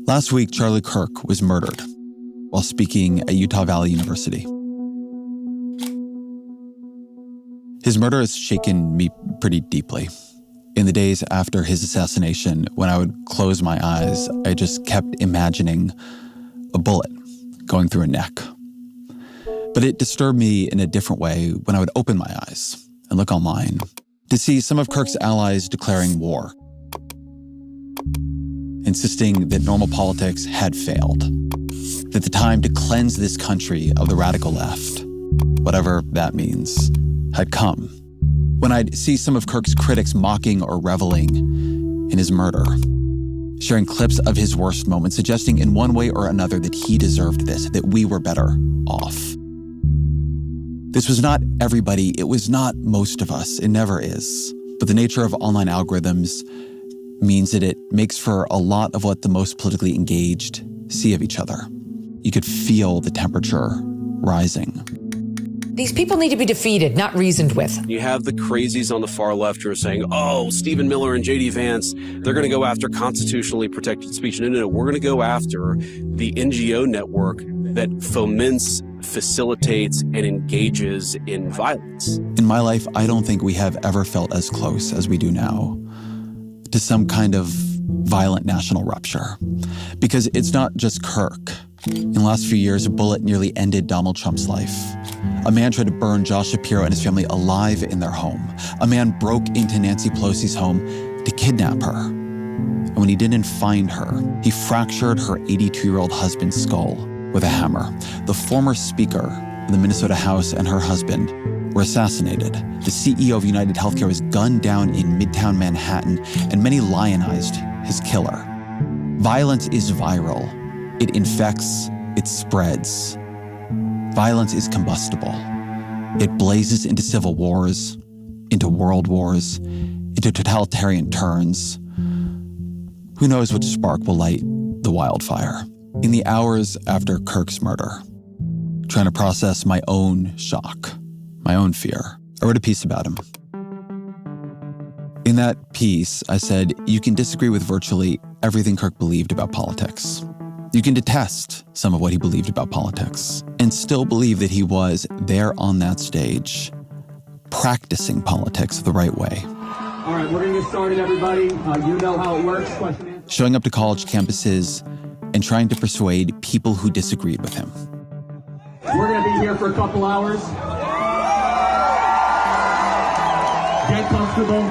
Last week, Charlie Kirk was murdered while speaking at Utah Valley University. His murder has shaken me pretty deeply. In the days after his assassination, when I would close my eyes, I just kept imagining a bullet going through a neck. But it disturbed me in a different way when I would open my eyes and look online to see some of Kirk's allies declaring war, insisting that normal politics had failed, that the time to cleanse this country of the radical left, whatever that means, had come. When I'd see some of Kirk's critics mocking or reveling in his murder, sharing clips of his worst moments, suggesting in one way or another that he deserved this, that we were better off. This was not everybody, it was not most of us, it never is. But the nature of online algorithms means that it makes for a lot of what the most politically engaged see of each other. You could feel the temperature rising. These people need to be defeated, not reasoned with. You have the crazies on the far left who are saying, oh, Stephen Miller and J.D. Vance, they're going to go after constitutionally protected speech. No, we're going to go after the NGO network that foments, facilitates, and engages in violence. In my life, I don't think we have ever felt as close as we do now to some kind of violent national rupture. Because it's not just Kirk. In the last few years, a bullet nearly ended Donald Trump's life. A man tried to burn Josh Shapiro and his family alive in their home. A man broke into Nancy Pelosi's home to kidnap her. And when he didn't find her, he fractured her 82-year-old husband's skull with a hammer. The former Speaker of the Minnesota House and her husband were assassinated. The CEO of United Healthcare was gunned down in Midtown Manhattan, and many lionized his killer. Violence is viral. It infects, it spreads. Violence is combustible. It blazes into civil wars, into world wars, into totalitarian turns. Who knows which spark will light the wildfire? In the hours after Kirk's murder, trying to process my own shock, my own fear, I wrote a piece about him. In that piece, I said, you can disagree with virtually everything Kirk believed about politics. You can detest some of what he believed about politics and still believe that he was there on that stage, practicing politics the right way. All right, we're going to get started, everybody. You know how it works. Showing up to college campuses and trying to persuade people who disagreed with him. We're going to be here for a couple hours. Get comfortable.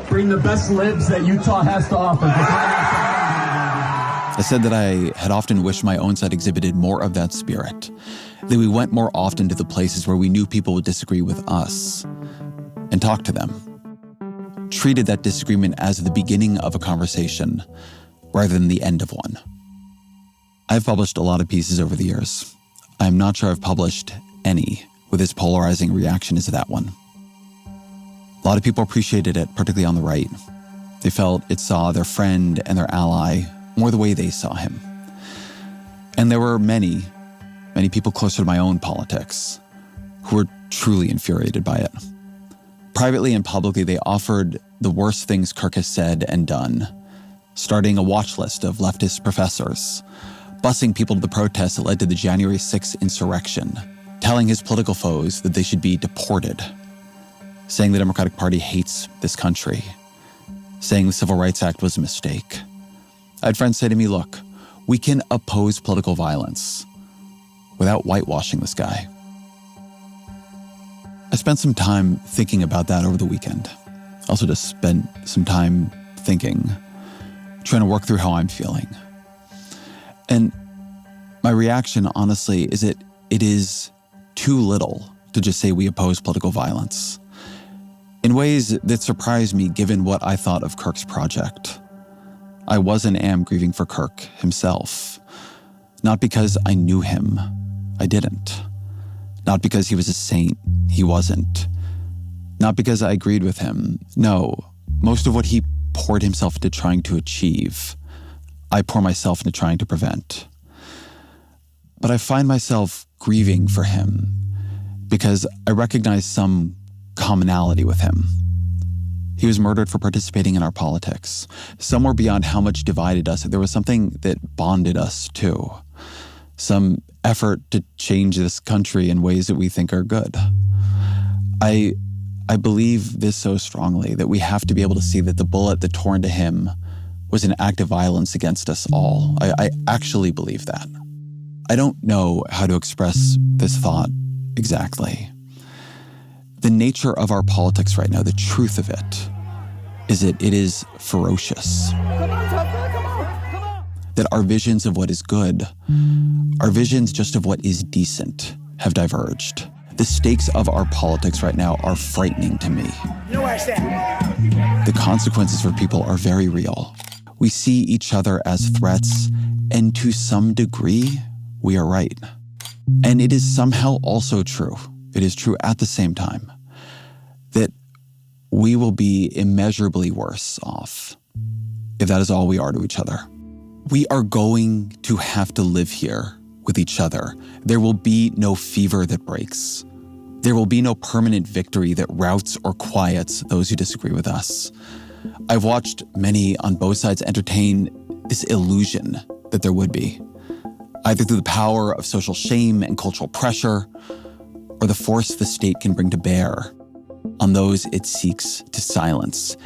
Bring the best libs that Utah has to offer. I said that I had often wished my own side exhibited more of that spirit, that we went more often to the places where we knew people would disagree with us and talked to them, treated that disagreement as the beginning of a conversation rather than the end of one. I've published a lot of pieces over the years. I'm not sure I've published any with as polarizing reaction as that one. A lot of people appreciated it, particularly on the right. They felt it saw their friend and their ally more the way they saw him. And there were many people closer to my own politics who were truly infuriated by it. Privately and publicly, they offered the worst things Kirk has said and done, starting a watch list of leftist professors, busing people to the protests that led to the January 6th insurrection, telling his political foes that they should be deported, saying the Democratic Party hates this country, saying the Civil Rights Act was a mistake. I had friends say to me, look, we can oppose political violence without whitewashing this guy. I spent some time thinking about that over the weekend. Also just spent some time thinking, trying to work through how I'm feeling. And my reaction, honestly, is that it is too little to just say we oppose political violence. In ways that surprised me given what I thought of Kirk's project. I was and am grieving for Kirk himself. Not because I knew him. I didn't. Not because he was a saint. He wasn't. Not because I agreed with him. No, most of what he poured himself into trying to achieve, I pour myself into trying to prevent. But I find myself grieving for him because I recognize some commonality with him. He was murdered for participating in our politics. Somewhere beyond how much divided us, there was something that bonded us too. Some effort to change this country in ways that we think are good. I believe this so strongly that we have to be able to see that the bullet that tore into him was an act of violence against us all. I actually believe that. I don't know how to express this thought exactly. The nature of our politics right now, the truth of it, is that it is ferocious. Come on, Tucker, come on. That our visions of what is good, our visions just of what is decent, have diverged. The stakes of our politics right now are frightening to me. No, I stand. The consequences for people are very real. We see each other as threats, and to some degree, we are right. And it is somehow also true, it is true at the same time, that we will be immeasurably worse off if that is all we are to each other. We are going to have to live here with each other. There will be no fever that breaks. There will be no permanent victory that routs or quiets those who disagree with us. I've watched many on both sides entertain this illusion that there would be, either through the power of social shame and cultural pressure, or the force the state can bring to bear on those it seeks to silence.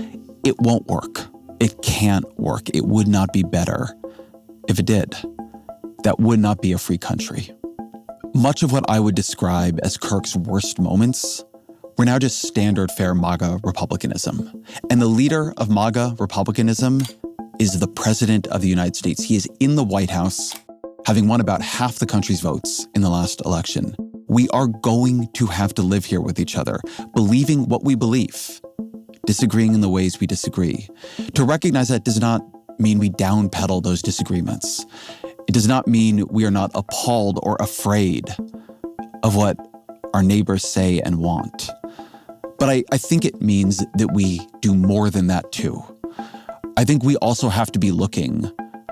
It won't work. It can't work. It would not be better if it did. That would not be a free country. Much of what I would describe as Kirk's worst moments were now just standard fare MAGA republicanism. And the leader of MAGA republicanism is the President of the United States. He is in the White House, having won about half the country's votes in the last election. We are going to have to live here with each other, believing what we believe, disagreeing in the ways we disagree. To recognize that does not mean we downpedal those disagreements. It does not mean we are not appalled or afraid of what our neighbors say and want. But I think it means that we do more than that too. I think we also have to be looking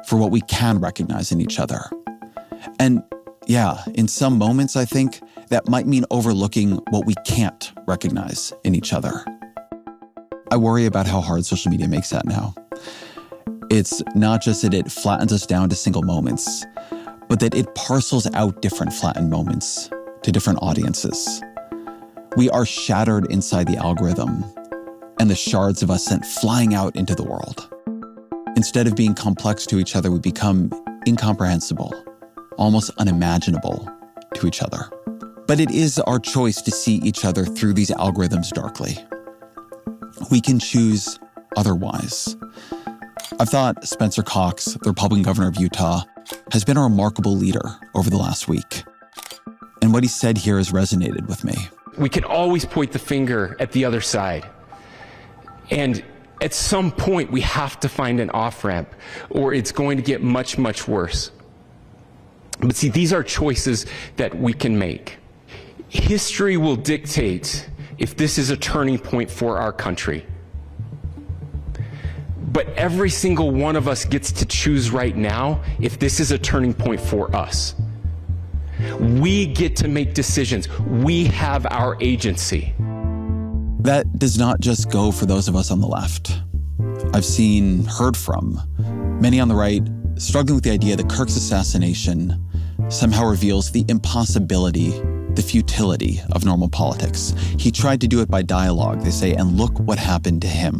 for what we can recognize in each other. And yeah, in some moments, I think that might mean overlooking what we can't recognize in each other. I worry about how hard social media makes that now. It's not just that it flattens us down to single moments, but that it parcels out different flattened moments to different audiences. We are shattered inside the algorithm, and the shards of us sent flying out into the world. Instead of being complex to each other, we become incomprehensible, almost unimaginable to each other. But it is our choice to see each other through these algorithms darkly. We can choose otherwise. I've thought Spencer Cox, the Republican governor of Utah, has been a remarkable leader over the last week. And what he said here has resonated with me. We can always point the finger at the other side. And at some point, we have to find an off-ramp, or it's going to get much, much worse. But see, these are choices that we can make. History will dictate if this is a turning point for our country. But every single one of us gets to choose right now if this is a turning point for us. We get to make decisions. We have our agency. That does not just go for those of us on the left. I've seen, heard from many on the right struggling with the idea that Kirk's assassination somehow reveals the impossibility, the futility of normal politics. He tried to do it by dialogue, they say, and look what happened to him.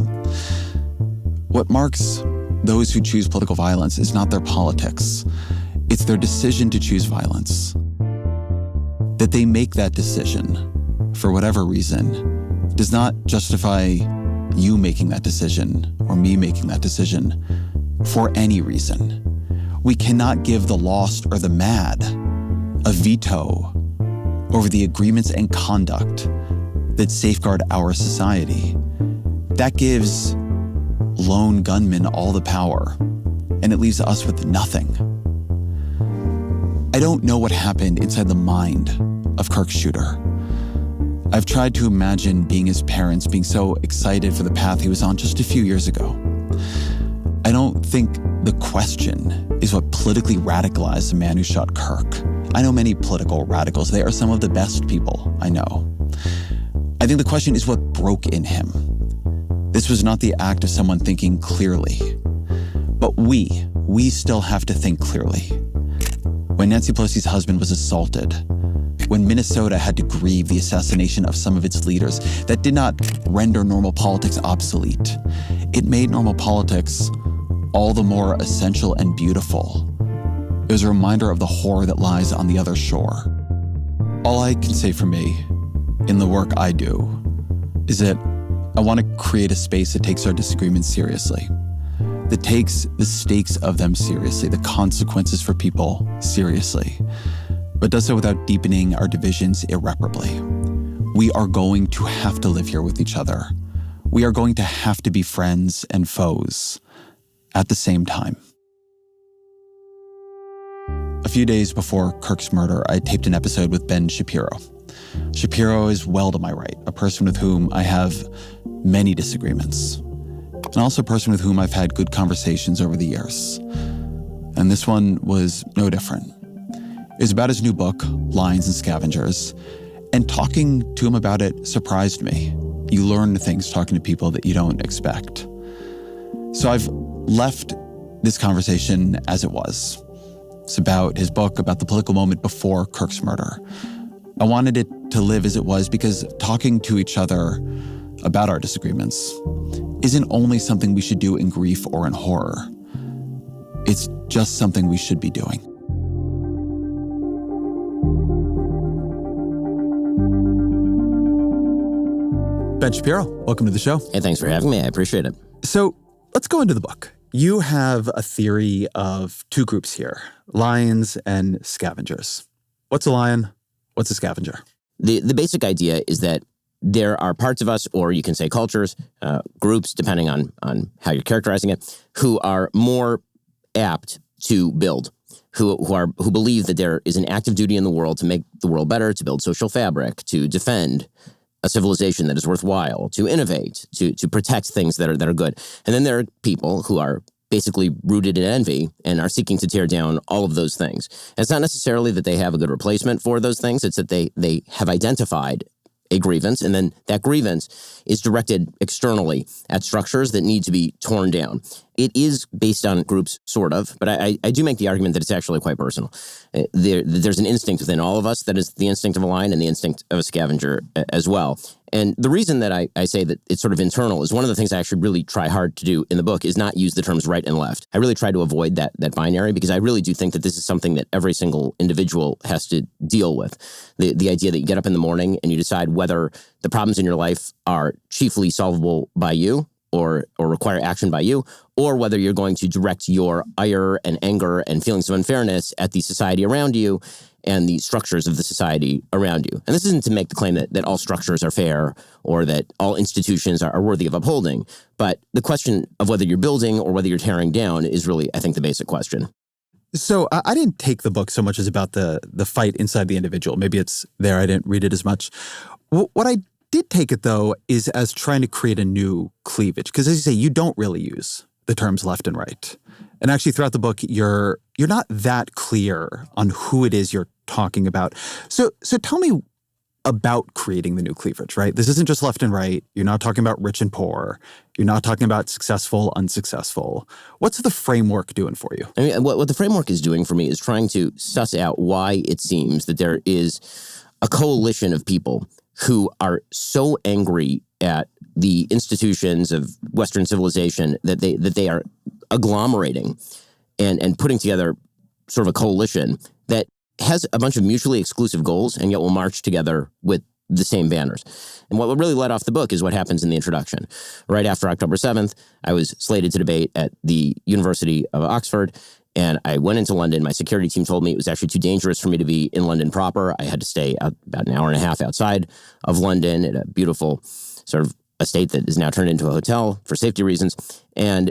What marks those who choose political violence is not their politics. It's their decision to choose violence. That they make that decision, for whatever reason, does not justify you making that decision or me making that decision for any reason. We cannot give the lost or the mad a veto over the agreements and conduct that safeguard our society. That gives lone gunmen all the power, and it leaves us with nothing. I don't know what happened inside the mind of Kirk's shooter. I've tried to imagine being his parents, being so excited for the path he was on just a few years ago. I don't think the question is what politically radicalized the man who shot Kirk. I know many political radicals. They are some of the best people I know. I think the question is what broke in him. This was not the act of someone thinking clearly. But we still have to think clearly. When Nancy Pelosi's husband was assaulted, when Minnesota had to grieve the assassination of some of its leaders, that did not render normal politics obsolete. It made normal politics all the more essential and beautiful. It was a reminder of the horror that lies on the other shore. All I can say for me, in the work I do, is that I want to create a space that takes our disagreements seriously, that takes the stakes of them seriously, the consequences for people seriously, but does so without deepening our divisions irreparably. We are going to have to live here with each other. We are going to have to be friends and foes at the same time. A few days before Kirk's murder, I taped an episode with Ben Shapiro. Shapiro is well to my right, a person with whom I have many disagreements, and also a person with whom I've had good conversations over the years. And this one was no different. It was about his new book, Lions and Scavengers, and talking to him about it surprised me. You learn things talking to people that you don't expect. So I've left this conversation as it was. It's about his book, about the political moment before Kirk's murder. I wanted it to live as it was because talking to each other about our disagreements isn't only something we should do in grief or in horror. It's just something we should be doing. Ben Shapiro, welcome to the show. Hey, thanks for having me. I appreciate it. So let's go into the book. You have a theory of two groups here, lions and scavengers. What's a lion? What's a scavenger? The basic idea is that there are parts of us, or you can say cultures, groups, depending on how you're characterizing it, who are more apt to build, who believe that there is an active duty in the world to make the world better, to build social fabric, to defend a civilization that is worthwhile, to innovate, to protect things that are good. And then there are people who are basically rooted in envy and are seeking to tear down all of those things. And it's not necessarily that they have a good replacement for those things. It's that they have identified a grievance, and then that grievance is directed externally at structures that need to be torn down. It is based on groups, sort of, but I do make the argument that it's actually quite personal. There's an instinct within all of us that is the instinct of a lion and the instinct of a scavenger as well. And the reason that I say that it's sort of internal is one of the things I actually really try hard to do in the book is not use the terms right and left. I really try to avoid that binary because I really do think that this is something that every single individual has to deal with. The idea that you get up in the morning and you decide whether the problems in your life are chiefly solvable by you or require action by you, or whether you're going to direct your ire and anger and feelings of unfairness at the society around you and the structures of the society around you. And this isn't to make the claim that all structures are fair or that all institutions are worthy of upholding, but the question of whether you're building or whether you're tearing down is really, I think, the basic question. So I didn't take the book so much as about the fight inside the individual. Maybe it's there. I didn't read it as much. What I did take it, though, is as trying to create a new cleavage. Because as you say, you don't really use the terms left and right. And actually, throughout the book, you're not that clear on who it is you're talking about. So tell me about creating the new cleavage, right? This isn't just left and right. You're not talking about rich and poor. You're not talking about successful, unsuccessful. What's the framework doing for you? I mean, what the framework is doing for me is trying to suss out why it seems that there is a coalition of people who are so angry at the institutions of Western civilization that they are agglomerating and putting together sort of a coalition that has a bunch of mutually exclusive goals and yet will march together with the same banners. And what really led off the book is what happens in the introduction. Right after October 7th, I was slated to debate at the University of Oxford, and I went into London. My security team told me it was actually too dangerous for me to be in London proper. I had to stay about an hour and a half outside of London at a beautiful sort of estate that is now turned into a hotel for safety reasons. And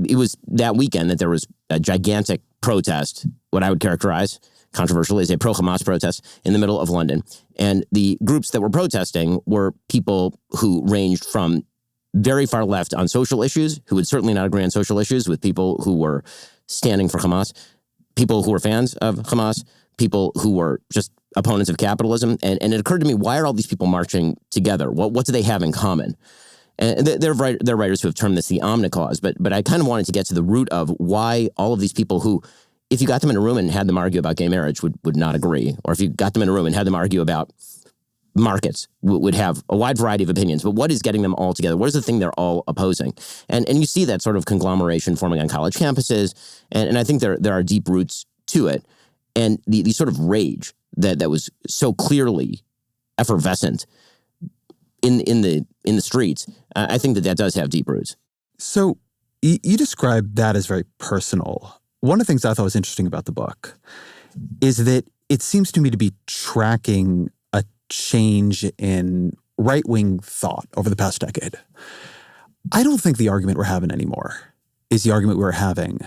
it was that weekend that there was a gigantic protest, what I would characterize controversially as a pro-Hamas protest in the middle of London. And the groups that were protesting were people who ranged from very far left on social issues, who would certainly not agree on social issues, with people who were standing for Hamas, people who were fans of Hamas, people who were just opponents of capitalism. And it occurred to me, why are all these people marching together? What do they have in common? And there are writers who have termed this the omnicause, but I kind of wanted to get to the root of why all of these people who, if you got them in a room and had them argue about gay marriage, would not agree. Or if you got them in a room and had them argue about markets, would have a wide variety of opinions. But what is getting them all together? What is the thing they're all opposing? And you see that sort of conglomeration forming on college campuses. And I think there are deep roots to it. And the sort of rage that was so clearly effervescent in the streets, I think that does have deep roots. So you described that as very personal. One of the things I thought was interesting about the book is that it seems to me to be tracking a change in right-wing thought over the past decade. I don't think the argument we're having anymore is the argument we were having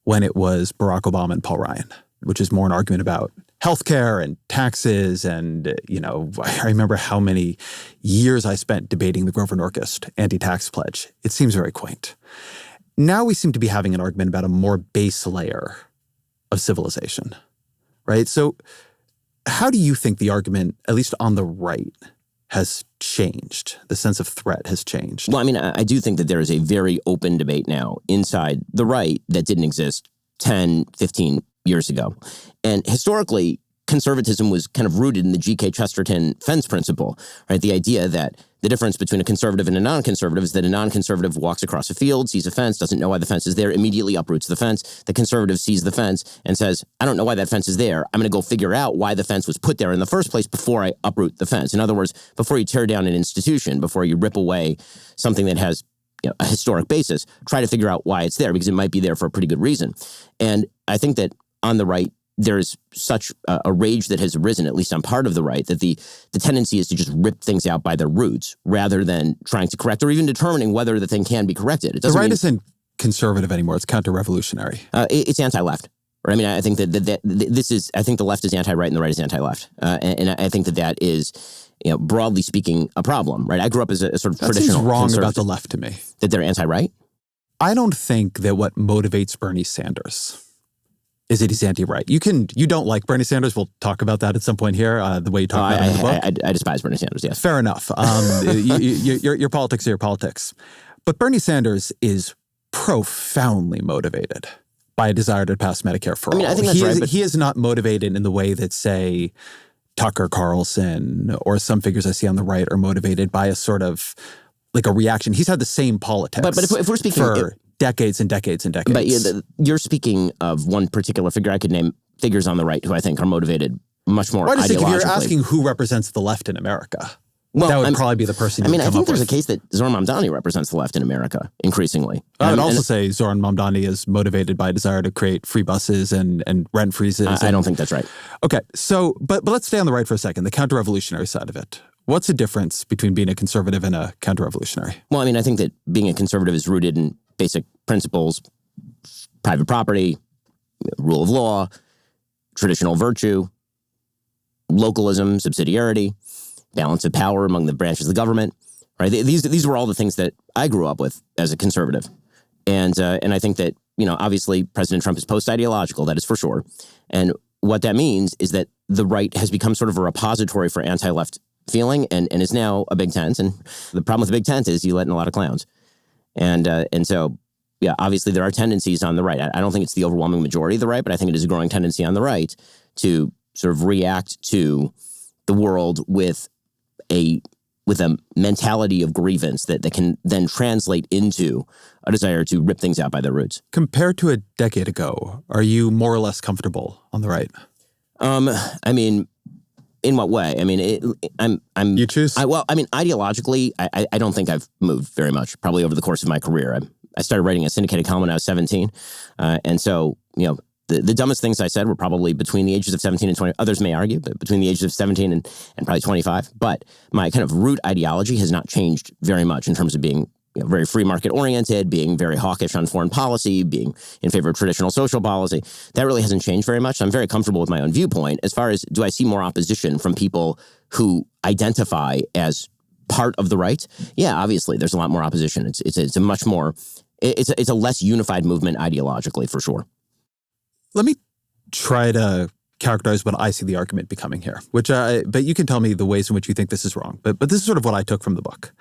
when it was Barack Obama and Paul Ryan, which is more an argument about healthcare and taxes. And, I remember how many years I spent debating the Grover Norquist anti-tax pledge. It seems very quaint. Now we seem to be having an argument about a more base layer of civilization, right? So how do you think the argument, at least on the right, has changed? The sense of threat has changed? Well, I mean, I do think that there is a very open debate now inside the right that didn't exist 10, 15 years ago. And historically, conservatism was kind of rooted in the G.K. Chesterton fence principle, right? The idea that the difference between a conservative and a non-conservative is that a non-conservative walks across a field, sees a fence, doesn't know why the fence is there, immediately uproots the fence. The conservative sees the fence and says, I don't know why that fence is there. I'm going to go figure out why the fence was put there in the first place before I uproot the fence. In other words, before you tear down an institution, before you rip away something that has a historic basis, try to figure out why it's there, because it might be there for a pretty good reason. And I think that on the right, there's such a rage that has arisen, at least on part of the right, that the tendency is to just rip things out by their roots rather than trying to correct or even determining whether the thing can be corrected. The right isn't conservative anymore. It's counter-revolutionary. It's anti-left. Or, I mean, I think that this is, I think the left is anti-right and the right is anti-left. And I think that is, broadly speaking, a problem, right? I grew up as a sort of traditional seems wrong about the left to me. That they're anti-right? I don't think that what motivates Bernie Sanders is that he's anti-right. You don't like Bernie Sanders. We'll talk about that at some point here, the way you talk about it in the book. I despise Bernie Sanders, yes. Fair enough. Your politics are your politics. But Bernie Sanders is profoundly motivated by a desire to pass Medicare for all. I think that's right. He is not motivated in the way that, say, Tucker Carlson or some figures I see on the right are motivated by a sort of, like a reaction. He's had the same politics but if we're speaking for decades and decades and decades. But you're speaking of one particular figure. I could name figures on the right who I think are motivated much more ideologically. If you're asking who represents the left in America, that would probably be the person you would come up with. I think there's a case that Zoran Mamdani represents the left in America, increasingly. I would also say Zoran Mamdani is motivated by a desire to create free buses and rent freezes. I don't think that's right. Okay, so, but let's stay on the right for a second, the counter-revolutionary side of it. What's the difference between being a conservative and a counter-revolutionary? Well, I think that being a conservative is rooted in basic principles, private property, rule of law, traditional virtue, localism, subsidiarity, balance of power among the branches of the government. Right? These were all the things that I grew up with as a conservative, and I think that obviously President Trump is post-ideological. That is for sure, and what that means is that the right has become sort of a repository for anti-left feeling, and is now a big tent. And the problem with the big tent is you let in a lot of clowns. And so, yeah, obviously there are tendencies on the right. I don't think it's the overwhelming majority of the right, but I think it is a growing tendency on the right to sort of react to the world with a mentality of grievance that can then translate into a desire to rip things out by their roots. Compared to a decade ago, are you more or less comfortable on the right? In what way? You choose? Ideologically, I don't think I've moved very much, probably over the course of my career. I started writing a syndicated column when I was 17. And so, the dumbest things I said were probably between the ages of 17 and 20. Others may argue, but between the ages of 17 and probably 25. But my kind of root ideology has not changed very much in terms of being very free market oriented, being very hawkish on foreign policy, being in favor of traditional social policy. That really hasn't changed very much. I'm very comfortable with my own viewpoint. As far as, do I see more opposition from people who identify as part of the right? Yeah, obviously there's a lot more opposition. It's a much more, it's a less unified movement ideologically, for sure. Let me try to characterize what I see the argument becoming here, but you can tell me the ways in which you think this is wrong. But this is sort of what I took from the book.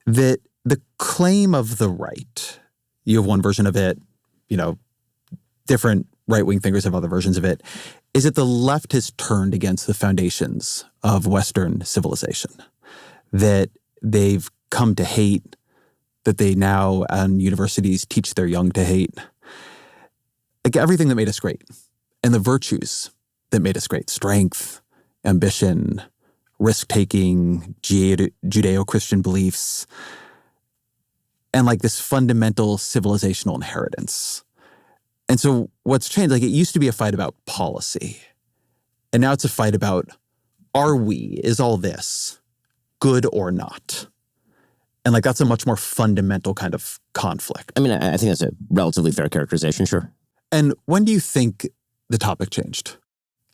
That the claim of the right, you have one version of it, different right-wing thinkers have other versions of it, is that the left has turned against the foundations of Western civilization, that they've come to hate, that they now in universities teach their young to hate. Like everything that made us great and the virtues that made us great, strength, ambition, risk-taking, Judeo-Christian beliefs, and like this fundamental civilizational inheritance. And so what's changed, like it used to be a fight about policy. And now it's a fight about, is all this good or not? And like that's a much more fundamental kind of conflict. I mean, I think that's a relatively fair characterization, sure. And when do you think the topic changed?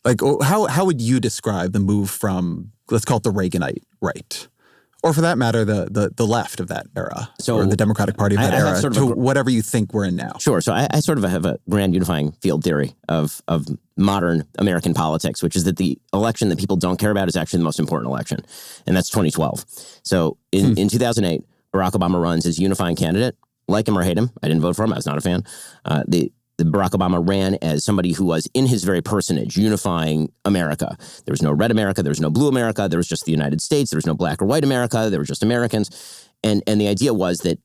Like how would you describe the move from, let's call it the Reaganite right, or for that matter, the left of that era, or the Democratic Party of that era, to whatever you think we're in now? Sure. So I sort of have a grand unifying field theory of modern American politics, which is that the election that people don't care about is actually the most important election, and that's 2012. So in 2008, Barack Obama runs as unifying candidate. Like him or hate him, I didn't vote for him. I was not a fan. The Barack Obama ran as somebody who was, in his very personage, unifying America. There was no red America. There was no blue America. There was just the United States. There was no black or white America. There were just Americans. And the idea was that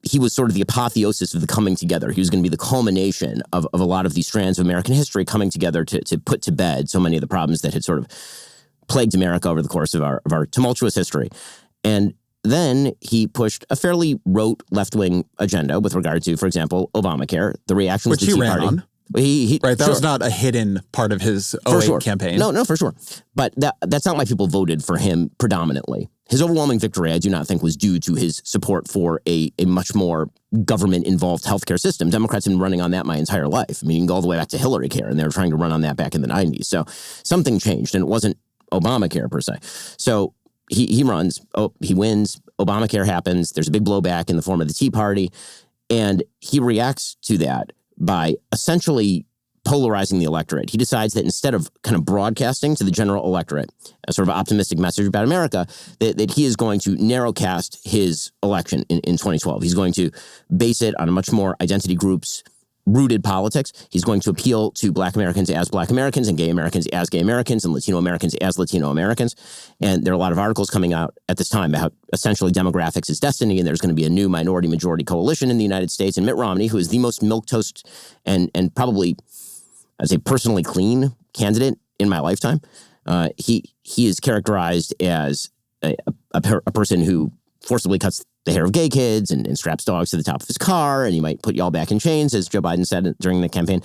he was sort of the apotheosis of the coming together. He was going to be the culmination of a lot of these strands of American history coming together to put to bed so many of the problems that had sort of plagued America over the course of our tumultuous history. And then he pushed a fairly rote left-wing agenda with regard to, for example, Obamacare. The reaction was the Tea Party. On. Right, that was not a hidden part of his 2008 campaign. No, for sure. But that's not why people voted for him predominantly. His overwhelming victory, I do not think, was due to his support for a much more government-involved healthcare system. Democrats have been running on that my entire life. I mean, you can go all the way back to Hillary Care, and they were trying to run on that back in the 90s. So something changed, and it wasn't Obamacare per se. So he runs, he wins, Obamacare happens, there's a big blowback in the form of the Tea Party, and he reacts to that by essentially polarizing the electorate. He decides that instead of kind of broadcasting to the general electorate a sort of optimistic message about America, that he is going to narrowcast his election in 2012. He's going to base it on a much more identity groups rooted politics. He's going to appeal to Black Americans as Black Americans and gay Americans as gay Americans and Latino Americans as Latino Americans. And there are a lot of articles coming out at this time about essentially demographics is destiny, and there's going to be a new minority-majority coalition in the United States. And Mitt Romney, who is the most milquetoast and probably, I'd say, personally clean candidate in my lifetime, he is characterized as a person who forcibly cuts the hair of gay kids and straps dogs to the top of his car, and he might put y'all back in chains, as Joe Biden said during the campaign.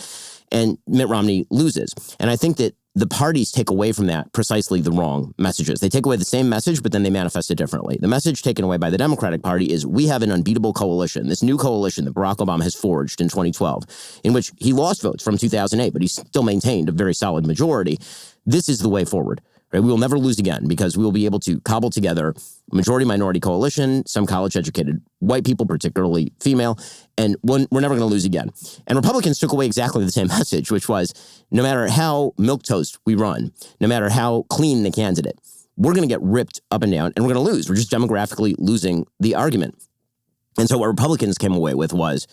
And Mitt Romney loses. And I think that the parties take away from that precisely the wrong messages. They take away the same message, but then they manifest it differently. The message taken away by the Democratic Party is we have an unbeatable coalition, this new coalition that Barack Obama has forged in 2012, in which he lost votes from 2008, but he still maintained a very solid majority. This is the way forward. Right? We will never lose again because we will be able to cobble together a majority-minority coalition, some college-educated white people, particularly female, and we're never going to lose again. And Republicans took away exactly the same message, which was no matter how milquetoast we run, no matter how clean the candidate, we're going to get ripped up and down, and we're going to lose. We're just demographically losing the argument. And so what Republicans came away with was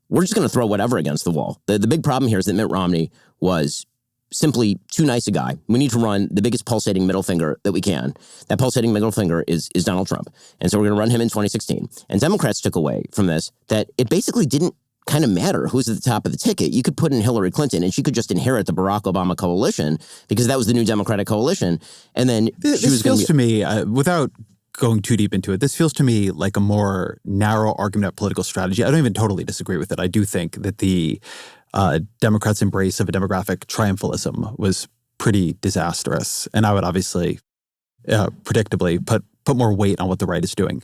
we're just going to throw whatever against the wall. The big problem here is that Mitt Romney was simply too nice a guy. We need to run the biggest pulsating middle finger that we can. That pulsating middle finger is Donald Trump. And so we're going to run him in 2016. And Democrats took away from this that it basically didn't kind of matter who's at the top of the ticket. You could put in Hillary Clinton and she could just inherit the Barack Obama coalition because that was the new Democratic coalition. And then this feels to me, without going too deep into it, this feels to me like a more narrow argument of political strategy. I don't even totally disagree with it. I do think that the Democrats' embrace of a demographic triumphalism was pretty disastrous. And I would obviously, predictably, put more weight on what the right is doing.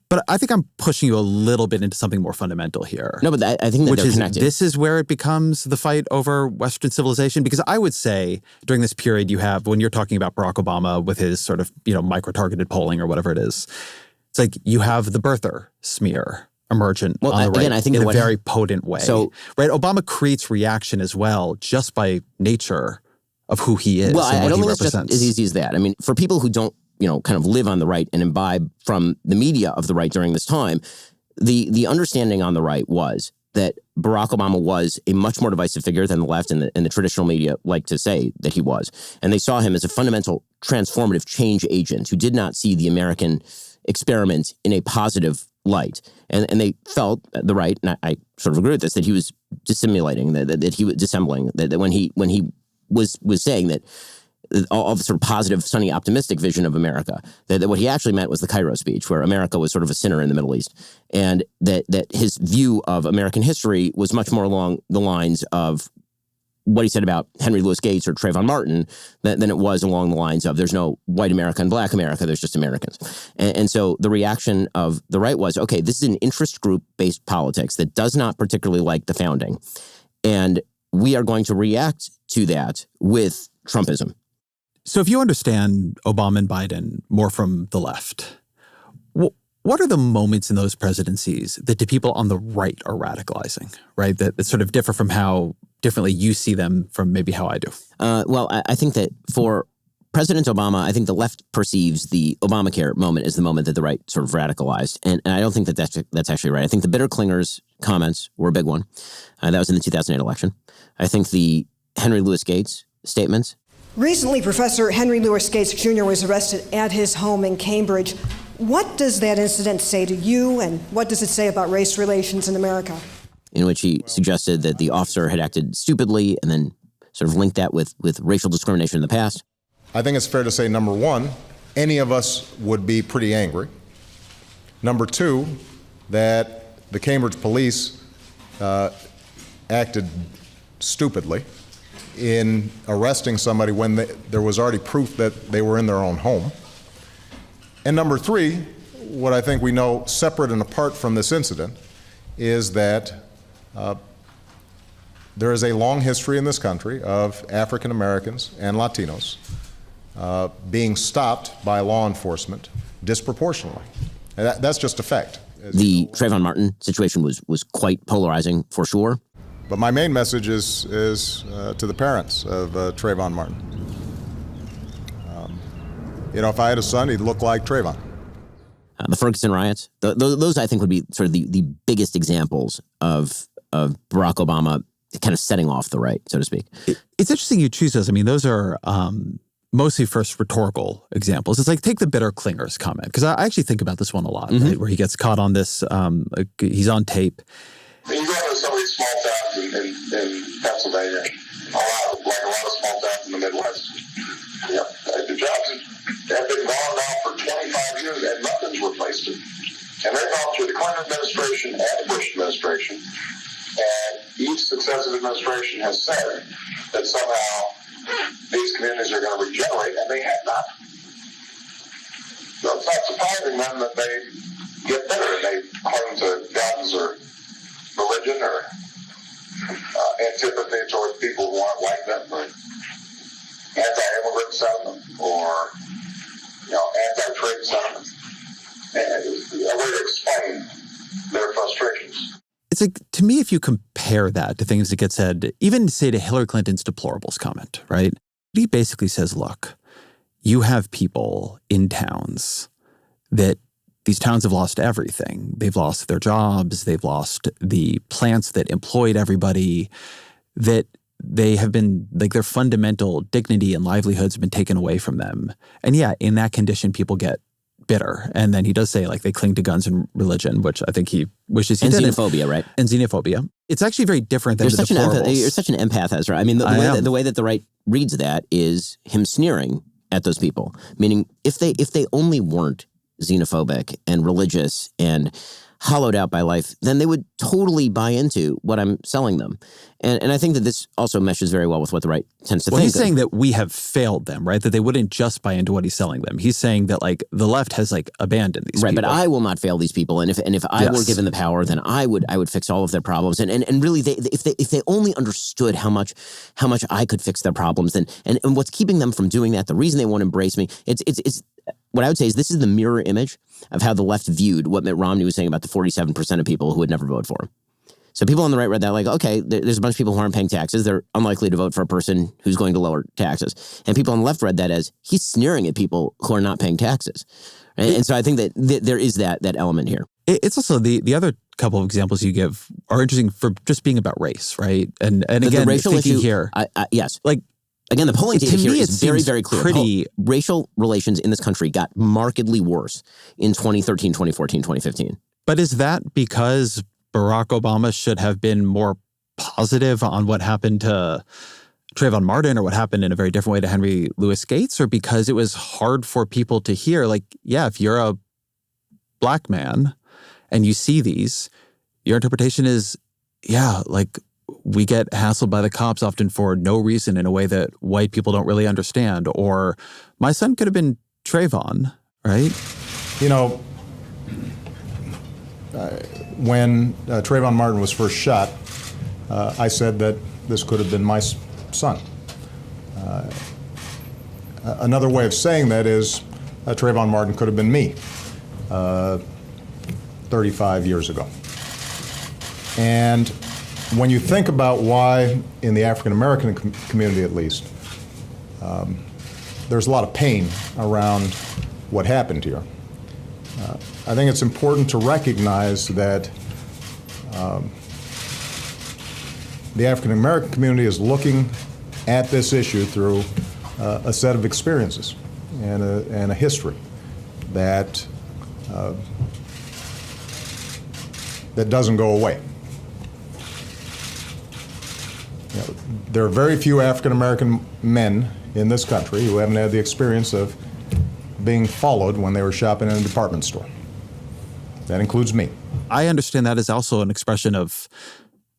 But I think I'm pushing you a little bit into something more fundamental here. No, but I think that they're connected. This is where it becomes the fight over Western civilization. Because I would say during this period you have, when you're talking about Barack Obama with his sort of, micro-targeted polling or whatever it is, it's like you have the birther smear emergent on the right, again, I think in a very potent way. So, right, Obama creates reaction as well just by nature of who he is. Well, and I don't think it's just as easy as that. I mean, for people who don't kind of live on the right and imbibe from the media of the right during this time, the understanding on the right was that Barack Obama was a much more divisive figure than the left and the traditional media like to say that he was. And they saw him as a fundamental transformative change agent who did not see the American experiment in a positive light. And they felt, the right, and I sort of agree with this, that he was dissimulating, that he was dissembling, that when he was saying that all the sort of positive, sunny, optimistic vision of America, that what he actually meant was the Cairo speech, where America was sort of a sinner in the Middle East, and that his view of American history was much more along the lines of what he said about Henry Louis Gates or Trayvon Martin than it was along the lines of there's no white America and black America, there's just Americans. And so the reaction of the right was, okay, this is an interest group-based politics that does not particularly like the founding, and we are going to react to that with Trumpism. So if you understand Obama and Biden more from the left, what are the moments in those presidencies that the people on the right are radicalizing, right? That sort of differ from how differently you see them from maybe how I do? Well, I think that for President Obama, I think the left perceives the Obamacare moment as the moment that the right sort of radicalized. And I don't think that that's actually right. I think the bitter clingers comments were a big one. That was in the 2008 election. I think the Henry Louis Gates statements. Recently, Professor Henry Louis Gates Jr. was arrested at his home in Cambridge. What does that incident say to you, and what does it say about race relations in America? In which he suggested that the officer had acted stupidly and then sort of linked that with racial discrimination in the past. I think it's fair to say, number one, any of us would be pretty angry. Number two, that the Cambridge police acted stupidly in arresting somebody when there was already proof that they were in their own home. And number three, what I think we know separate and apart from this incident is that there is a long history in this country of African Americans and Latinos being stopped by law enforcement disproportionately. And that's just a fact. The Trayvon Martin situation was quite polarizing for sure. But my main message is to the parents of Trayvon Martin. If I had a son, he'd look like Trayvon. The Ferguson riots, those I think would be sort of the biggest examples of Barack Obama kind of setting off the right, so to speak. It's interesting you choose those. I mean, those are mostly first rhetorical examples. It's like, take the bitter clingers comment, because I actually think about this one a lot, right? Where he gets caught on this, he's on tape. You go to some of these small towns in Pennsylvania, like a lot of small towns in the Midwest. The jobs have been gone now for 25 years and nothing's replaced them. And they've gone through the Clinton administration and the Bush administration, and each successive administration has said that somehow these communities are going to regenerate, and they have not. So it's not surprising then that they get better and they cling to guns or religion or antipathy towards people who aren't like them, or anti-immigrant sentiment, or anti-trade sentiment, and a way to explain their frustrations. It's like, to me, if you compare that to things that get said, even say to Hillary Clinton's deplorables comment, right? He basically says, look, you have people in towns that these towns have lost everything. They've lost their jobs. They've lost the plants that employed everybody, that they have been, like, their fundamental dignity and livelihoods have been taken away from them. And yeah, in that condition, people get bitter. And then he does say, like, they cling to guns and religion, which I think he wishes he didn't. And xenophobia, right? And xenophobia. It's actually very different than the deplorables. You're such an empath, Ezra. I mean, the way that the right reads that is him sneering at those people, meaning if they only weren't xenophobic and religious and hollowed out by life, then they would totally buy into what I'm selling them. And I think that this also meshes very well with what the right tends to think. Well, he's saying that we have failed them, right? That they wouldn't just buy into what he's selling them. He's saying that, like, the left has, like, abandoned these people. Right, but I will not fail these people. And if I were given the power, then I would fix all of their problems. And really, if they only understood how much I could fix their problems, then and what's keeping them from doing that, the reason they won't embrace me, it's what I would say is this is the mirror image of how the left viewed what Mitt Romney was saying about the 47% of people who would never vote for him. So people on the right read that like, okay, there's a bunch of people who aren't paying taxes. They're unlikely to vote for a person who's going to lower taxes. And people on the left read that as he's sneering at people who are not paying taxes. Right? And so I think that there is that element here. It's also the other couple of examples you give are interesting for just being about race, right? And again, the racial issue here, yes, like again, the polling data here is very, very clear. Pretty racial relations in this country got markedly worse in 2013, 2014, 2015. But is that because Barack Obama should have been more positive on what happened to Trayvon Martin or what happened in a very different way to Henry Louis Gates, or because it was hard for people to hear, like, yeah, if you're a black man and you see these, your interpretation is, yeah, like we get hassled by the cops often for no reason in a way that white people don't really understand, or my son could have been Trayvon, right? You know, when Trayvon Martin was first shot, I said that this could have been my son. Another way of saying that is Trayvon Martin could have been me 35 years ago. And when you think about why, in the African-American community at least, there's a lot of pain around what happened here, I think it's important to recognize that the African-American community is looking at this issue through a set of experiences and a history that doesn't go away. You know, there are very few African-American men in this country who haven't had the experience of being followed when they were shopping in a department store. That includes me. I understand that as also an expression of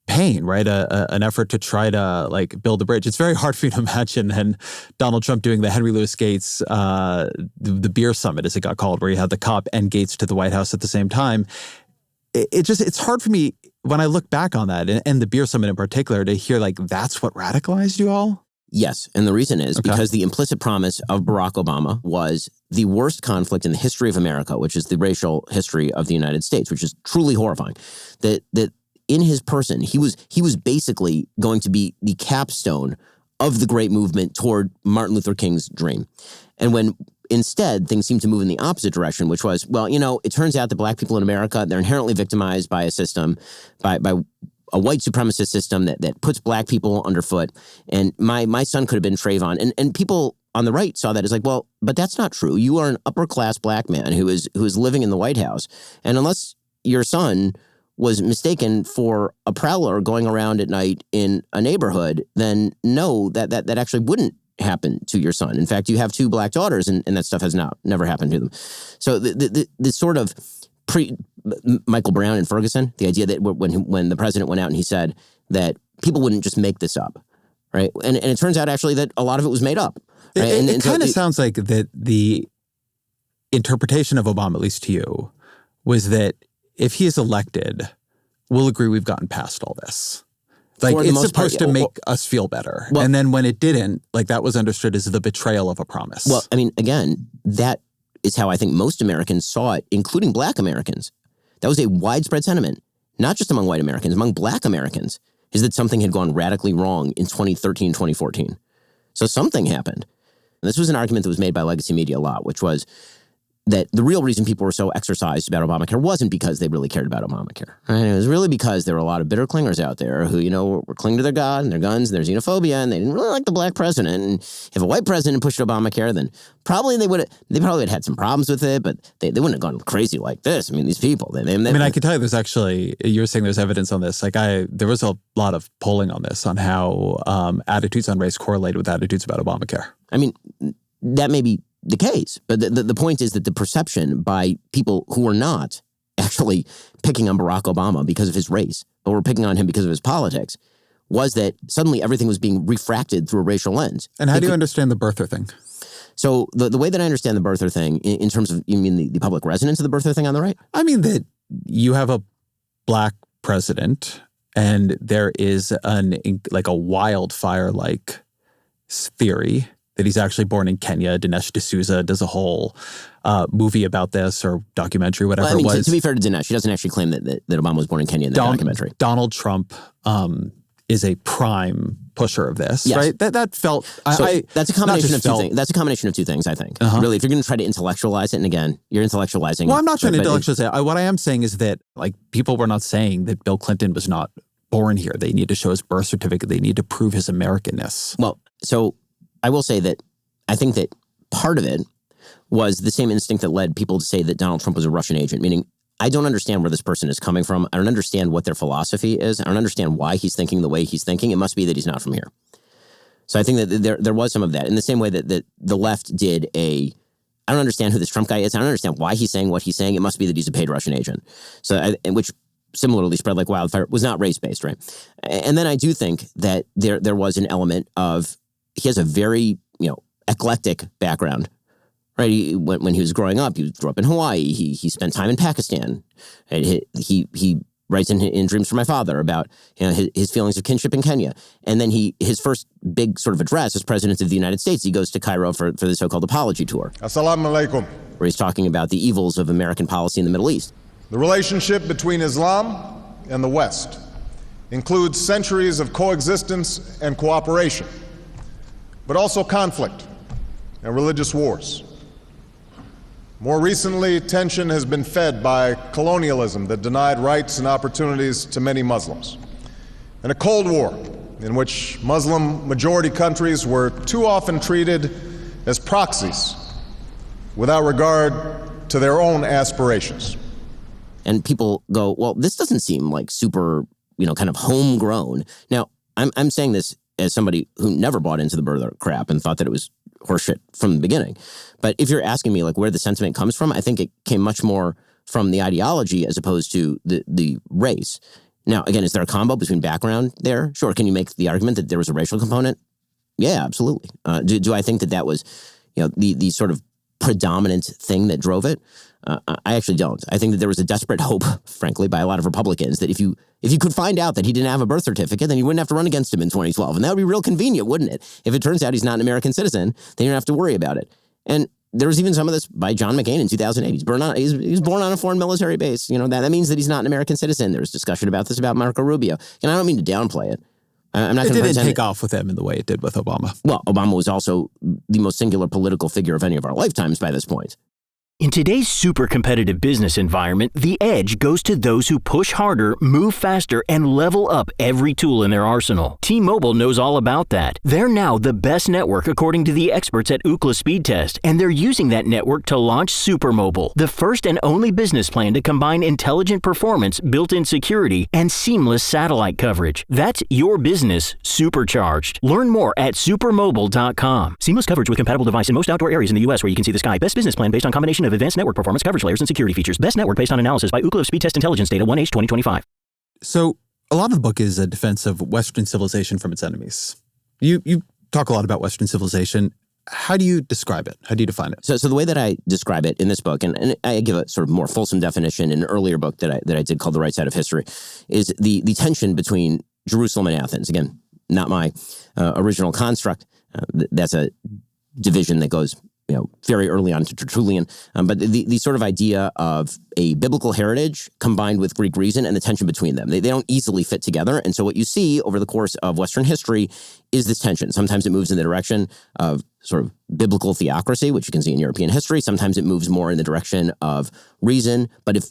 pain, right? An effort to try to like build a bridge. It's very hard for me to imagine and Donald Trump doing the Henry Louis Gates, the beer summit, as it got called, where you had the cop and Gates to the White House at the same time. It's hard for me when I look back on that and the beer summit in particular to hear like that's what radicalized you all. Yes, and the reason is because the implicit promise of Barack Obama was the worst conflict in the history of America, which is the racial history of the United States, which is truly horrifying. That in his person, he was basically going to be the capstone of the great movement toward Martin Luther King's dream. And when instead things seemed to move in the opposite direction, which was, well, you know, it turns out that black people in America, they're inherently victimized by a system, by a white supremacist system that puts black people underfoot. And my son could have been Trayvon. And people on the right saw that as like, well, but that's not true. You are an upper class black man who is living in the White House. And unless your son was mistaken for a prowler going around at night in a neighborhood, then no, that actually wouldn't happen to your son. In fact, you have two black daughters and that stuff has never happened to them. So the sort of Michael Brown and Ferguson, the idea that when the president went out and he said that people wouldn't just make this up, right? And it turns out actually that a lot of it was made up. Right? It kind of sounds like that the interpretation of Obama, at least to you, was that if he is elected, we'll agree we've gotten past all this. Like it's supposed to make us feel better. Well, and then when it didn't, like that was understood as the betrayal of a promise. Well, I mean, again, that is how I think most Americans saw it, including black Americans. That was a widespread sentiment, not just among white Americans, among black Americans, is that something had gone radically wrong in 2013, 2014. So something happened. And this was an argument that was made by legacy media a lot, which was that the real reason people were so exercised about Obamacare wasn't because they really cared about Obamacare. Right? It was really because there were a lot of bitter clingers out there who, you know, were clinging to their God and their guns and their xenophobia, and they didn't really like the black president. And if a white president pushed Obamacare, then probably they probably had some problems with it, but they wouldn't have gone crazy like this. I mean, these people. I I can tell you there's actually, you were saying there's evidence on this. Like there was a lot of polling on this, on how attitudes on race correlated with attitudes about Obamacare. I mean, that may be the case. But the point is that the perception by people who are not actually picking on Barack Obama because of his race, but were picking on him because of his politics, was that suddenly everything was being refracted through a racial lens. And how do you understand the birther thing? So the way that I understand the birther thing, in terms of, you mean the public resonance of the birther thing on the right? I mean that you have a black president and there is a wildfire-like theory that he's actually born in Kenya. Dinesh D'Souza does a whole movie about this, or documentary, whatever it was. To be fair to Dinesh, he doesn't actually claim that Obama was born in Kenya in the documentary. Donald Trump is a prime pusher of this, yes. right? That felt... that's a combination of two things. That's a combination of two things, I think. Really, if you're going to try to intellectualize it, and again, you're intellectualizing... Well, I'm not trying to intellectualize it. What I am saying is that, like, people were not saying that Bill Clinton was not born here. They need to show his birth certificate. They need to prove his Americanness. Well, so I will say that I think that part of it was the same instinct that led people to say that Donald Trump was a Russian agent, meaning I don't understand where this person is coming from. I don't understand what their philosophy is. I don't understand why he's thinking the way he's thinking. It must be that he's not from here. So I think that there was some of that. In the same way that the left did I don't understand who this Trump guy is. I don't understand why he's saying what he's saying. It must be that he's a paid Russian agent. So, which similarly spread like wildfire, was not race-based, right? And then I do think that there was an element of, he has a very, eclectic background, right? When he was growing up, he grew up in Hawaii. He spent time in Pakistan. He writes in Dreams from My Father about his feelings of kinship in Kenya. And then his first big sort of address as president of the United States, he goes to Cairo for the so-called apology tour. Assalamu alaikum. Where he's talking about the evils of American policy in the Middle East. The relationship between Islam and the West includes centuries of coexistence and cooperation, but also conflict and religious wars. More recently, tension has been fed by colonialism that denied rights and opportunities to many Muslims, and a Cold War in which Muslim-majority countries were too often treated as proxies without regard to their own aspirations. And people go, well, this doesn't seem like super, kind of homegrown. Now, I'm saying this as somebody who never bought into the birther crap and thought that it was horseshit from the beginning. But if you're asking me like where the sentiment comes from, I think it came much more from the ideology as opposed to the race. Now, again, is there a combo between background there? Sure. Can you make the argument that there was a racial component? Yeah, absolutely. Do I think that was, the sort of predominant thing that drove it? I actually don't. I think that there was a desperate hope, frankly, by a lot of Republicans that if you could find out that he didn't have a birth certificate, then you wouldn't have to run against him in 2012. And that would be real convenient, wouldn't it? If it turns out he's not an American citizen, then you don't have to worry about it. And there was even some of this by John McCain in 2008. He was born on a foreign military base. That means that he's not an American citizen. There was discussion about this about Marco Rubio. And I don't mean to downplay it. I'm not. It didn't take off with him in the way it did with Obama. Well, Obama was also the most singular political figure of any of our lifetimes by this point. In today's super competitive business environment, the edge goes to those who push harder, move faster, and level up every tool in their arsenal. T-Mobile knows all about that. They're now the best network according to the experts at Ookla Speed Test, and they're using that network to launch Super Mobile, the first and only business plan to combine intelligent performance, built-in security, and seamless satellite coverage. That's your business supercharged. Learn more at supermobile.com. Seamless coverage with compatible device in most outdoor areas in the U.S. where you can see the sky. Best business plan based on combination of advanced network performance, coverage layers, and security features. Best network based on analysis by Ookla Speed Test Intelligence Data 1H 2025. So a lot of the book is a defense of Western civilization from its enemies. You talk a lot about Western civilization. How do you describe it? How do you define it? So the way that I describe it in this book, and I give a sort of more fulsome definition in an earlier book that I did called The Right Side of History, is the tension between Jerusalem and Athens. Again, not my original construct. That's a division that goes very early on to Tertullian, but the sort of idea of a biblical heritage combined with Greek reason and the tension between them. They don't easily fit together. And so what you see over the course of Western history is this tension. Sometimes it moves in the direction of sort of biblical theocracy, which you can see in European history. Sometimes it moves more in the direction of reason. But if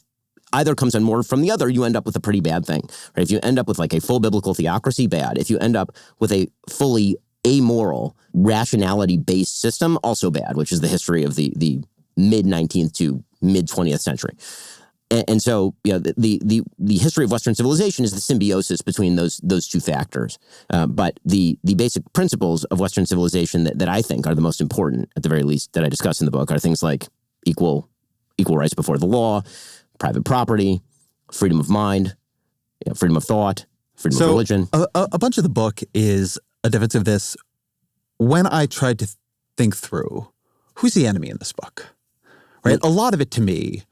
either comes on more from the other, you end up with a pretty bad thing. Right? If you end up with like a full biblical theocracy, bad. If you end up with a fully amoral, rationality-based system, also bad, which is the history of the mid-19th to mid-20th century. And so, the history of Western civilization is the symbiosis between those two factors. But the basic principles of Western civilization that I think are the most important, at the very least, that I discuss in the book, are things like equal rights before the law, private property, freedom of mind, freedom of thought, freedom of religion. A bunch of the book is a defense of this. When I tried to think through who's the enemy in this book, right? A lot of it to me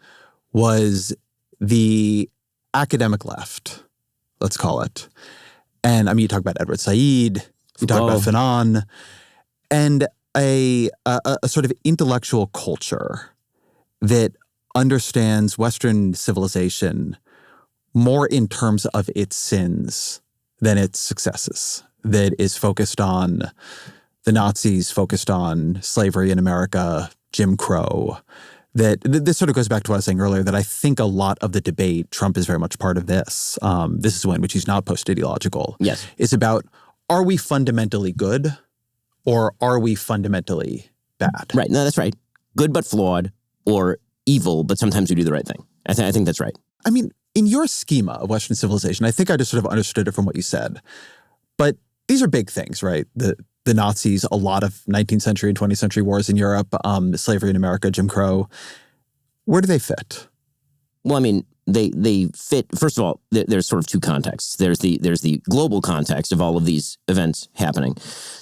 was the academic left, let's call it. And I mean, you talk about Edward Said, you talk about Fanon, and a sort of intellectual culture that understands Western civilization more in terms of its sins than its successes, that is focused on the Nazis, focused on slavery in America, Jim Crow. That this sort of goes back to what I was saying earlier, that I think a lot of the debate, Trump is very much part of this. This is one which he's not post-ideological. Yes. It's about, are we fundamentally good or are we fundamentally bad? Right. No, that's right. Good but flawed, or evil, but sometimes we do the right thing. I think that's right. I mean, in your schema of Western civilization, I think I just sort of understood it from what you said. But these are big things, right? The Nazis, a lot of 19th century and 20th century wars in Europe, slavery in America, Jim Crow. Where do they fit? Well, I mean, they fit. First of all, there's sort of two contexts. There's the global context of all of these events happening.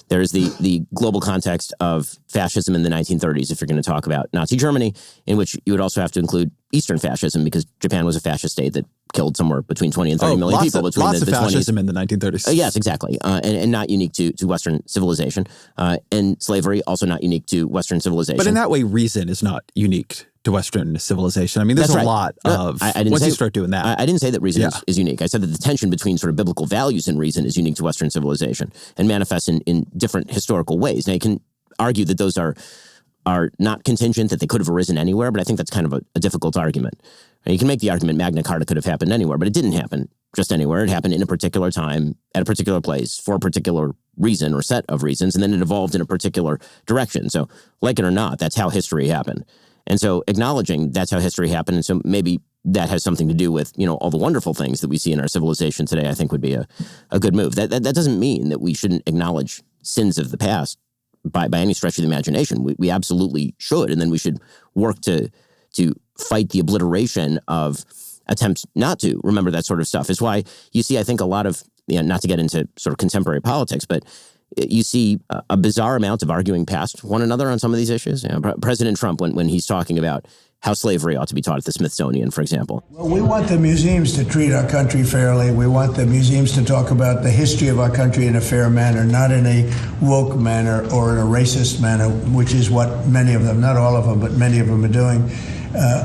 There's the global context of fascism in the 1930s, if you're going to talk about Nazi Germany, in which you would also have to include Eastern fascism, because Japan was a fascist state that killed somewhere between 20 and 30 million people between lots the of fascism 20s. in the 1930s. Yes, exactly. And not unique to Western civilization. And slavery, also not unique to Western civilization. But in that way, reason is not unique to Western civilization. I mean, there's a lot of, once you start doing that. I didn't say that reason is unique. I said that the tension between sort of biblical values and reason is unique to Western civilization and manifests in different historical ways. Now, you can argue that those are not contingent, that they could have arisen anywhere, but I think that's kind of a difficult argument. And you can make the argument Magna Carta could have happened anywhere, but it didn't happen just anywhere. It happened in a particular time, at a particular place, for a particular reason or set of reasons, and then it evolved in a particular direction. So, like it or not, that's how history happened. And so acknowledging that's how history happened, and so maybe that has something to do with, all the wonderful things that we see in our civilization today, I think would be a good move. That doesn't mean that we shouldn't acknowledge sins of the past by any stretch of the imagination. We absolutely should, and then we should work to fight the obliteration of attempts not to remember that sort of stuff. Is why you see, I think, a lot of, not to get into sort of contemporary politics, but you see a bizarre amount of arguing past one another on some of these issues. President Trump, when he's talking about how slavery ought to be taught at the Smithsonian, for example. Well, we want the museums to treat our country fairly. We want the museums to talk about the history of our country in a fair manner, not in a woke manner or in a racist manner, which is what many of them, not all of them, but many of them are doing.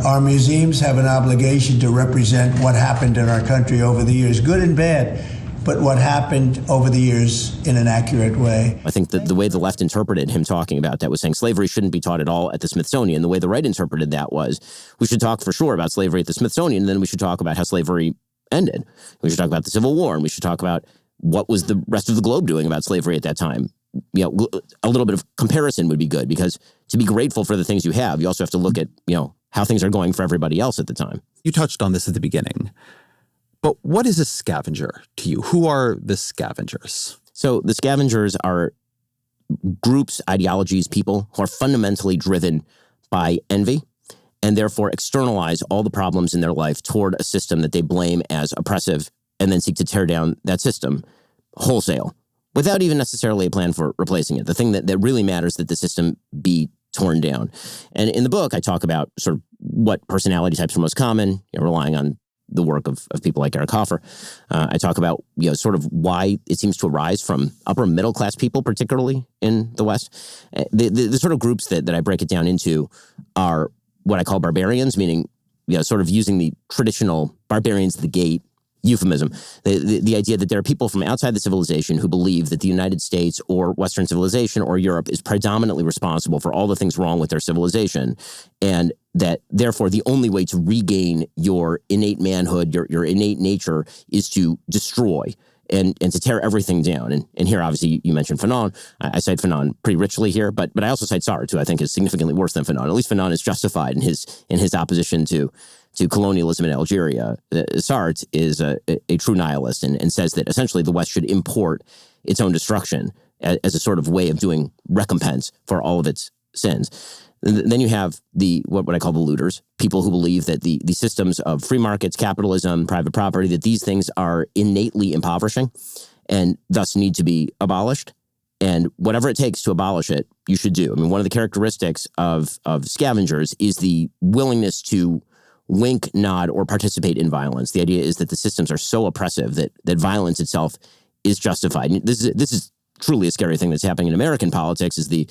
Our museums have an obligation to represent what happened in our country over the years, good and bad, but what happened over the years in an accurate way. I think that the way the left interpreted him talking about that was saying slavery shouldn't be taught at all at the Smithsonian. The way the right interpreted that was, we should talk for sure about slavery at the Smithsonian, and then we should talk about how slavery ended. We should talk about the Civil War, and we should talk about what was the rest of the globe doing about slavery at that time. A little bit of comparison would be good, because to be grateful for the things you have, you also have to look at, how things are going for everybody else at the time. You touched on this at the beginning. But what is a scavenger to you? Who are the scavengers? So the scavengers are groups, ideologies, people who are fundamentally driven by envy and therefore externalize all the problems in their life toward a system that they blame as oppressive and then seek to tear down that system wholesale without even necessarily a plan for replacing it. The thing that really matters is that the system be torn down. And in the book, I talk about sort of what personality types are most common, relying on the work of people like Eric Hoffer. I talk about, sort of why it seems to arise from upper middle class people, particularly in the West. The sort of groups that I break it down into are what I call barbarians, meaning, sort of using the traditional barbarians at the gate euphemism, the idea that there are people from outside the civilization who believe that the United States or Western civilization or Europe is predominantly responsible for all the things wrong with their civilization, and that therefore the only way to regain your innate manhood, your innate nature, is to destroy and to tear everything down. And here, obviously, you mentioned Fanon. I cite Fanon pretty richly here, but I also cite Sartre, who I think is significantly worse than Fanon. At least Fanon is justified in his opposition to colonialism in Algeria. Sartre is a true nihilist and says that essentially the West should import its own destruction as a sort of way of doing recompense for all of its sins. Then you have what I call the looters, people who believe that the systems of free markets, capitalism, private property, that these things are innately impoverishing and thus need to be abolished. And whatever it takes to abolish it, you should do. I mean, one of the characteristics of scavengers is the willingness to wink, nod, or participate in violence. The idea is that the systems are so oppressive that violence itself is justified. And this is truly a scary thing that's happening in American politics, is the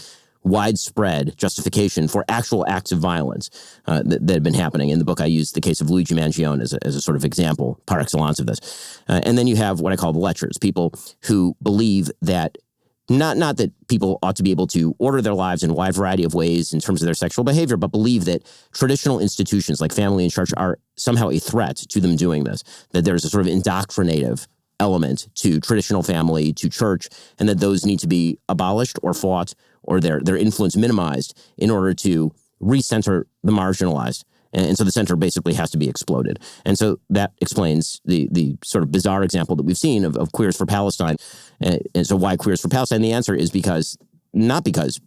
widespread justification for actual acts of violence that have been happening. In the book, I used the case of Luigi Mangione as a sort of example par excellence of this. And then you have what I call the lechers, people who believe that not that people ought to be able to order their lives in a wide variety of ways in terms of their sexual behavior, but believe that traditional institutions like family and church are somehow a threat to them doing this, that there's a sort of indoctrinative element to traditional family, to church, and that those need to be abolished or fought or their influence minimized in order to recenter the marginalized. And so the center basically has to be exploded. And so that explains the sort of bizarre example that we've seen of Queers for Palestine. And so why Queers for Palestine? The answer is not because,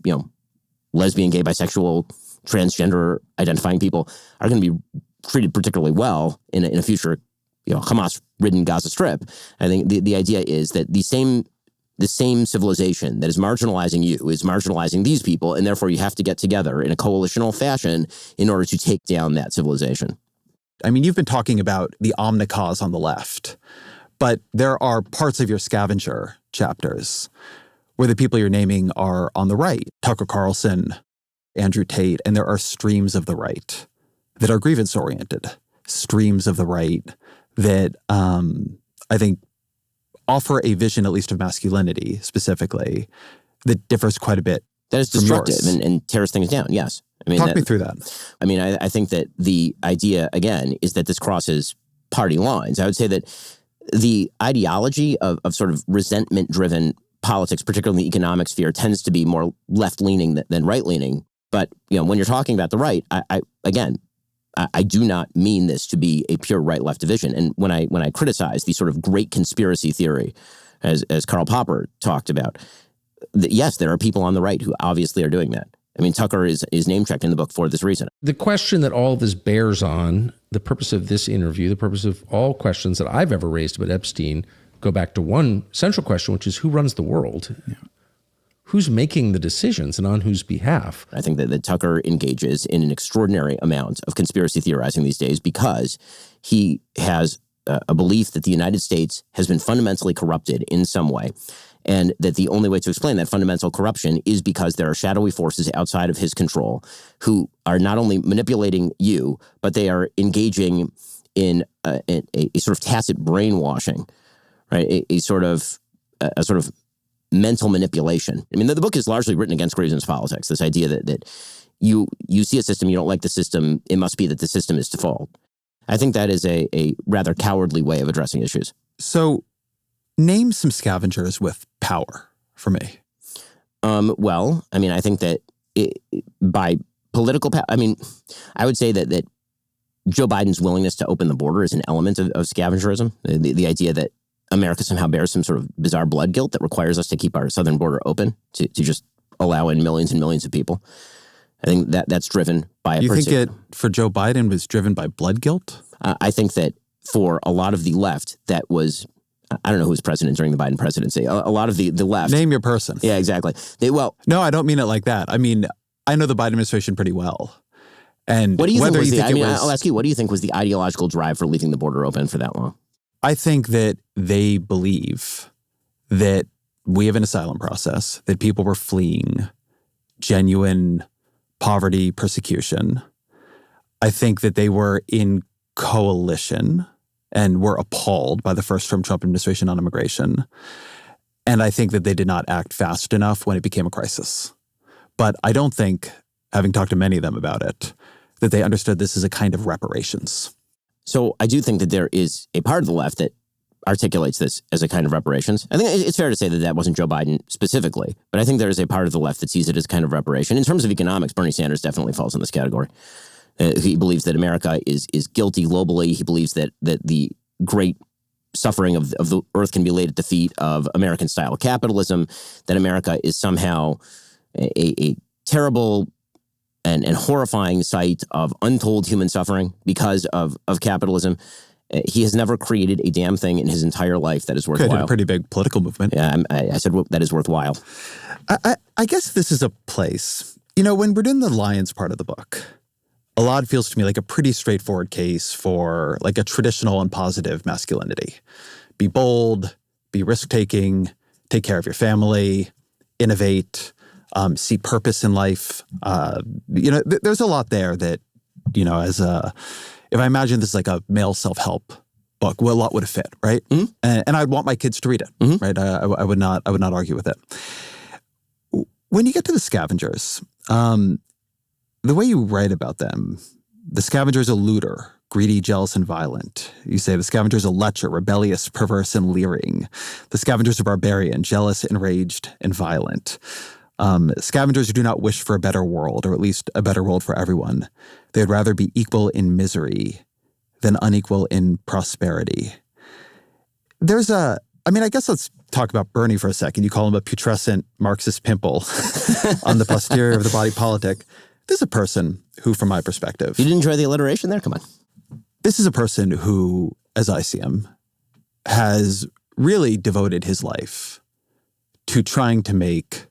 lesbian, gay, bisexual, transgender identifying people are going to be treated particularly well in a future, Hamas-ridden Gaza Strip. I think the idea is that the same civilization that is marginalizing you is marginalizing these people, and therefore you have to get together in a coalitional fashion in order to take down that civilization. I mean, you've been talking about the omnicause on the left, but there are parts of your Scavenger chapters where the people you're naming are on the right. Tucker Carlson, Andrew Tate, and there are streams of the right that are grievance-oriented, streams of the right that I think offer a vision, at least of masculinity specifically, that differs quite a bit. That is destructive and tears things down, yes. Talk me through that. I mean, I think that the idea, again, is that this crosses party lines. I would say that the ideology of sort of resentment-driven politics, particularly in the economic sphere, tends to be more left-leaning than right-leaning. But, when you're talking about the right, I do not mean this to be a pure right-left division. And when I criticize the sort of great conspiracy theory, as Karl Popper talked about, yes, there are people on the right who obviously are doing that. I mean, Tucker is name-checked in the book for this reason. The question that all of this bears on, the purpose of this interview, the purpose of all questions that I've ever raised about Epstein, go back to one central question, which is who runs the world? Yeah. Who's making the decisions and on whose behalf? I think that Tucker engages in an extraordinary amount of conspiracy theorizing these days because he has a belief that the United States has been fundamentally corrupted in some way, and that the only way to explain that fundamental corruption is because there are shadowy forces outside of his control who are not only manipulating you, but they are engaging in a sort of tacit brainwashing, right? A sort of mental manipulation. I mean, the book is largely written against grievance politics, this idea that you see a system, you don't like the system, it must be that the system is to fault. I think that is a rather cowardly way of addressing issues. So name some scavengers with power for me. Well, I mean, I think that by political power, I mean, I would say that Joe Biden's willingness to open the border is an element of scavengerism. The idea that America somehow bears some sort of bizarre blood guilt that requires us to keep our southern border open to just allow in millions and millions of people. I think that's driven by a... You think it, for Joe Biden, was driven by blood guilt? I think that for a lot of the left, that was... I don't know who was president during the Biden presidency. A lot of the left... Name your person. Yeah, exactly. No, I don't mean it like that. I mean, I know the Biden administration pretty well. And what do you think I'll ask you, what do you think was the ideological drive for leaving the border open for that long? I think that they believe that we have an asylum process, that people were fleeing genuine poverty, persecution. I think that they were in coalition and were appalled by the first Trump administration on immigration. And I think that they did not act fast enough when it became a crisis. But I don't think, having talked to many of them about it, that they understood this as a kind of reparations. So I do think that there is a part of the left that articulates this as a kind of reparations. I think it's fair to say that wasn't Joe Biden specifically, but I think there is a part of the left that sees it as a kind of reparation. In terms of economics, Bernie Sanders definitely falls in this category. He believes that America is guilty globally. He believes that the great suffering of the earth can be laid at the feet of American-style capitalism, that America is somehow a terrible and horrifying sight of untold human suffering because of capitalism. He has never created a damn thing in his entire life that is worthwhile. Created a pretty big political movement. Yeah, I said that is worthwhile. I guess this is a place, when we're in the Lions part of the book, a lot feels to me like a pretty straightforward case for like a traditional and positive masculinity. Be bold, be risk-taking, take care of your family, innovate, see purpose in life. There's a lot there that, if I imagine this like a male self-help book, well, a lot would have fit, right? Mm-hmm. And I'd want my kids to read it, mm-hmm. right? I would not argue with it. When you get to the Scavengers, the way you write about them, the Scavenger's a looter, greedy, jealous, and violent. You say the Scavenger's a lecher, rebellious, perverse, and leering. The Scavenger's a barbarian, jealous, enraged, and violent. Scavengers do not wish for a better world, or at least a better world for everyone. They would rather be equal in misery than unequal in prosperity. I guess let's talk about Bernie for a second. You call him a putrescent Marxist pimple on the posterior of the body politic. This is a person who, from my perspective... You didn't enjoy the alliteration there? Come on. This is a person who, as I see him, has really devoted his life to trying to make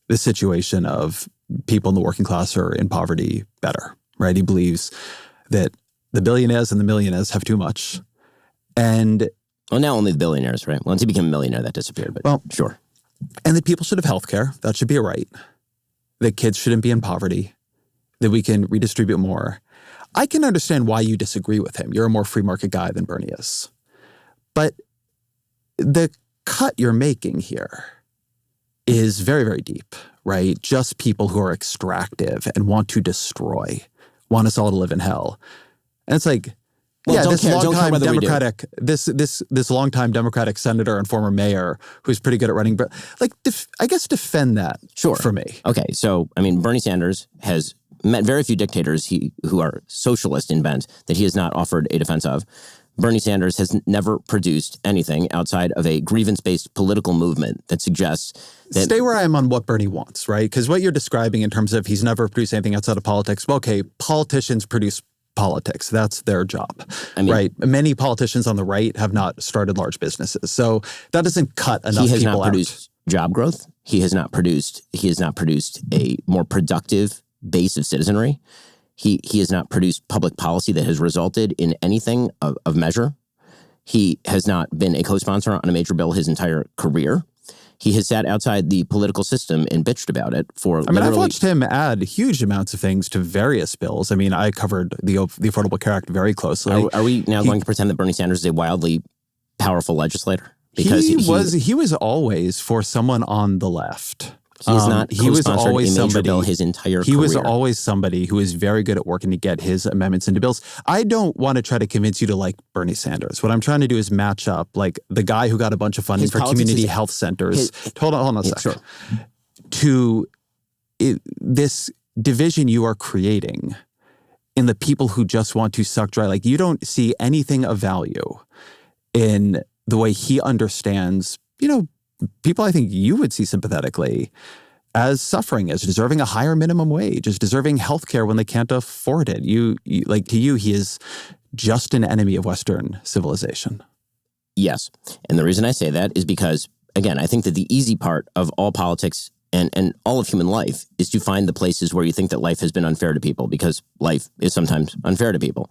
the situation of people in the working class or in poverty better, right? He believes that the billionaires and the millionaires have too much. And... Well, now only the billionaires, right? Once he became a millionaire, that disappeared, but sure. And that people should have health care. That should be a right. That kids shouldn't be in poverty. That we can redistribute more. I can understand why you disagree with him. You're a more free market guy than Bernie is. But the cut you're making here is very, very deep, right? Just people who are extractive and want to destroy, want us all to live in hell. And it's like, this longtime Democratic senator and former mayor who's pretty good at running, but I guess defend that for me. Okay, so Bernie Sanders has met very few dictators who are socialist in bent that he has not offered a defense of. Bernie Sanders has never produced anything outside of a grievance-based political movement that suggests that... Stay where I am on what Bernie wants, right? Because what you're describing in terms of he's never produced anything outside of politics, well, okay, politicians produce politics. That's their job, right? Many politicians on the right have not started large businesses. So that doesn't cut enough people out. He has not produced job growth. He has not produced a more productive base of citizenry. He has not produced public policy that has resulted in anything of measure. He has not been a co-sponsor on a major bill his entire career. He has sat outside the political system and bitched about it for I've watched him add huge amounts of things to various bills. I covered the Affordable Care Act very closely. Are we now going to pretend that Bernie Sanders is a wildly powerful legislator? Because he was always for someone on the left. He has not co-sponsored a major bill his entire career. He was always somebody who is very good at working to get his amendments into bills. I don't want to try to convince you to like Bernie Sanders. What I'm trying to do is match up like the guy who got a bunch of funding for community health centers. Hold on a second. Sure. To this division you are creating in the people who just want to suck dry. Like you don't see anything of value in the way he understands, people I think you would see sympathetically as suffering, as deserving a higher minimum wage, as deserving health care when they can't afford it. To you, he is just an enemy of Western civilization. Yes. And the reason I say that is because, again, I think that the easy part of all politics and all of human life is to find the places where you think that life has been unfair to people, because life is sometimes unfair to people.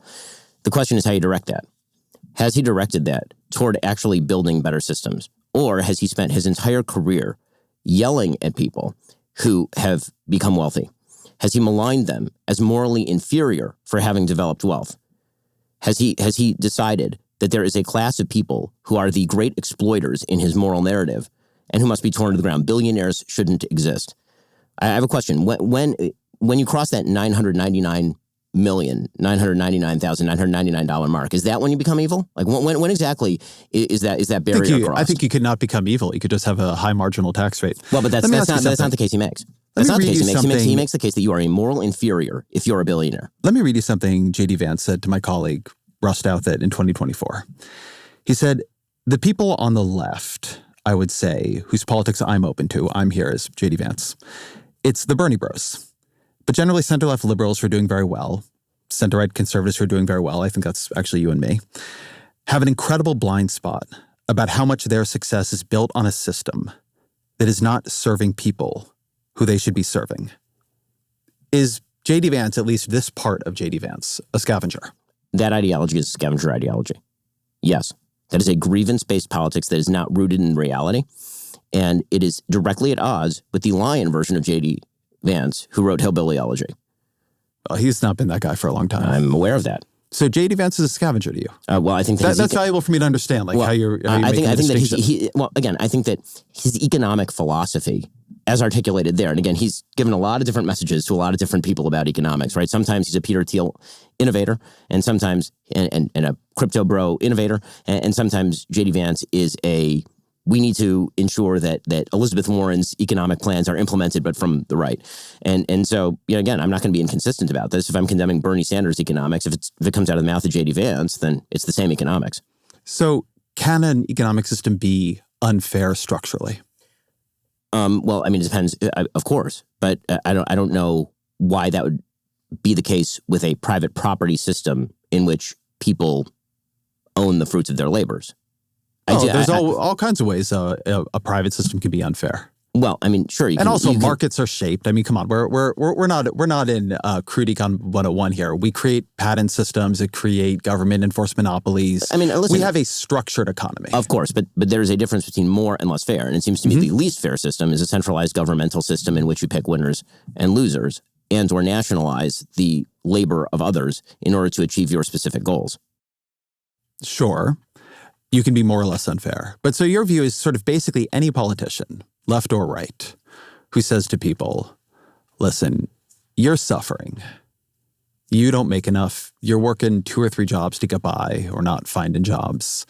The question is how you direct that. Has he directed that toward actually building better systems? Or has he spent his entire career yelling at people who have become wealthy? Has he maligned them as morally inferior for having developed wealth? Has he decided that there is a class of people who are the great exploiters in his moral narrative and who must be torn to the ground? Billionaires shouldn't exist. I have a question. When you cross that $999,999 mark, is that when you become evil? Like when exactly is that barrier crossed? I think you could not become evil. You could just have a high marginal tax rate. Well, but that's not the case he makes. That's not the case he makes. He makes the case that you are a moral inferior if you're a billionaire. Let me read you something J.D. Vance said to my colleague Russ Douthit in 2024. He said, "The people on the left, I would say, whose politics I'm open to, I'm here as J.D. Vance, it's the Bernie bros. But generally center-left liberals who are doing very well, center-right conservatives who are doing very well, I think that's actually you and me, have an incredible blind spot about how much their success is built on a system that is not serving people who they should be serving." Is J.D. Vance, at least this part of J.D. Vance, a scavenger? That ideology is a scavenger ideology. Yes. That is a grievance-based politics that is not rooted in reality. And it is directly at odds with the lion version of J.D. Vance, who wrote Hillbilly Elegy. Well, he's not been that guy for a long time. I'm aware of that. So J.D. Vance is a scavenger to you. Well, I think that's valuable for me to understand, like how you're I think that I think that his economic philosophy, as articulated there, and again, he's given a lot of different messages to a lot of different people about economics, right? Sometimes he's a Peter Thiel innovator, and sometimes and a crypto bro innovator, and sometimes J.D. Vance is we need to ensure that Elizabeth Warren's economic plans are implemented, but from the right. And so, again, I'm not going to be inconsistent about this. If I'm condemning Bernie Sanders' economics, if it comes out of the mouth of J.D. Vance, then it's the same economics. So can an economic system be unfair structurally? Well, I mean, it depends, of course, but I don't know why that would be the case with a private property system in which people own the fruits of their labors. There's all kinds of ways a private system can be unfair. Well, I mean, sure. Markets are shaped. I mean, come on, we're not in crude econ 101 here. We create patent systems that create government enforced monopolies. I mean, listen, we have a structured economy, of course, but there's a difference between more and less fair. And it seems to me the least fair system is a centralized governmental system in which you pick winners and losers or nationalize the labor of others in order to achieve your specific goals. Sure. You can be more or less unfair. But so your view is sort of basically any politician, left or right, who says to people, listen, you're suffering. You don't make enough. You're working 2 or 3 jobs to get by or not finding jobs.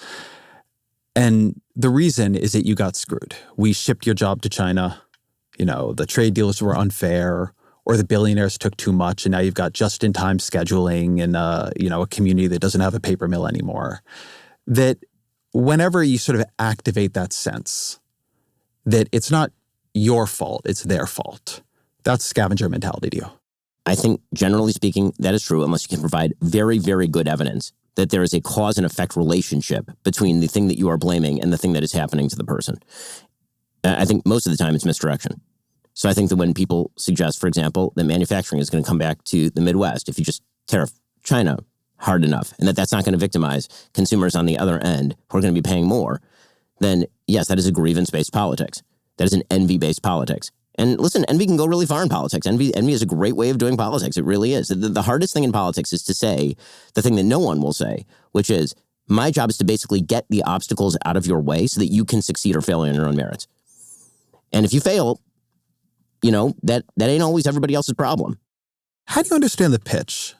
And the reason is that you got screwed. We shipped your job to China. The trade deals were unfair, or the billionaires took too much, and now you've got just-in-time scheduling and a community that doesn't have a paper mill anymore. That whenever you sort of activate that sense that it's not your fault, it's their fault, that's scavenger mentality to you. I think, generally speaking, that is true unless you can provide very, very good evidence that there is a cause and effect relationship between the thing that you are blaming and the thing that is happening to the person. I think most of the time it's misdirection. So I think that when people suggest, for example, that manufacturing is going to come back to the Midwest, if you just tariff China hard enough, and that's not going to victimize consumers on the other end who are going to be paying more, then yes, that is a grievance-based politics. That is an envy-based politics. And listen, envy can go really far in politics. Envy is a great way of doing politics. It really is. The hardest thing in politics is to say the thing that no one will say, which is, my job is to basically get the obstacles out of your way so that you can succeed or fail on your own merits. And if you fail, that ain't always everybody else's problem. How do you understand the pitch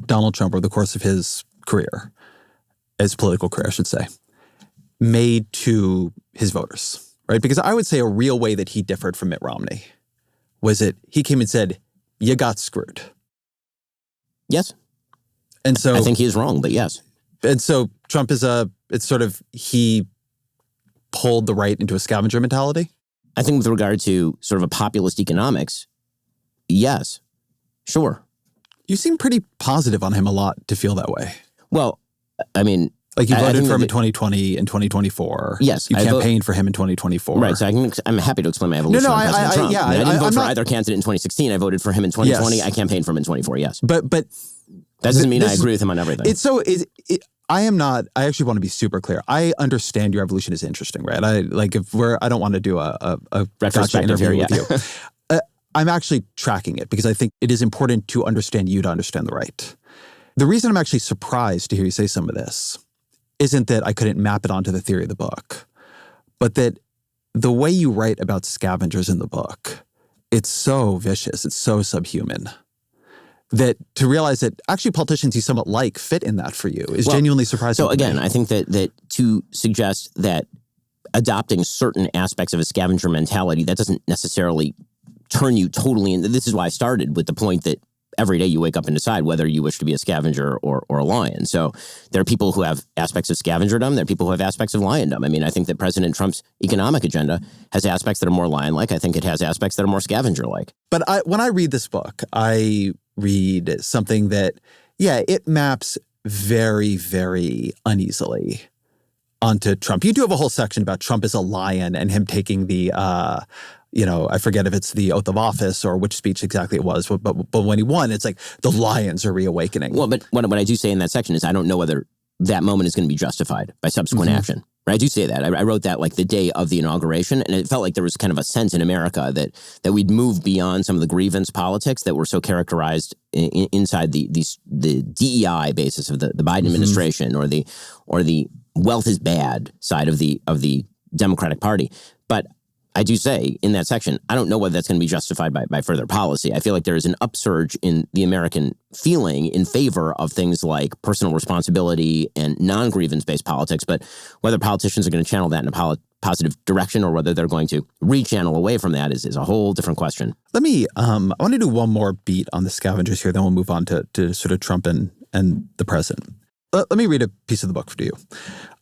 Donald Trump, over the course of his career, his political career, I should say, made to his voters, right? Because I would say a real way that he differed from Mitt Romney was that he came and said, you got screwed. Yes. And so I think he is wrong, but yes. And so Trump he pulled the right into a scavenger mentality? I think with regard to sort of a populist economics, yes, sure. You seem pretty positive on him a lot to feel that way. Well, I mean, like you voted for him in 2020 and 2024. Yes. You campaigned for him in 2024. Right. So I'm happy to explain my evolution on President Trump. I didn't vote for either candidate in 2016. I voted for him in 2020. Yes. I campaigned for him in 2024. Yes. But that doesn't mean I agree with him on everything. I actually want to be super clear. I understand your evolution is interesting, right? I don't want to do a gotcha interview with you. I'm actually tracking it because I think it is important to understand you to understand the right. The reason I'm actually surprised to hear you say some of this isn't that I couldn't map it onto the theory of the book, but that the way you write about scavengers in the book, it's so vicious, it's so subhuman, that to realize that actually politicians you somewhat like fit in that for you is genuinely surprising. So again, I think that to suggest that adopting certain aspects of a scavenger mentality, that doesn't necessarily turn you totally in. This is why I started with the point that every day you wake up and decide whether you wish to be a scavenger or a lion. So there are people who have aspects of scavengerdom. There are people who have aspects of liondom. I mean, I think that President Trump's economic agenda has aspects that are more lion-like. I think it has aspects that are more scavenger-like. But when I read this book, I read something that, it maps very, very uneasily onto Trump. You do have a whole section about Trump as a lion and him taking the I forget if it's the oath of office or which speech exactly it was, but when he won, it's like the lions are reawakening. Well, but what I do say in that section is I don't know whether that moment is going to be justified by subsequent action, I do say that. I wrote that like the day of the inauguration, and it felt like there was kind of a sense in America that we'd moved beyond some of the grievance politics that were so characterized inside the DEI basis of the Biden administration, or the wealth is bad side of the Democratic Party. But I do say in that section, I don't know whether that's going to be justified by further policy. I feel like there is an upsurge in the American feeling in favor of things like personal responsibility and non-grievance-based politics, but whether politicians are going to channel that in a positive direction or whether they're going to re-channel away from that is a whole different question. Let me, I want to do one more beat on the scavengers here, then we'll move on to sort of Trump and the president. Let me read a piece of the book for you.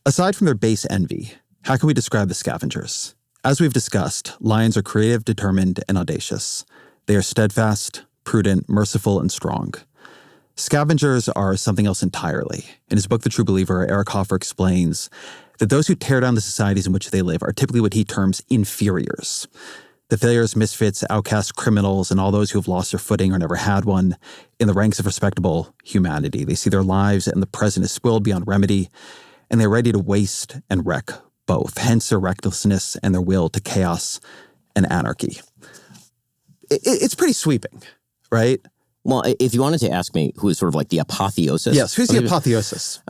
Aside from their base envy, how can we describe the scavengers? As we've discussed, lions are creative, determined, and audacious. They are steadfast, prudent, merciful, and strong. Scavengers are something else entirely. In his book, The True Believer, Eric Hoffer explains that those who tear down the societies in which they live are typically what he terms inferiors. The failures, misfits, outcasts, criminals, and all those who have lost their footing or never had one in the ranks of respectable humanity. They see their lives and the present as spoiled beyond remedy, and they're ready to waste and wreck both, hence their recklessness and their will to chaos and anarchy. It's pretty sweeping, right? Well, if you wanted to ask me who is sort of like the apotheosis. Yes, who's the apotheosis?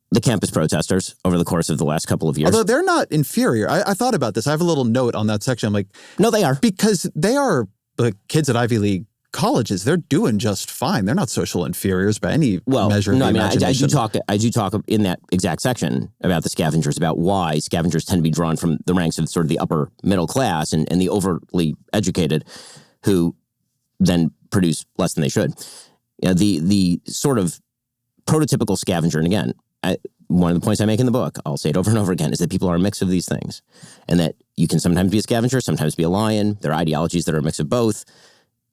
The campus protesters over the course of the last couple of years. Although they're not inferior. I thought about this. I have a little note on that section. I'm like, no, they are. Because they are the kids at Ivy League colleges. They're doing just fine. They're not social inferiors by any measure of the imagination. I do talk in that exact section about the scavengers, about why scavengers tend to be drawn from the ranks of sort of the upper middle class and the overly educated who then produce less than they should. You know, the sort of prototypical scavenger, and again, one of the points I make in the book, I'll say it over and over again, is that people are a mix of these things, and that you can sometimes be a scavenger, sometimes be a lion. There are ideologies that are a mix of both.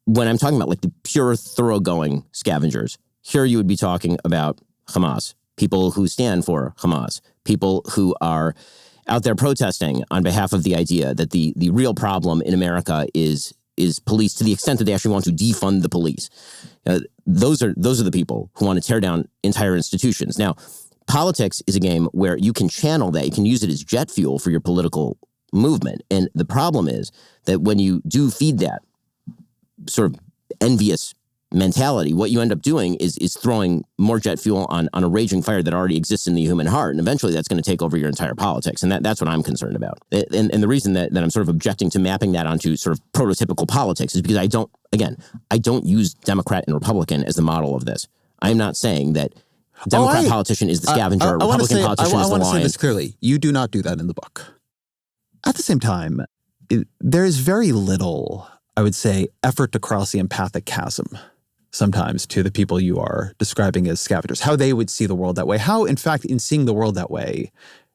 When I'm talking about like the pure thoroughgoing scavengers, here you would be talking about Hamas, people who stand for Hamas, people who are out there protesting on behalf of the idea that the real problem in America is police, to the extent that they actually want to defund the police. Those are the people who want to tear down entire institutions. Now, politics is a game where you can channel that. You can use it as jet fuel for your political movement. And the problem is that when you do feed that sort of envious mentality, what you end up doing is throwing more jet fuel on a raging fire that already exists in the human heart. And eventually that's going to take over your entire politics. And that's what I'm concerned about. And the reason that I'm sort of objecting to mapping that onto sort of prototypical politics is because I don't use Democrat and Republican as the model of this. I'm not saying that Democrat politician is the scavenger, Republican politician is the lion. I want to say this clearly. You do not do that in the book. At the same time, there is very little, I would say, effort to cross the empathic chasm sometimes to the people you are describing as scavengers, how they would see the world that way, how, in fact, in seeing the world that way,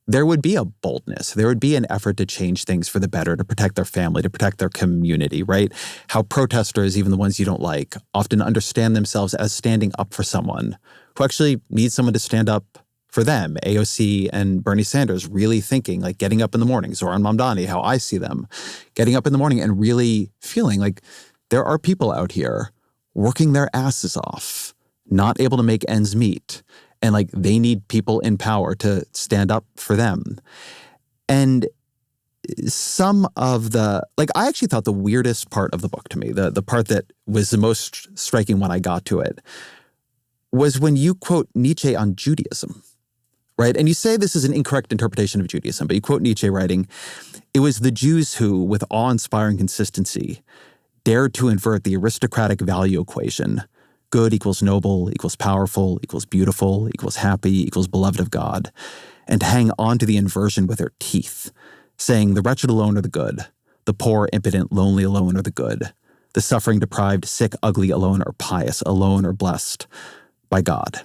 there would be a boldness, there would be an effort to change things for the better, to protect their family, to protect their community, right? How protesters, even the ones you don't like, often understand themselves as standing up for someone who actually needs someone to stand up for them. AOC and Bernie Sanders really thinking, like getting up in the morning, Zoran Mamdani, how I see them, getting up in the morning and really feeling like there are people out here working their asses off, not able to make ends meet. And like they need people in power to stand up for them. And some of the, like I actually thought the weirdest part of the book to me, the part that was the most striking when I got to it, was when you quote Nietzsche on Judaism, right? And you say this is an incorrect interpretation of Judaism, but you quote Nietzsche writing, "It was the Jews who, with awe-inspiring consistency, dared to invert the aristocratic value equation. Good equals noble, equals powerful, equals beautiful, equals happy, equals beloved of God, and hang on to the inversion with their teeth, saying the wretched alone are the good, the poor, impotent, lonely alone are the good, the suffering, deprived, sick, ugly alone are pious, alone are blessed by God."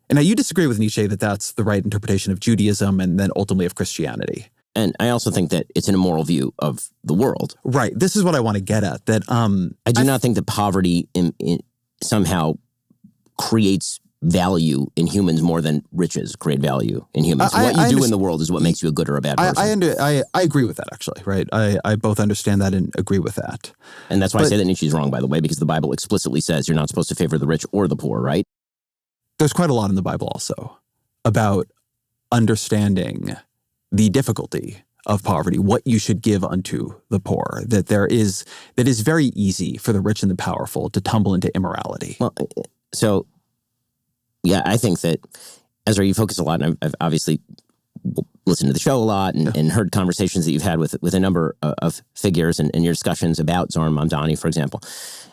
And now you disagree with Nietzsche that that's the right interpretation of Judaism and then ultimately of Christianity. And I also think that it's an immoral view of the world. Right. This is what I want to get at. That I do not think that poverty somehow creates value in humans more than riches create value in humans. What you do in the world is what makes you a good or a bad person. I agree with that, actually, right? I both understand that and agree with that. And that's why I say that Nietzsche's wrong, by the way, because the Bible explicitly says you're not supposed to favor the rich or the poor, right? There's quite a lot in the Bible also about understanding the difficulty of poverty, what you should give unto the poor, that it is very easy for the rich and the powerful to tumble into immorality. Well, so, yeah, I think that, Ezra, you focus a lot, and I've obviously listened to the show a lot and heard conversations that you've had with a number of figures and your discussions about Zohar Mamdani, for example.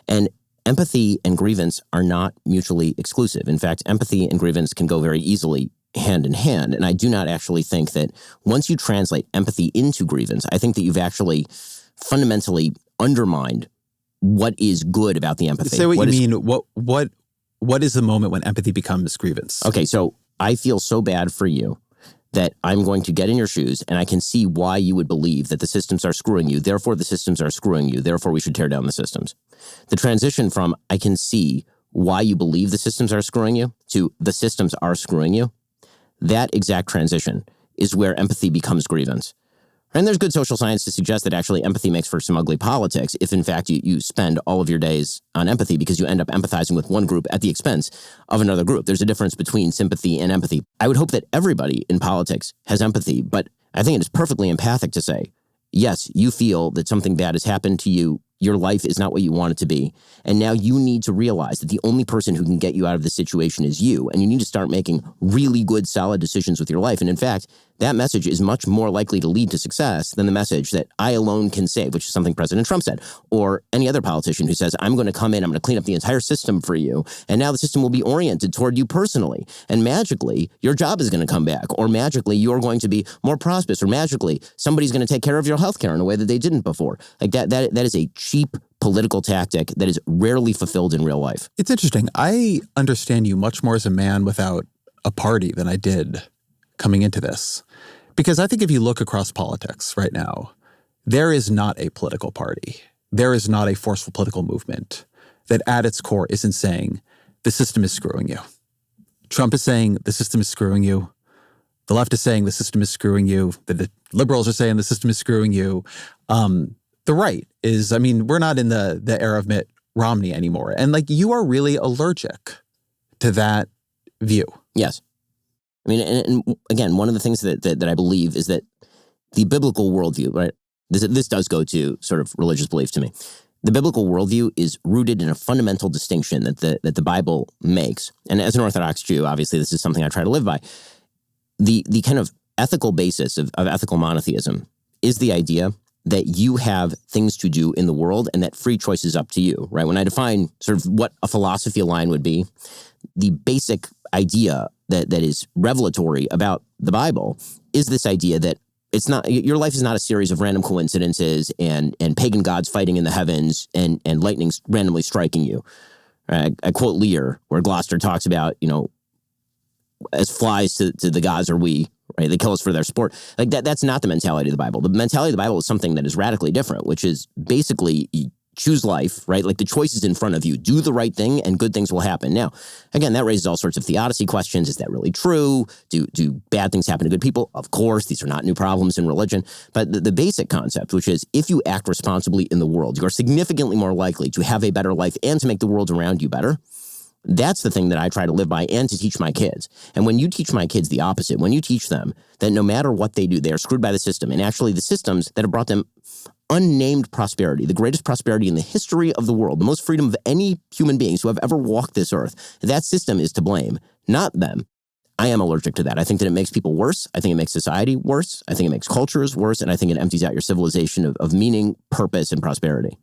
And empathy and grievance are not mutually exclusive. In fact, empathy and grievance can go very easily hand in hand. And I do not actually think that once you translate empathy into grievance, I think that you've actually fundamentally undermined what is good about the empathy. Say what you mean. What is the moment when empathy becomes grievance? Okay, so I feel so bad for you that I'm going to get in your shoes and I can see why you would believe that the systems are screwing you, therefore the systems are screwing you, therefore we should tear down the systems. The transition from I can see why you believe the systems are screwing you to the systems are screwing you, that exact transition is where empathy becomes grievance. And there's good social science to suggest that actually empathy makes for some ugly politics if, in fact, you spend all of your days on empathy because you end up empathizing with one group at the expense of another group. There's a difference between sympathy and empathy. I would hope that everybody in politics has empathy, but I think it is perfectly empathic to say, yes, you feel that something bad has happened to you. Your life is not what you want it to be. And now you need to realize that the only person who can get you out of this situation is you. And you need to start making really good, solid decisions with your life. And in fact, that message is much more likely to lead to success than the message that I alone can save, which is something President Trump said, or any other politician who says, I'm going to come in, I'm going to clean up the entire system for you. And now the system will be oriented toward you personally. And magically, your job is going to come back, or magically, you're going to be more prosperous, or magically, somebody's going to take care of your health care in a way that they didn't before. Like that is a cheap political tactic that is rarely fulfilled in real life. It's interesting. I understand you much more as a man without a party than I did coming into this. Because I think if you look across politics right now, there is not a political party. There is not a forceful political movement that at its core isn't saying the system is screwing you. Trump is saying the system is screwing you. The left is saying the system is screwing you. The liberals are saying the system is screwing you. The right is, I mean, we're not in the era of Mitt Romney anymore. And like, you are really allergic to that view. Yes. I mean, and again, one of the things that I believe is that the biblical worldview, right? This does go to sort of religious belief to me. The biblical worldview is rooted in a fundamental distinction that the Bible makes. And as an Orthodox Jew, obviously, this is something I try to live by. The kind of ethical basis of ethical monotheism is the idea that you have things to do in the world and that free choice is up to you, right? When I define sort of what a philosophy line would be, the basic idea that is revelatory about the Bible is this idea that it's not, your life is not a series of random coincidences and pagan gods fighting in the heavens and lightning randomly striking you. I quote Lear, where Gloucester talks about, as flies to the gods are we, right? They kill us for their sport. Like that's not the mentality of the Bible. The mentality of the Bible is something that is radically different, which is basically choose life, right? Like the choice is in front of you. Do the right thing and good things will happen. Now, again, that raises all sorts of theodicy questions. Is that really true? Do bad things happen to good people? Of course, these are not new problems in religion. But the basic concept, which is if you act responsibly in the world, you are significantly more likely to have a better life and to make the world around you better. That's the thing that I try to live by and to teach my kids. And when you teach my kids the opposite, when you teach them that no matter what they do, they are screwed by the system, and actually the systems that have brought them unnamed prosperity, the greatest prosperity in the history of the world, the most freedom of any human beings who have ever walked this earth, that system is to blame, not them. I am allergic to that. I think that it makes people worse. I think it makes society worse. I think it makes cultures worse. And I think it empties out your civilization of meaning, purpose, and prosperity.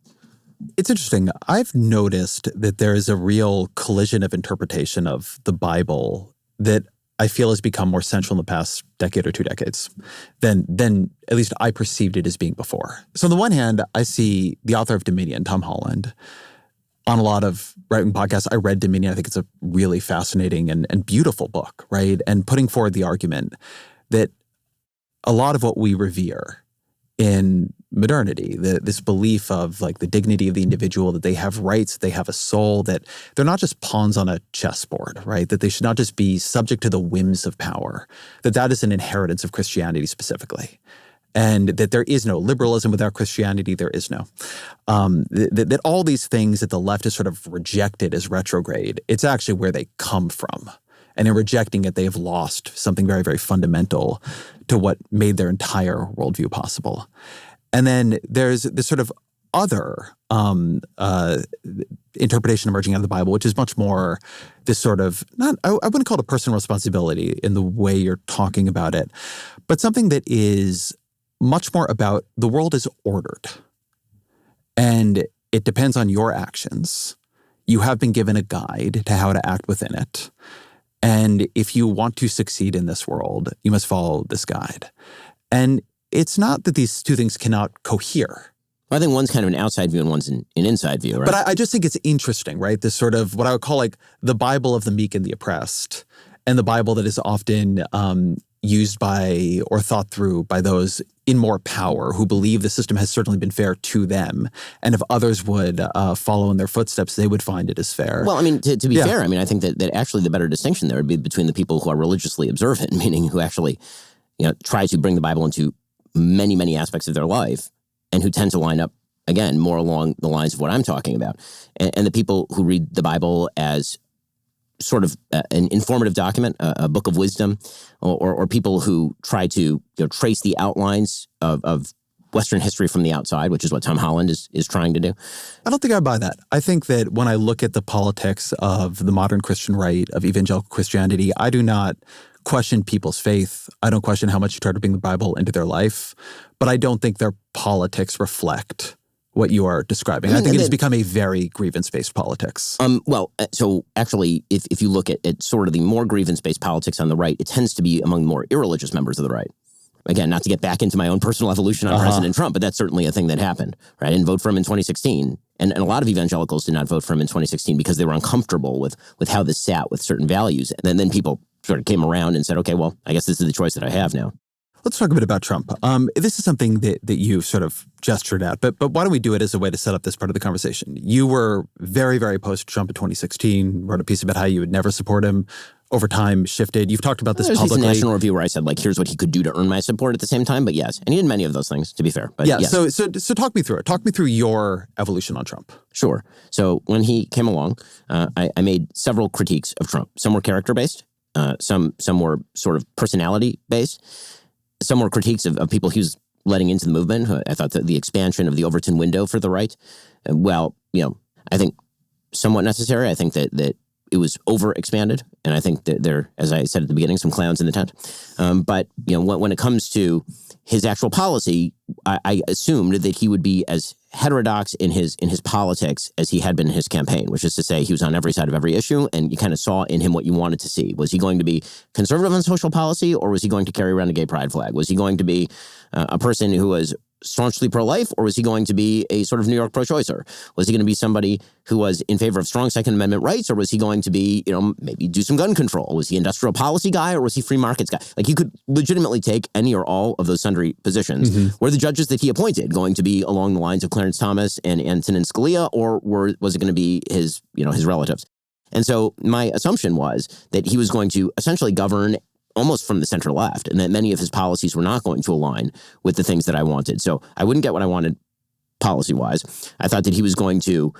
It's interesting. I've noticed that there is a real collision of interpretation of the Bible that I feel has become more central in the past decade or 2 decades than at least I perceived it as being before. So on the one hand, I see the author of Dominion, Tom Holland, on a lot of right-wing podcasts. I read Dominion. I think it's a really fascinating and beautiful book, right? And putting forward the argument that a lot of what we revere in modernity, this belief of like the dignity of the individual, that they have rights, they have a soul, that they're not just pawns on a chessboard, right? That they should not just be subject to the whims of power, that is an inheritance of Christianity specifically. And that there is no liberalism without Christianity, there is no. That all these things that the left has sort of rejected as retrograde, it's actually where they come from. And in rejecting it, they have lost something very, very fundamental to what made their entire worldview possible. And then there's this sort of other interpretation emerging out of the Bible, which is much more this sort of, I wouldn't call it a personal responsibility in the way you're talking about it, but something that is much more about the world is ordered. And it depends on your actions. You have been given a guide to how to act within it. And if you want to succeed in this world, you must follow this guide. And it's not that these two things cannot cohere. I think one's kind of an outside view and one's an inside view, right? But I just think it's interesting, right? This sort of what I would call like the Bible of the meek and the oppressed, and the Bible that is often used by or thought through by those in more power who believe the system has certainly been fair to them. And if others would follow in their footsteps, they would find it as fair. Well, I mean, to be fair, I mean, I think that actually the better distinction there would be between the people who are religiously observant, meaning who actually, try to bring the Bible into many, many aspects of their life, and who tend to line up, again, more along the lines of what I'm talking about. And the people who read the Bible as sort of an informative document, a book of wisdom, or people who try to trace the outlines of Western history from the outside, which is what Tom Holland is trying to do. I don't think I buy that. I think that when I look at the politics of the modern Christian right, of evangelical Christianity, I do not question people's faith. I don't question how much you try to bring the Bible into their life, but I don't think their politics reflect what you are describing. I think it has become a very grievance-based politics. So actually, if you look at sort of the more grievance-based politics on the right, it tends to be among the more irreligious members of the right. Again, not to get back into my own personal evolution on President Trump, but that's certainly a thing that happened. Right? I didn't vote for him in 2016. And a lot of evangelicals did not vote for him in 2016 because they were uncomfortable with how this sat with certain values. And then people sort of came around and said, okay, well, I guess this is the choice that I have now. Let's talk a bit about Trump. This is something that you sort of gestured at, but why don't we do it as a way to set up this part of the conversation? You were very, very opposed to Trump in 2016, wrote a piece about how you would never support him. Over time, shifted. You've talked about this publicly. There's a National Review where I said, here's what he could do to earn my support at the same time. But yes, and he did many of those things, to be fair. But yes. So talk me through it. Talk me through your evolution on Trump. Sure. So when he came along, I made several critiques of Trump. Some were character-based. Some were sort of personality-based. Some were critiques of people he was letting into the movement. I thought that the expansion of the Overton window for the right, I think somewhat necessary. I think that it was overexpanded, and I think that there, as I said at the beginning, some clowns in the tent. But when it comes to his actual policy, I assumed that he would be as heterodox in his politics as he had been in his campaign, which is to say he was on every side of every issue, and you kind of saw in him what you wanted to see. Was he going to be conservative on social policy, or was he going to carry around a gay pride flag? Was he going to be a person who was staunchly pro-life, or was he going to be a sort of New York pro-choicer? Was he going to be somebody who was in favor of strong Second Amendment rights, or was he going to be, maybe do some gun control? Was he industrial policy guy, or was he free markets guy? He could legitimately take any or all of those sundry positions. Mm-hmm. Were the judges that he appointed going to be along the lines of Clarence Thomas and Antonin Scalia, or was it going to be his relatives? And so my assumption was that he was going to essentially govern almost from the center left, and that many of his policies were not going to align with the things that I wanted. So I wouldn't get what I wanted policy-wise. I thought that he was going to,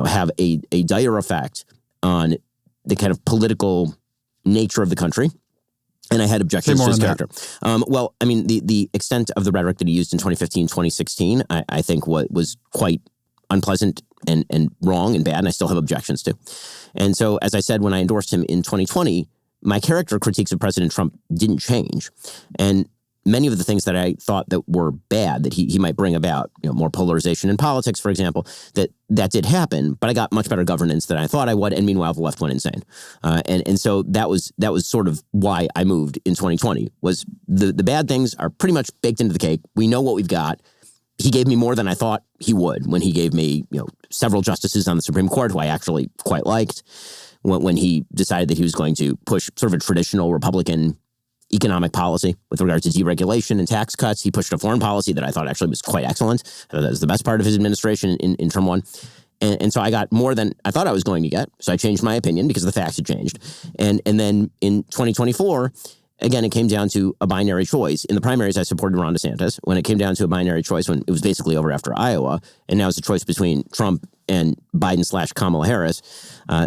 have a dire effect on the kind of political nature of the country. And I had objections to his character. The extent of the rhetoric that he used in 2015, 2016, I think was quite unpleasant and wrong and bad, and I still have objections to. And so, as I said, when I endorsed him in 2020, my character critiques of President Trump didn't change. And many of the things that I thought that were bad that he might bring about, more polarization in politics, for example, that did happen, but I got much better governance than I thought I would, and meanwhile the left went insane. And so that was sort of why I moved in 2020, was the bad things are pretty much baked into the cake. We know what we've got. He gave me more than I thought he would when he gave me, several justices on the Supreme Court who I actually quite liked. When he decided that he was going to push sort of a traditional Republican economic policy with regard to deregulation and tax cuts. He pushed a foreign policy that I thought actually was quite excellent. That was the best part of his administration in term one. And so I got more than I thought I was going to get. So I changed my opinion because the facts had changed. And then in 2024, again, it came down to a binary choice. In the primaries, I supported Ron DeSantis. When it came down to a binary choice, when it was basically over after Iowa, and now it's a choice between Trump and Biden/Kamala Harris,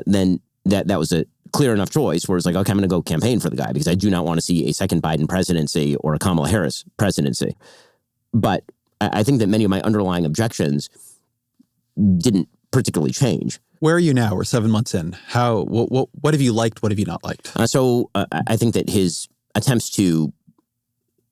then that was a clear enough choice where it's like, okay, I'm going to go campaign for the guy because I do not want to see a second Biden presidency or a Kamala Harris presidency. But I think that many of my underlying objections didn't particularly change. Where are you now? We're 7 months in. What have you liked? What have you not liked? So I think that his attempts to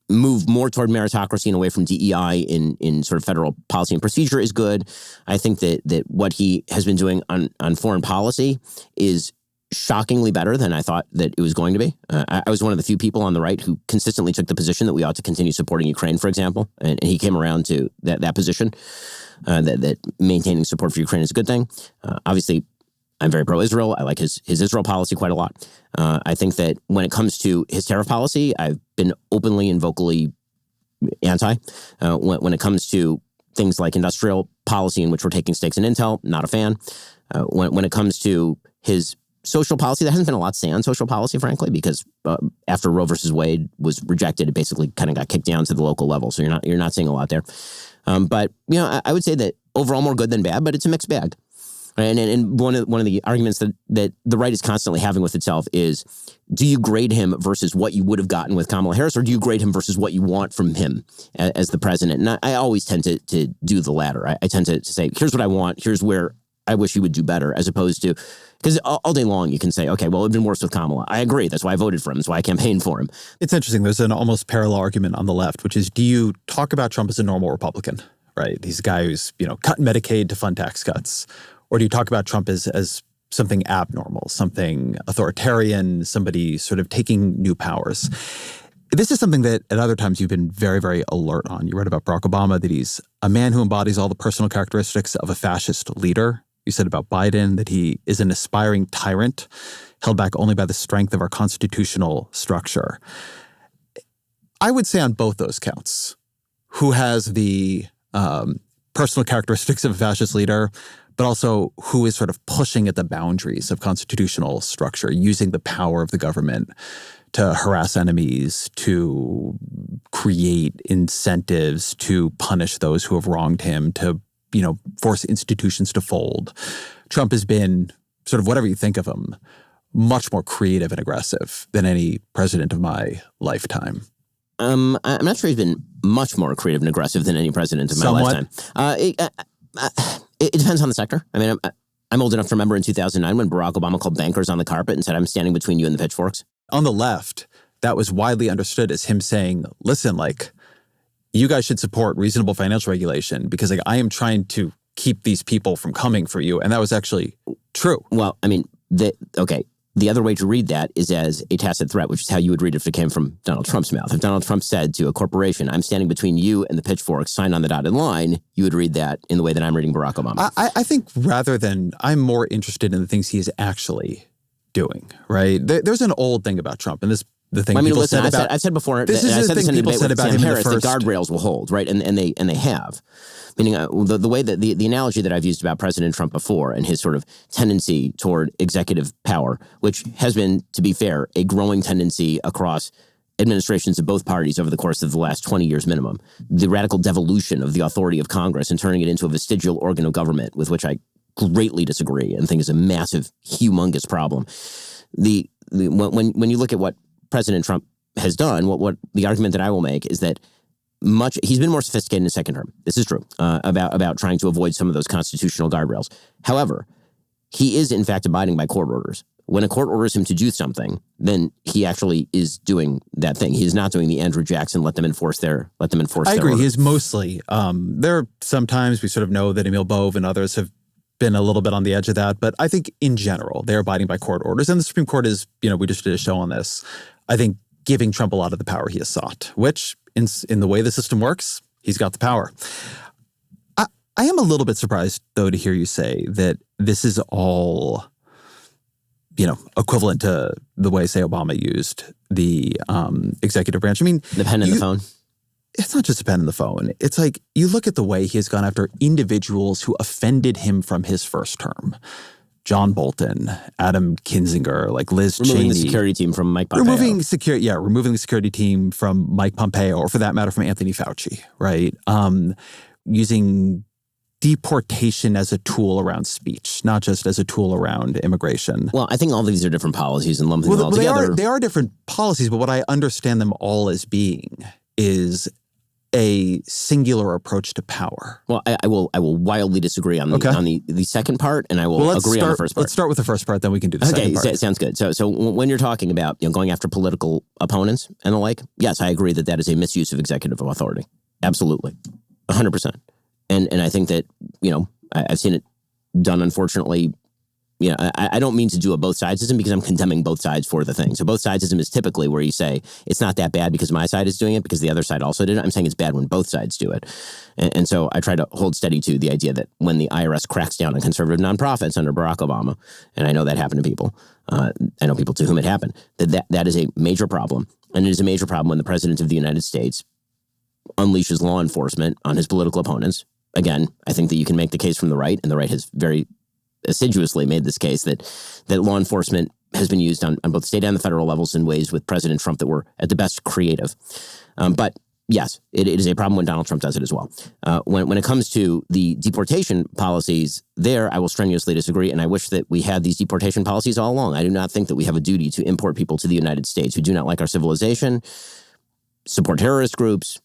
move more toward meritocracy and away from DEI in sort of federal policy and procedure is good. I think that what he has been doing on foreign policy is shockingly better than I thought that it was going to be. I was one of the few people on the right who consistently took the position that we ought to continue supporting Ukraine, for example, and he came around to that position, that maintaining support for Ukraine is a good thing. Obviously, I'm very pro-Israel. I like his Israel policy quite a lot. I think that when it comes to his tariff policy, I've been openly and vocally anti. When it comes to things like industrial policy in which we're taking stakes in Intel, not a fan. When it comes to his social policy, there hasn't been a lot to say on social policy, frankly, because after Roe versus Wade was rejected, it basically kind of got kicked down to the local level. So you're not seeing a lot there. But I would say that overall more good than bad, but it's a mixed bag. And one of the arguments that the right is constantly having with itself is, do you grade him versus what you would have gotten with Kamala Harris, or do you grade him versus what you want from him as the president? And I always tend to do the latter. I tend to say, here's what I want, here's where I wish he would do better, as opposed to, because all day long you can say, okay, well, it'd been worse with Kamala. I agree. That's why I voted for him. That's why I campaigned for him. It's interesting. There's an almost parallel argument on the left, which is, do you talk about Trump as a normal Republican, right? He's a guy who's, cutting Medicaid to fund tax cuts. Or do you talk about Trump as something abnormal, something authoritarian, somebody sort of taking new powers? This is something that at other times you've been very, very alert on. You read about Barack Obama, that he's a man who embodies all the personal characteristics of a fascist leader. You said about Biden that he is an aspiring tyrant, held back only by the strength of our constitutional structure. I would say on both those counts, who has the personal characteristics of a fascist leader, but also who is sort of pushing at the boundaries of constitutional structure, using the power of the government to harass enemies, to create incentives, to punish those who have wronged him, to, force institutions to fold. Trump has been, sort of whatever you think of him, much more creative and aggressive than any president of my lifetime. I'm not sure he's been much more creative and aggressive than any president of my lifetime. It depends on the sector. I mean, I'm old enough to remember in 2009 when Barack Obama called bankers on the carpet and said, I'm standing between you and the pitchforks. On the left, that was widely understood as him saying, listen, you guys should support reasonable financial regulation because I am trying to keep these people from coming for you. And that was actually true. Well, I mean, the other way to read that is as a tacit threat, which is how you would read it if it came from Donald Trump's mouth. If Donald Trump said to a corporation, I'm standing between you and the pitchforks, sign on the dotted line, you would read that in the way that I'm reading Barack Obama. I think I'm more interested in the things he is actually doing, right? There's an old thing about Trump, and the thing people said about... I've said before, this is the thing people said about him in the first... the guardrails will hold, right? And they have. Meaning the way that the analogy that I've used about President Trump before and his sort of tendency toward executive power, which has been, to be fair, a growing tendency across administrations of both parties over the course of the last 20 years minimum. The radical devolution of the authority of Congress and turning it into a vestigial organ of government, with which I greatly disagree and think is a massive, humongous problem. When you look at what President Trump has done, what the argument that I will make is that he's been more sophisticated in his second term. This is true about trying to avoid some of those constitutional guardrails. However, he is in fact abiding by court orders. When a court orders him to do something, then he actually is doing that thing. He is not doing the Andrew Jackson let them enforce their I agree. Order. He is mostly. There are sometimes we sort of know that Emil Bove and others have been a little bit on the edge of that, but I think in general they're abiding by court orders. And the Supreme Court is, we just did a show on this, I think giving Trump a lot of the power he has sought, which in the way the system works, he's got the power. I am a little bit surprised, though, to hear you say that this is all, equivalent to the way, say, Obama used the executive branch. I mean, the pen and the phone. It's not just a pen and the phone. It's like you look at the way he has gone after individuals who offended him from his first term. John Bolton, Adam Kinzinger, Liz Cheney. Removing the security team from Mike Pompeo. Removing the security team from Mike Pompeo, or for that matter, from Anthony Fauci, right? Using deportation as a tool around speech, not just as a tool around immigration. Well, I think all these are different policies and lumping them all together. They are different policies, but what I understand them all as being is a singular approach to power. Well, I will wildly disagree on the second part, and I will agree on the first part. Let's start with the first part, then we can do the second part. Okay, sounds good. So when you're talking about going after political opponents and the like, yes, I agree that is a misuse of executive authority. Absolutely, 100%. And I think that I've seen it done, unfortunately. I don't mean to do a both sidesism because I'm condemning both sides for the thing. So both sidesism is typically where you say it's not that bad because my side is doing it because the other side also did it. I'm saying it's bad when both sides do it. And so I try to hold steady to the idea that when the IRS cracks down on conservative nonprofits under Barack Obama, and I know that happened to people, I know people to whom it happened, that is a major problem. And it is a major problem when the President of the United States unleashes law enforcement on his political opponents. Again, I think that you can make the case from the right, and the right has very assiduously made this case that law enforcement has been used on both state and the federal levels in ways with President Trump that were at the best creative. But yes, it is a problem when Donald Trump does it as well. When it comes to the deportation policies there, I will strenuously disagree, and I wish that we had these deportation policies all along. I do not think that we have a duty to import people to the United States who do not like our civilization, support terrorist groups,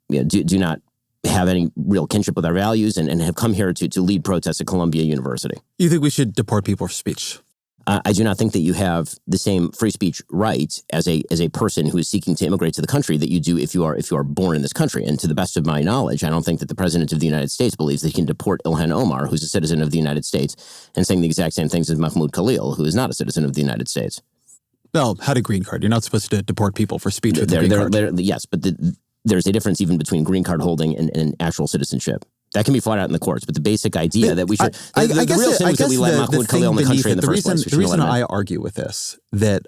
do not have any real kinship with our values, and have come here to lead protests at Columbia University. You think we should deport people for speech? I do not think that you have the same free speech rights as a person who is seeking to immigrate to the country that you do if you are born in this country. And to the best of my knowledge, I don't think that the President of the United States believes that he can deport Ilhan Omar, who's a citizen of the United States, and saying the exact same things as Mahmoud Khalil, who is not a citizen of the United States. Well, had a green card. You're not supposed to deport people for speech with a green card. Yes, but there's a difference even between green card holding and actual citizenship. That can be fought out in the courts, but the basic idea that we should... The real sin was that we let Mahmoud Khalil in the country in the first place. The reason I argue with this, that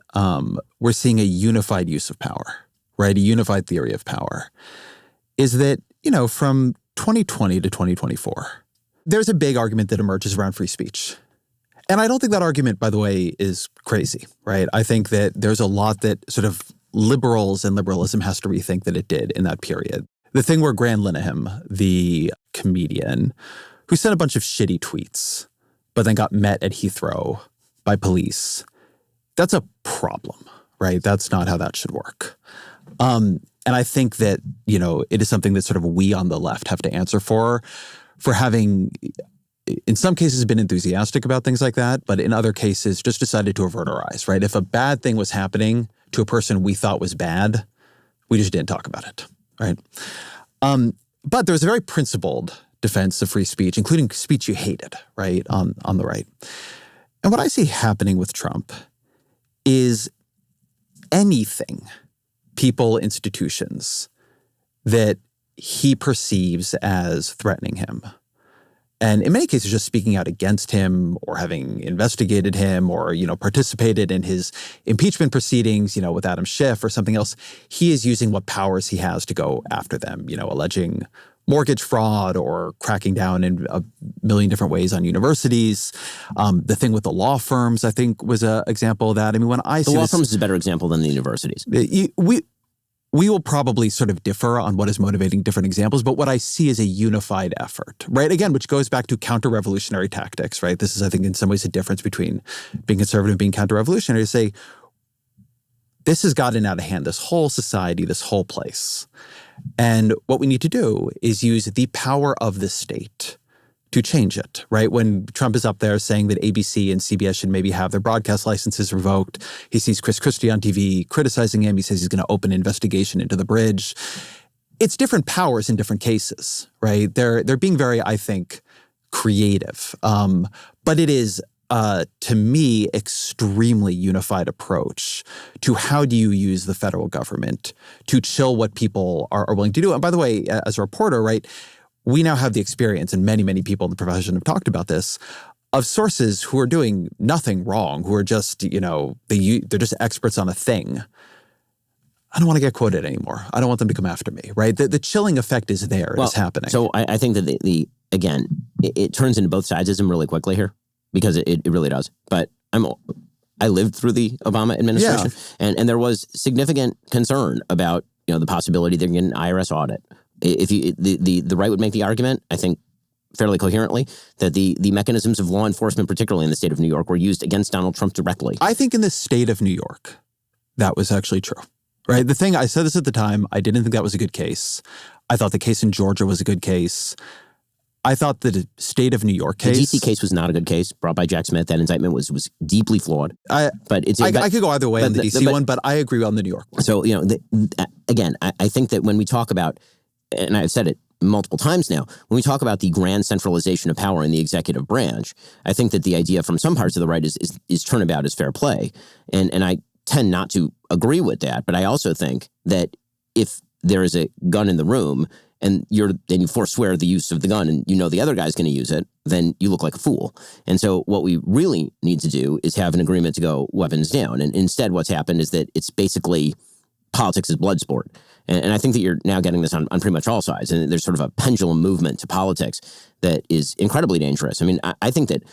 we're seeing a unified use of power, right? A unified theory of power, is that, from 2020 to 2024, there's a big argument that emerges around free speech. And I don't think that argument, by the way, is crazy, right? I think that there's a lot that sort of liberals and liberalism has to rethink that it did in that period. The thing where Grant Linehan, the comedian, who sent a bunch of shitty tweets, but then got met at Heathrow by police, that's a problem, right? That's not how that should work. And I think that, it is something that sort of we on the left have to answer for having, in some cases, been enthusiastic about things like that, but in other cases, just decided to avert our eyes, right? If a bad thing was happening to a person we thought was bad, we just didn't talk about it, right? But there's a very principled defense of free speech, including speech you hated, right, on the right. And what I see happening with Trump is anything, people, institutions, that he perceives as threatening him. And in many cases, just speaking out against him or having investigated him or, participated in his impeachment proceedings, with Adam Schiff or something else, he is using what powers he has to go after them, alleging mortgage fraud or cracking down in a million different ways on universities. The thing with the law firms, I think, was an example of that. I mean, when I see the law firms is a better example than the universities. We will probably sort of differ on what is motivating different examples, but what I see is a unified effort, right? Again, which goes back to counter-revolutionary tactics, right? This is, I think, in some ways a difference between being conservative and being counter-revolutionary, to say, this has gotten out of hand, this whole society, this whole place. And what we need to do is use the power of the state to change it, right? When Trump is up there saying that ABC and CBS should maybe have their broadcast licenses revoked, he sees Chris Christie on TV criticizing him. He says he's going to open an investigation into the bridge. It's different powers in different cases, right? They're being very, I think, creative. But it is, to me, extremely unified approach to how do you use the federal government to chill what people are willing to do. And by the way, as a reporter, right, we now have the experience, and many, many people in the profession have talked about this, of sources who are doing nothing wrong, who are just, they're just experts on a thing. I don't want to get quoted anymore. I don't want them to come after me, right? The chilling effect is there. It's happening. So I think that it turns into both sidesism really quickly here, because it really does. But I lived through the Obama administration, and there was significant concern about, the possibility they're getting an IRS audit. If the right would make the argument, I think fairly coherently that the mechanisms of law enforcement, particularly in the state of New York, were used against Donald Trump directly. I think in the state of New York, that was actually true, right? The thing, I said this at the time, I didn't think that was a good case. I thought the case in Georgia was a good case. I thought the state of New York case. The D.C. case was not a good case brought by Jack Smith. That indictment was deeply flawed. I could go either way on the D.C. one, but I agree on the New York one. So, again, I think that when we talk about, and I've said it multiple times now, when we talk about the grand centralization of power in the executive branch, I think that the idea from some parts of the right is turnabout is fair play. And I tend not to agree with that. But I also think that if there is a gun in the room and then you forswear the use of the gun and the other guy's going to use it, then you look like a fool. And so what we really need to do is have an agreement to go weapons down. And instead what's happened is that it's basically politics is blood sport. And I think that you're now getting this on pretty much all sides. And there's sort of a pendulum movement to politics that is incredibly dangerous. I mean, I think that,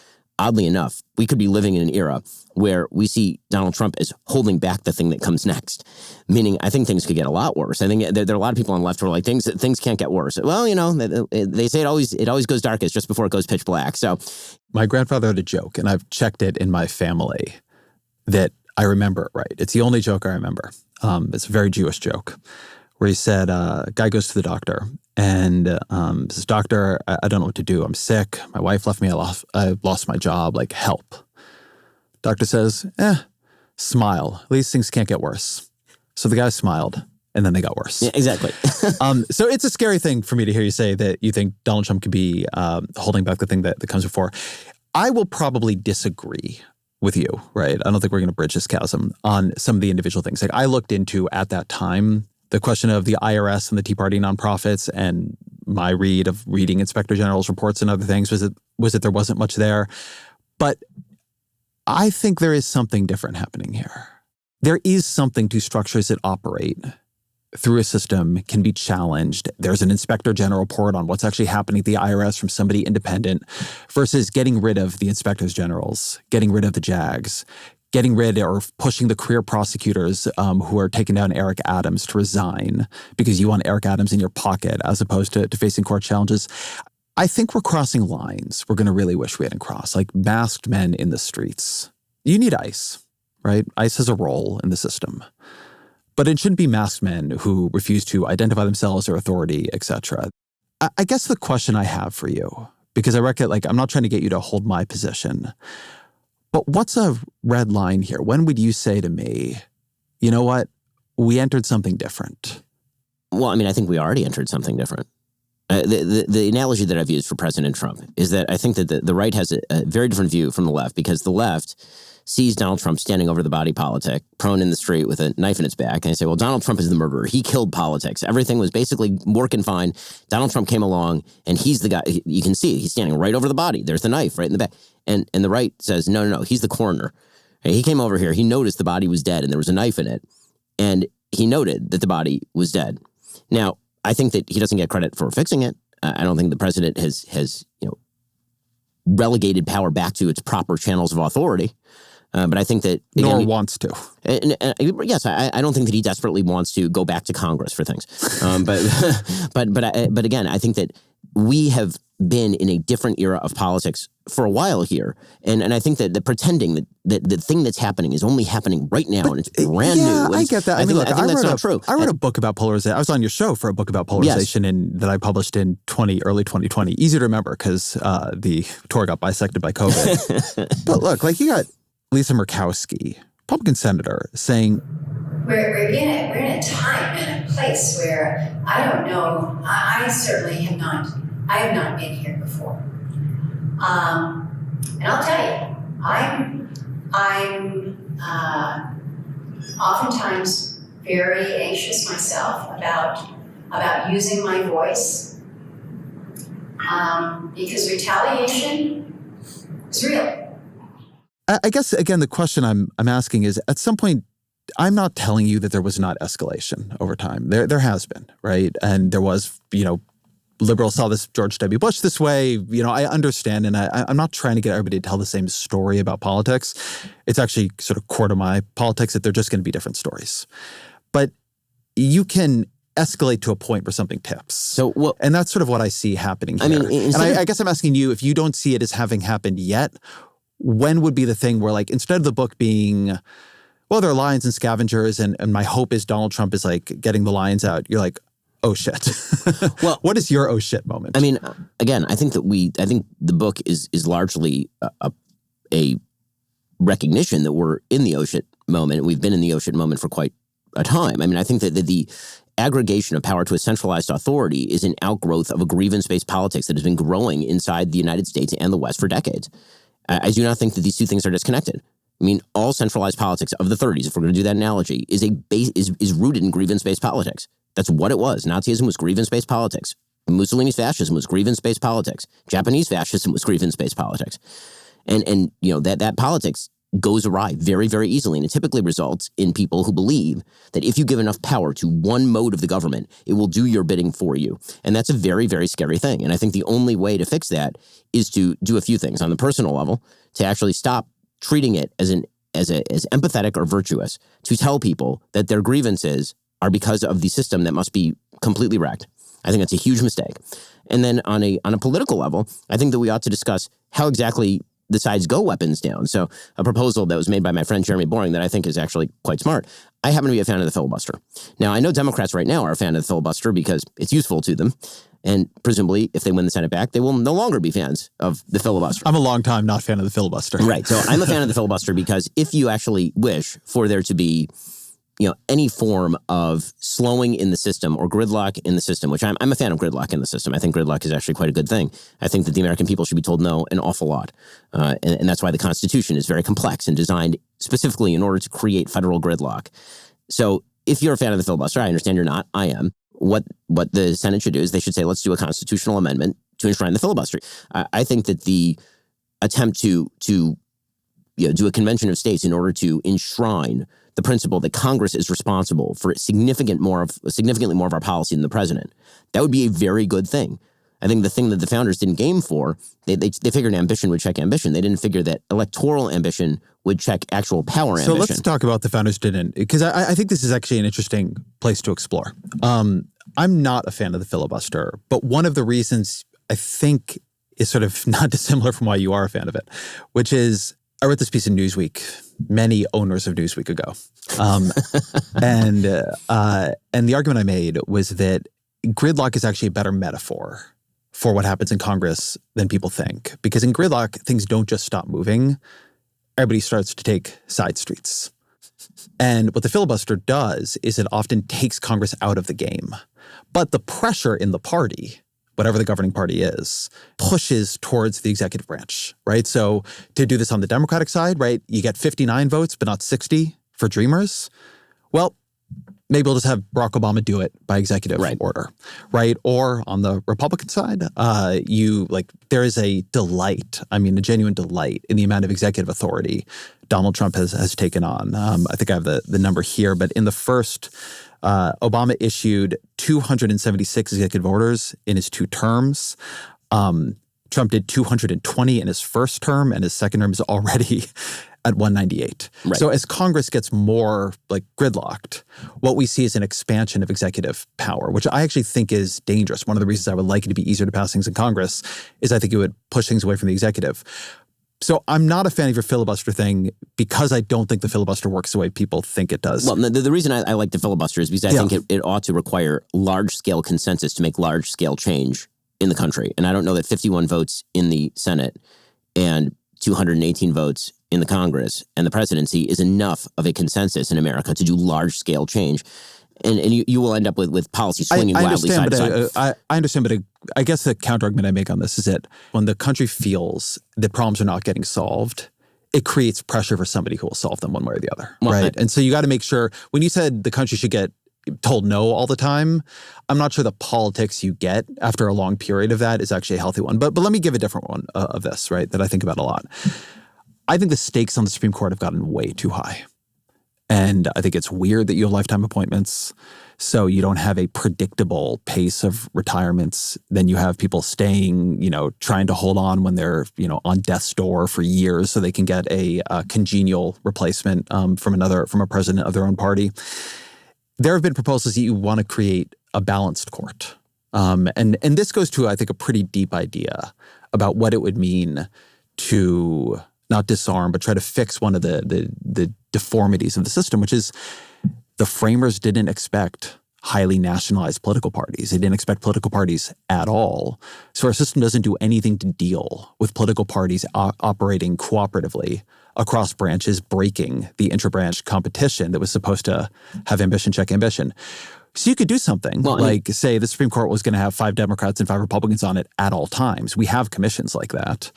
oddly enough, we could be living in an era where we see Donald Trump as holding back the thing that comes next. Meaning, I think things could get a lot worse. I think there are a lot of people on the left who are like, things can't get worse. Well, they say it always goes darkest just before it goes pitch black. So my grandfather had a joke, and I've checked it in my family, that I remember it right. It's the only joke I remember. It's a very Jewish joke, where he said, a guy goes to the doctor and says, "Doctor, I don't know what to do. I'm sick. My wife left me. I lost my job. Like, help." Doctor says, smile. At least things can't get worse. So the guy smiled, and then they got worse. Yeah, exactly. So it's a scary thing for me to hear you say that you think Donald Trump could be holding back the thing that comes before. I will probably disagree with you, right? I don't think we're going to bridge this chasm on some of the individual things. Like, I looked into, at that time, the question of the IRS and the Tea Party nonprofits, and my reading Inspector General's reports and other things was that there wasn't much there. But I think there is something different happening here. There is something to structures that operate through a system, can be challenged. There's an Inspector General report on what's actually happening at the IRS from somebody independent, versus getting rid of the Inspectors Generals, getting rid of the JAGs, getting rid or pushing the career prosecutors who are taking down Eric Adams to resign because you want Eric Adams in your pocket as opposed to facing court challenges. I think we're crossing lines we're going to really wish we hadn't crossed, like masked men in the streets. You need ICE, right? ICE has a role in the system. But it shouldn't be masked men who refuse to identify themselves or authority, etc. I guess the question I have for you, because I reckon, I'm not trying to get you to hold my position, but what's a red line here? When would you say to me, you know what, we entered something different? Well, I mean, I think we already entered something different. The analogy that I've used for President Trump is that I think that the right has a very different view from the left, because the left sees Donald Trump standing over the body politic, prone in the street with a knife in its back, and they say, well, Donald Trump is the murderer. He killed politics. Everything was basically working fine. Donald Trump came along, and he's the guy. You can see he's standing right over the body. There's the knife right in the back. And the right says, no, he's the coroner. He came over here. He noticed the body was dead, and there was a knife in it. And he noted that the body was dead. Now, I think that he doesn't get credit for fixing it. I don't think the president has relegated power back to its proper channels of authority. But I think that nor wants to. Yes, I don't think that he desperately wants to go back to Congress for things. But again, I think that we have been in a different era of politics for a while here, and I think that the pretending that the thing that's happening is only happening right now, and it's brand new. Yeah, I get that. I think that's not true. I wrote a book about polarization. I was on your show for a book about polarization, that I published in early 2020. Easy to remember because the tour got bisected by COVID. But look, you got Lisa Murkowski, Republican senator, saying, We're in a time and a place where I don't know. I certainly have not. I have not been here before, and I'll tell you, I'm oftentimes very anxious myself about using my voice because retaliation is real. I guess, again, the question I'm asking is, at some point, I'm not telling you that there was not escalation over time. There has been, right? And there was, liberals saw this George W. Bush this way. I understand, and I'm not trying to get everybody to tell the same story about politics. It's actually sort of core to my politics that they're just going to be different stories. But you can escalate to a point where something tips. So, well, and that's sort of what I see happening here. I mean, I guess I'm asking you, if you don't see it as having happened yet, when would be the thing where, like, instead of the book being, well, there are lions and scavengers, and my hope is Donald Trump is like getting the lions out, you're like, oh shit. Well, what is your oh shit moment? I mean, again, I think the book is largely a recognition that we're in the oh shit moment. We've been in the oh shit moment for quite a time. I mean, I think that the aggregation of power to a centralized authority is an outgrowth of a grievance-based politics that has been growing inside the United States and the West for decades. I do not think that these two things are disconnected. I mean, all centralized politics of the 30s, if we're going to do that analogy, is rooted in grievance-based politics. That's what it was. Nazism was grievance-based politics. Mussolini's fascism was grievance-based politics. Japanese fascism was grievance-based politics. And you know, that politics goes awry very, very easily. And it typically results in people who believe that if you give enough power to one mode of the government, it will do your bidding for you. And that's a very, very scary thing. And I think the only way to fix that is to do a few things. On the personal level, to actually stop treating it as empathetic or virtuous, to tell people that their grievances are because of the system that must be completely wrecked. I think that's a huge mistake. And then on a political level, I think that we ought to discuss how exactly the sides go weapons down. So a proposal that was made by my friend Jeremy Boring that I think is actually quite smart. I happen to be a fan of the filibuster. Now, I know Democrats right now are a fan of the filibuster because it's useful to them. And presumably, if they win the Senate back, they will no longer be fans of the filibuster. I'm a long time not fan of the filibuster. Right. So I'm a fan of the filibuster because if you actually wish for there to be, you know, any form of slowing in the system or gridlock in the system, which I'm a fan of gridlock in the system. I think gridlock is actually quite a good thing. I think that the American people should be told no an awful lot. And that's why the Constitution is very complex and designed specifically in order to create federal gridlock. So if you're a fan of the filibuster, I understand you're not. I am. What the Senate should do is they should say, let's do a constitutional amendment to enshrine the filibuster. I think that the attempt to do a convention of states in order to enshrine the principle that Congress is responsible for significantly more of our policy than the president, that would be a very good thing. I think the thing that the founders didn't game for, they figured ambition would check ambition. They didn't figure that electoral ambition would check actual power ambition. So let's talk about the founders didn't, because I think this is actually an interesting place to explore. I'm not a fan of the filibuster, but one of the reasons I think is sort of not dissimilar from why you are a fan of it, which is I wrote this piece in Newsweek many owners of Newsweek ago. And the argument I made was that gridlock is actually a better metaphor for what happens in Congress than people think. Because in gridlock, things don't just stop moving. Everybody starts to take side streets. And what the filibuster does is it often takes Congress out of the game. But the pressure in the party, whatever the governing party is, pushes towards the executive branch, right? So to do this on the Democratic side, right, you get 59 votes, but not 60 for Dreamers. Well, maybe we'll just have Barack Obama do it by executive order, right? Or on the Republican side, there is a delight, a genuine delight in the amount of executive authority Donald Trump has taken on. I think I have the number here, but in the first, Obama issued 276 executive orders in his 2 terms. Trump did 220 in his first term, and his second term is already at 198. Right. So as Congress gets more gridlocked, what we see is an expansion of executive power, which I actually think is dangerous. One of the reasons I would like it to be easier to pass things in Congress is I think it would push things away from the executive. So I'm not a fan of your filibuster thing because I don't think the filibuster works the way people think it does. Well, the reason I like the filibuster is because I think it ought to require large-scale consensus to make large-scale change in the country. And I don't know that 51 votes in the Senate and 218 votes in the Congress and the presidency is enough of a consensus in America to do large-scale change. And you will end up with policy swinging wildly side to side. I understand, but I guess the counter-argument I make on this is that when the country feels that problems are not getting solved, it creates pressure for somebody who will solve them one way or the other, right? And so you got to make sure, when you said the country should get told no all the time, I'm not sure the politics you get after a long period of that is actually a healthy one. But let me give a different one of this, right, that I think about a lot. I think the stakes on the Supreme Court have gotten way too high. And I think it's weird that you have lifetime appointments, so you don't have a predictable pace of retirements. Then you have people staying, trying to hold on when they're, on death's door for years so they can get a congenial replacement from a president of their own party. There have been proposals that you want to create a balanced court. And this goes to, I think, a pretty deep idea about what it would mean to not disarm, but try to fix one of the deformities of the system, which is the framers didn't expect highly nationalized political parties. They didn't expect political parties at all. So our system doesn't do anything to deal with political parties operating cooperatively across branches, breaking the intra-branch competition that was supposed to have ambition check ambition. So you could do something say the Supreme Court was going to have 5 Democrats and 5 Republicans on it at all times. We have commissions like that.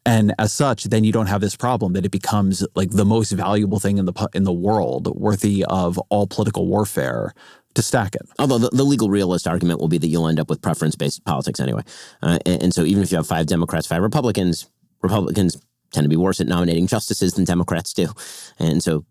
And as such, then you don't have this problem that it becomes like the most valuable thing in the world, worthy of all political warfare, to stack it. Although the legal realist argument will be that you'll end up with preference-based politics anyway. And so even if you have 5 Democrats, 5 Republicans tend to be worse at nominating justices than Democrats do. And so,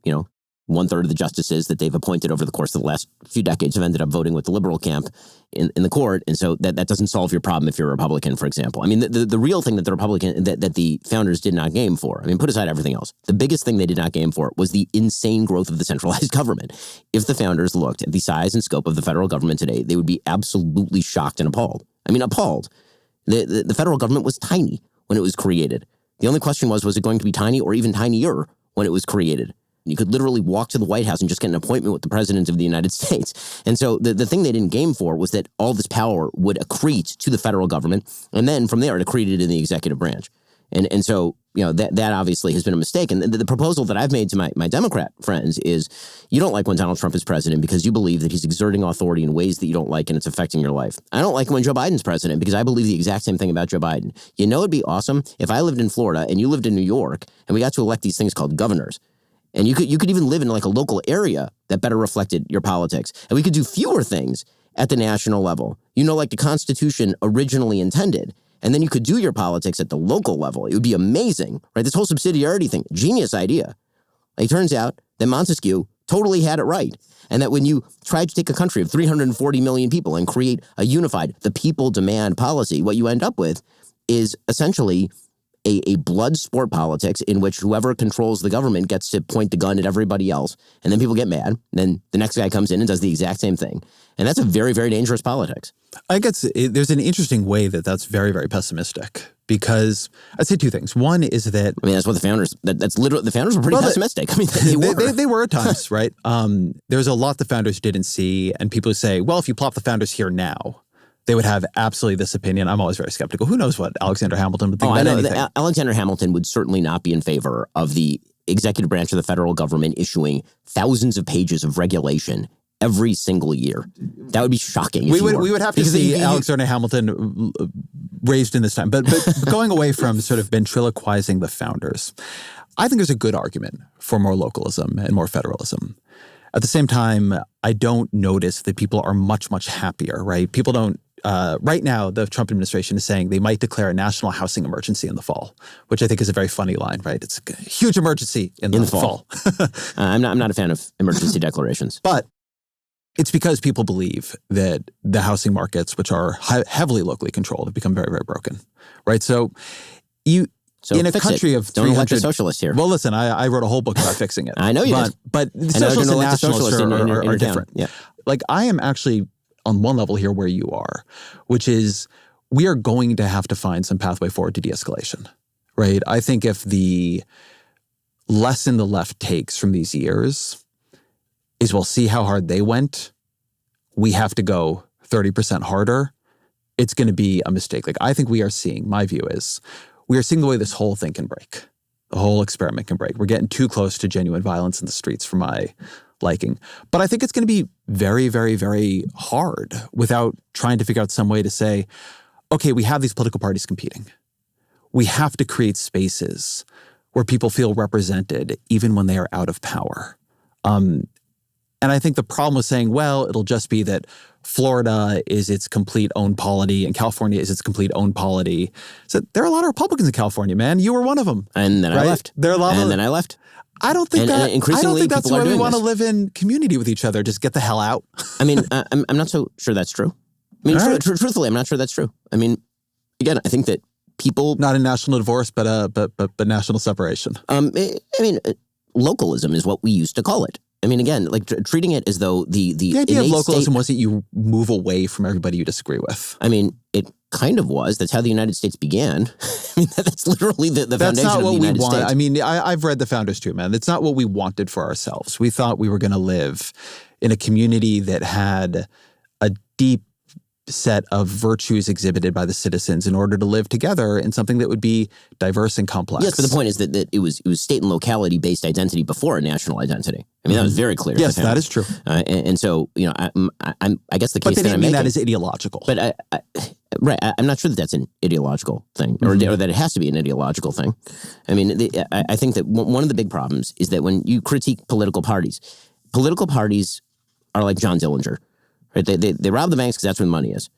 1/3 of the justices that they've appointed over the course of the last few decades have ended up voting with the liberal camp in the court. And so that doesn't solve your problem if you're a Republican, for example. I mean, the real thing that the founders did not game for, put aside everything else, the biggest thing they did not game for was the insane growth of the centralized government. If the founders looked at the size and scope of the federal government today, they would be absolutely shocked and appalled. Appalled. The federal government was tiny when it was created. The only question was it going to be tiny or even tinier when it was created? You could literally walk to the White House and just get an appointment with the President of the United States. And so the thing they didn't game for was that all this power would accrete to the federal government, and then from there it accreted in the executive branch. And so, that obviously has been a mistake. And the proposal that I've made to my Democrat friends is, you don't like when Donald Trump is president because you believe that he's exerting authority in ways that you don't like and it's affecting your life. I don't like when Joe Biden's president because I believe the exact same thing about Joe Biden. It'd be awesome if I lived in Florida and you lived in New York and we got to elect these things called governors. And you could even live in like a local area that better reflected your politics. And we could do fewer things at the national level, like the Constitution originally intended. And then you could do your politics at the local level. It would be amazing, right? This whole subsidiarity thing, genius idea. It turns out that Montesquieu totally had it right. And that when you try to take a country of 340 million people and create a unified, the people demand policy, what you end up with is essentially a blood sport politics in which whoever controls the government gets to point the gun at everybody else. And then people get mad. And then the next guy comes in and does the exact same thing. And that's a very, very dangerous politics. I guess there's an interesting way that's very, very pessimistic. Because I'd say 2 things. One is that that's what the founders. That's literally the founders were pretty pessimistic. They were at times, right? There's a lot the founders didn't see, and people say, well, if you plop the founders here now, they would have absolutely this opinion. I'm always very skeptical. Who knows what Alexander Hamilton would think about anything? Alexander Hamilton would certainly not be in favor of the executive branch of the federal government issuing thousands of pages of regulation every single year. That would be shocking. We would have to see Alexander Hamilton raised in this time. But going away from sort of ventriloquizing the founders, I think there's a good argument for more localism and more federalism. At the same time, I don't notice that people are much, much happier, right? People don't. Right now, the Trump administration is saying they might declare a national housing emergency in the fall, which I think is a very funny line, right? It's a huge emergency in the fall. I'm not a fan of emergency declarations. But it's because people believe that the housing markets, which are heavily locally controlled, have become very, very broken, right? So in a country of 300... Don't elect a socialist here. Well, listen, I wrote a whole book about fixing it. I know you did. But the socialists and nationalists are different. Yeah. Like, I am actually on one level here where you are, which is we are going to have to find some pathway forward to de-escalation, right? I think if the lesson the left takes from these years is we'll see how hard they went, we have to go 30% harder, it's going to be a mistake. Like, I think we are seeing, my view is, we are seeing the way this whole thing can break. The whole experiment can break. We're getting too close to genuine violence in the streets for my liking. But I think it's going to be very, very, very hard without trying to figure out some way to say, okay, we have these political parties competing. We have to create spaces where people feel represented even when they are out of power. And I think the problem with saying, well, it'll just be that Florida is its complete own polity and California is its complete own polity. So there are a lot of Republicans in California, man. You were one of them. And then I left. There are a lot and then I left. I don't think that's the way we want to live in community with each other. Just get the hell out. I mean, I'm not so sure that's true. I mean, truthfully, I'm not sure that's true. I mean, again, I think that people... Not a national divorce, but national separation. I mean, localism is what we used to call it. I mean, again, like treating it as though the idea of localism wasn't you move away from everybody you disagree with. I mean, it kind of was. That's how the United States began. I mean, that's literally the foundation of the United States. I mean, I've read the founders too, man. That's not what we wanted for ourselves. We thought we were going to live in a community that had a deep set of virtues exhibited by the citizens in order to live together in something that would be diverse and complex. Yes, but the point is that it was state and locality based identity before a national identity. I mean, that was very clear. Yes, that is true. And so, you know, I guess the case but that I'm making that is ideological. But I'm not sure that that's an ideological thing, or that it has to be an ideological thing. I mean, I think that one of the big problems is that when you critique political parties are like John Dillinger. Right? They rob the banks because that's where the money is.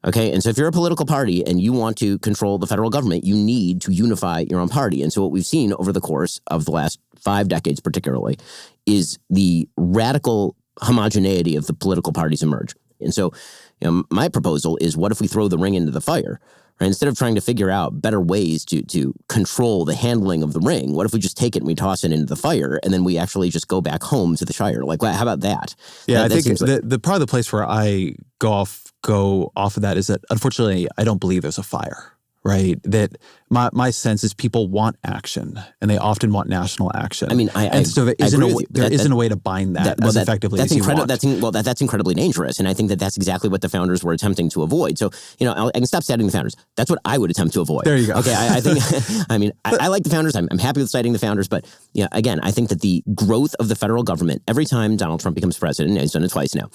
Okay? And so if you're a political party and you want to control the federal government, you need to unify your own party. And so what we've seen over the course of the last 5 decades particularly is the radical homogeneity of the political parties emerge. And so, you know, my proposal is, what if we throw the ring into the fire? Right? Instead of trying to figure out better ways to control the handling of the ring, what if we just take it and we toss it into the fire, and then we actually just go back home to the Shire? Like, how about that? Yeah, I think the part of the place where I go off of that is that, unfortunately, I don't believe there's a fire. Right? That my sense is people want action, and they often want national action. I mean, so there isn't a way to bind that as effectively as you want. That's incredibly dangerous, and I think that that's exactly what the founders were attempting to avoid. So, you know, I can stop citing the founders. That's what I would attempt to avoid. There you go. Okay, I think, I mean, I like the founders. I'm happy with citing the founders, but yeah, again, I think that the growth of the federal government, every time Donald Trump becomes president, and he's done it twice now,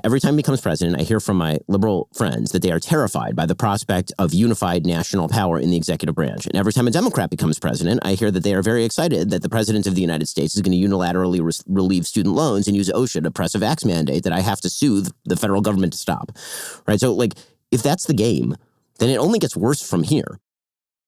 every time he becomes president, I hear from my liberal friends that they are terrified by the prospect of unified national power in the executive branch. And every time a Democrat becomes president, I hear that they are very excited that the president of the United States is going to unilaterally relieve student loans and use OSHA to press a vax mandate that I have to sue the federal government to stop. Right? So, like, if that's the game, then it only gets worse from here.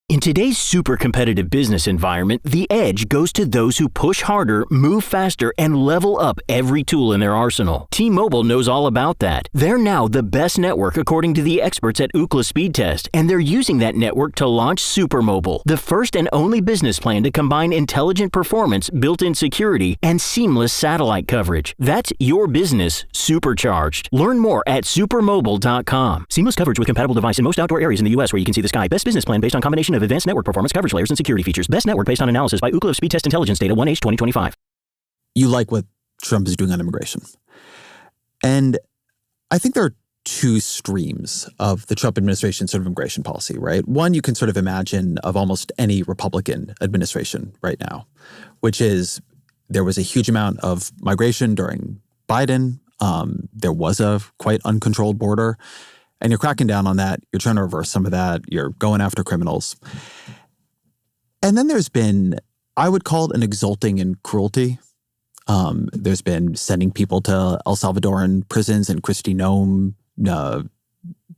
In today's super competitive business environment, the edge goes to those who push harder, move faster, and level up every tool in their arsenal. T-Mobile knows all about that. They're now the best network according to the experts at Ookla Speed Test, and they're using that network to launch Super Mobile, the first and only business plan to combine intelligent performance, built-in security, and seamless satellite coverage. That's your business supercharged. Learn more at supermobile.com. Seamless coverage with compatible device in most outdoor areas in the U.S. where you can see the sky. Best business plan based on combination of advanced network performance, coverage layers, and security features. Best network based on analysis by Ookla Speed Test Intelligence Data 1H 2025. You like what Trump is doing on immigration. And I think there are two streams of the Trump administration's sort of immigration policy, right? One you can sort of imagine of almost any Republican administration right now, which is there was a huge amount of migration during Biden. There was a quite uncontrolled border. And you're cracking down on that. You're trying to reverse some of that. You're going after criminals. And then there's been, I would call it an exulting in cruelty. There's been sending people to El Salvadoran prisons and Kristi Noem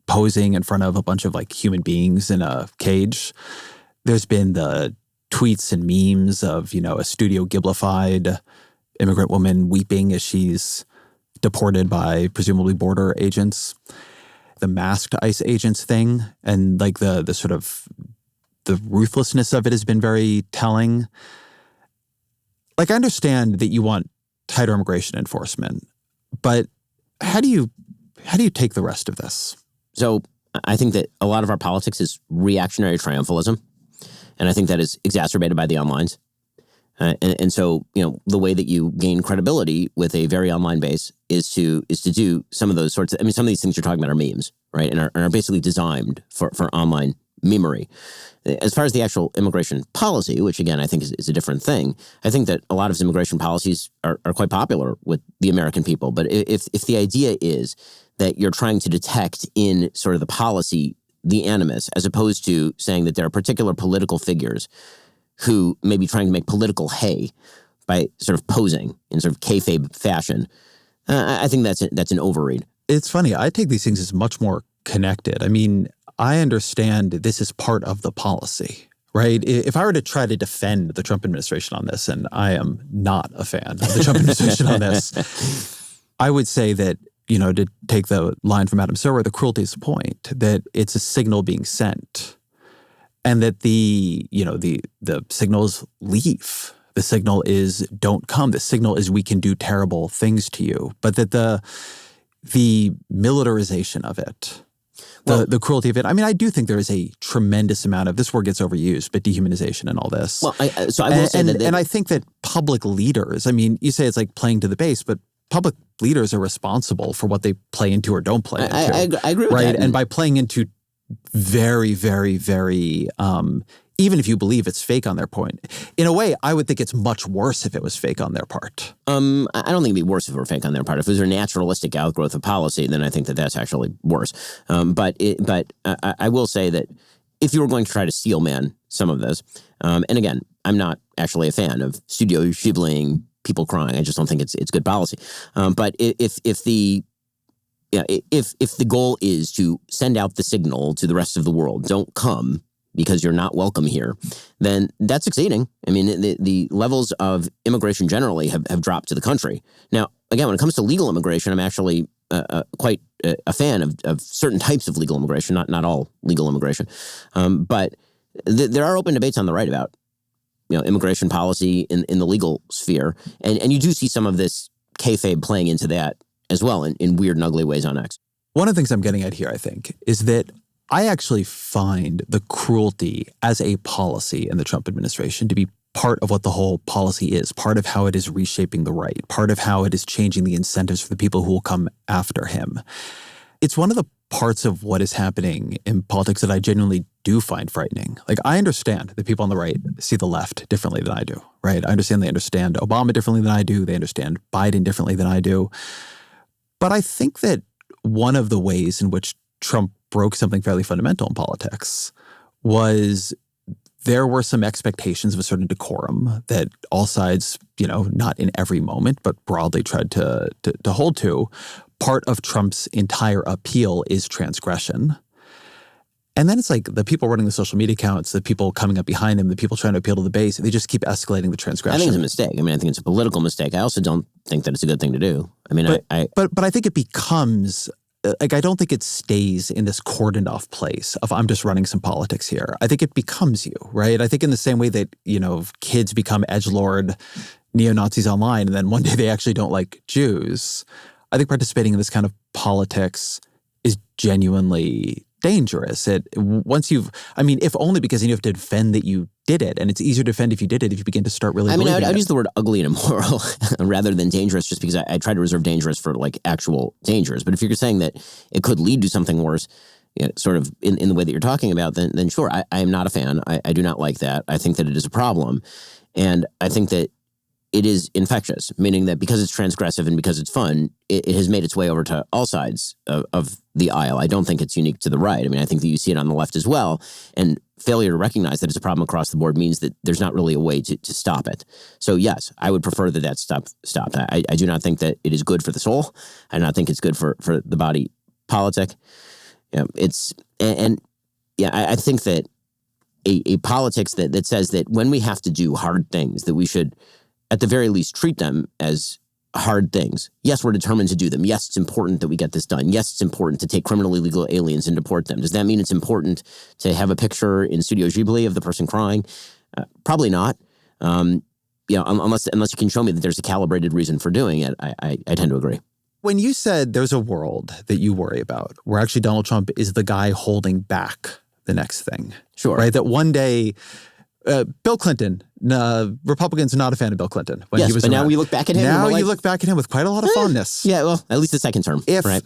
posing in front of a bunch of like human beings in a cage. There's been the tweets and memes of, you know, a Studio Ghiblified immigrant woman weeping as she's deported by presumably border agents. The masked ICE agents thing and like the sort of the ruthlessness of it has been very telling. Like, I understand that you want tighter immigration enforcement, but how do you take the rest of this? So I think that a lot of our politics is reactionary triumphalism, and I think that is exacerbated by the onlines. And so, you know, the way that you gain credibility with a very online base is to do some of those sorts of, I mean, some of these things you're talking about are memes, right? And are basically designed for online memery. As far as the actual immigration policy, which again, I think is a different thing, I think that a lot of his immigration policies are quite popular with the American people. But if the idea is that you're trying to detect in sort of the policy, the animus, as opposed to saying that there are particular political figures who may be trying to make political hay by sort of posing in sort of kayfabe fashion, I think that's an overread. It's funny. I take these things as much more connected. I mean, I understand this is part of the policy, right? If I were to try to defend the Trump administration on this, and I am not a fan of the Trump administration on this, I would say that, you know, to take the line from Adam Silver, the cruelty is the point, that it's a signal being sent. And that the signals leave. The signal is don't come. The signal is we can do terrible things to you. But that the militarization of it, the cruelty of it. I mean, I do think there is a tremendous amount of, this word gets overused, but dehumanization and all this. Well, I will say that. And I think that public leaders, I mean, you say it's like playing to the base, but public leaders are responsible for what they play into or don't play into. I agree with right? that. And by playing into very, very, very, even if you believe it's fake on their point, in a way, I would think it's much worse if it was fake on their part. I don't think it'd be worse if it were fake on their part. If it was a naturalistic outgrowth of policy, then I think that that's actually worse. But I will say that if you were going to try to steel man some of this, and again, I'm not actually a fan of Studio Ghibli-ing people crying. I just don't think it's good policy. But if the goal is to send out the signal to the rest of the world, don't come because you're not welcome here, then that's succeeding. I mean, the levels of immigration generally have dropped to the country. Now, again, when it comes to legal immigration, I'm actually quite a fan of certain types of legal immigration, not all legal immigration. But there are open debates on the right about immigration policy in the legal sphere. And you do see some of this kayfabe playing into that as well in weird and ugly ways on X. One of the things I'm getting at here, I think, is that I actually find the cruelty as a policy in the Trump administration to be part of what the whole policy is, part of how it is reshaping the right, part of how it is changing the incentives for the people who will come after him. It's one of the parts of what is happening in politics that I genuinely do find frightening. Like, I understand that people on the right see the left differently than I do, right? I understand they understand Obama differently than I do. They understand Biden differently than I do. But I think that one of the ways in which Trump broke something fairly fundamental in politics was there were some expectations of a certain decorum that all sides, not in every moment, but broadly tried to hold to. Part of Trump's entire appeal is transgression. And then it's like the people running the social media accounts, the people coming up behind him, the people trying to appeal to the base, they just keep escalating the transgression. I think it's a mistake. I mean, I think it's a political mistake. I also don't think that it's a good thing to do. I mean, but I think it becomes, I don't think it stays in this cordoned off place of I'm just running some politics here. I think it becomes you, right? I think in the same way that, kids become edgelord neo-Nazis online and then one day they actually don't like Jews. I think participating in this kind of politics is genuinely dangerous. If only because you have to defend that you did it, and it's easier to defend if you did it if you begin to start really believing it. I'd use the word ugly and immoral rather than dangerous, just because I try to reserve dangerous for like actual dangers. But if you're saying that it could lead to something worse, sort of in the way that you're talking about, then sure, I am not a fan. I do not like that. I think that it is a problem. And I think that it is infectious, meaning that because it's transgressive and because it's fun, it has made its way over to all sides of the aisle. I don't think it's unique to the right. I mean, I think that you see it on the left as well. And failure to recognize that it's a problem across the board means that there's not really a way to stop it. So yes, I would prefer that stopped. I do not think that it is good for the soul. I do not think it's good for the body politic. I think that a politics that says that when we have to do hard things, that we should at the very least treat them as hard things. Yes, we're determined to do them. Yes, it's important that we get this done. Yes, it's important to take criminally illegal aliens and deport them. Does that mean it's important to have a picture in Studio Ghibli of the person crying? Probably not. Unless you can show me that there's a calibrated reason for doing it, I tend to agree. When you said there's a world that you worry about, where actually Donald Trump is the guy holding back the next thing. Sure. Right? That one day, Bill Clinton, Republicans are not a fan of Bill Clinton when he was around. Now we look back at him. Now you look back at him with quite a lot of fondness. Yeah, well, at least the second term, right?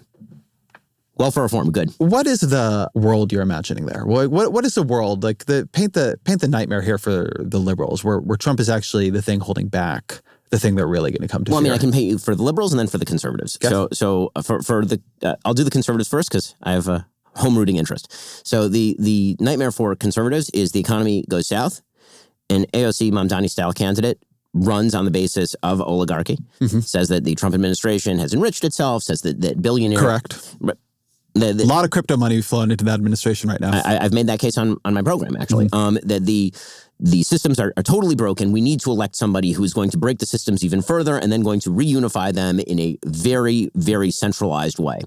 Well, for reform, good. What is the world you're imagining there? What is the world like? Paint the nightmare here for the liberals, where Trump is actually the thing holding back the thing they're really going to come to. Well, fear. I can paint you for the liberals and then for the conservatives. Okay. So for the I'll do the conservatives first because I have a home rooting interest. So the nightmare for conservatives is the economy goes south. An AOC Mamdani-style candidate runs on the basis of oligarchy, says that the Trump administration has enriched itself, says that billionaire... Correct. A lot of crypto money flowing into that administration right now. I've made that case on my program, actually, that the systems are totally broken. We need to elect somebody who is going to break the systems even further and then going to reunify them in a very, very centralized way.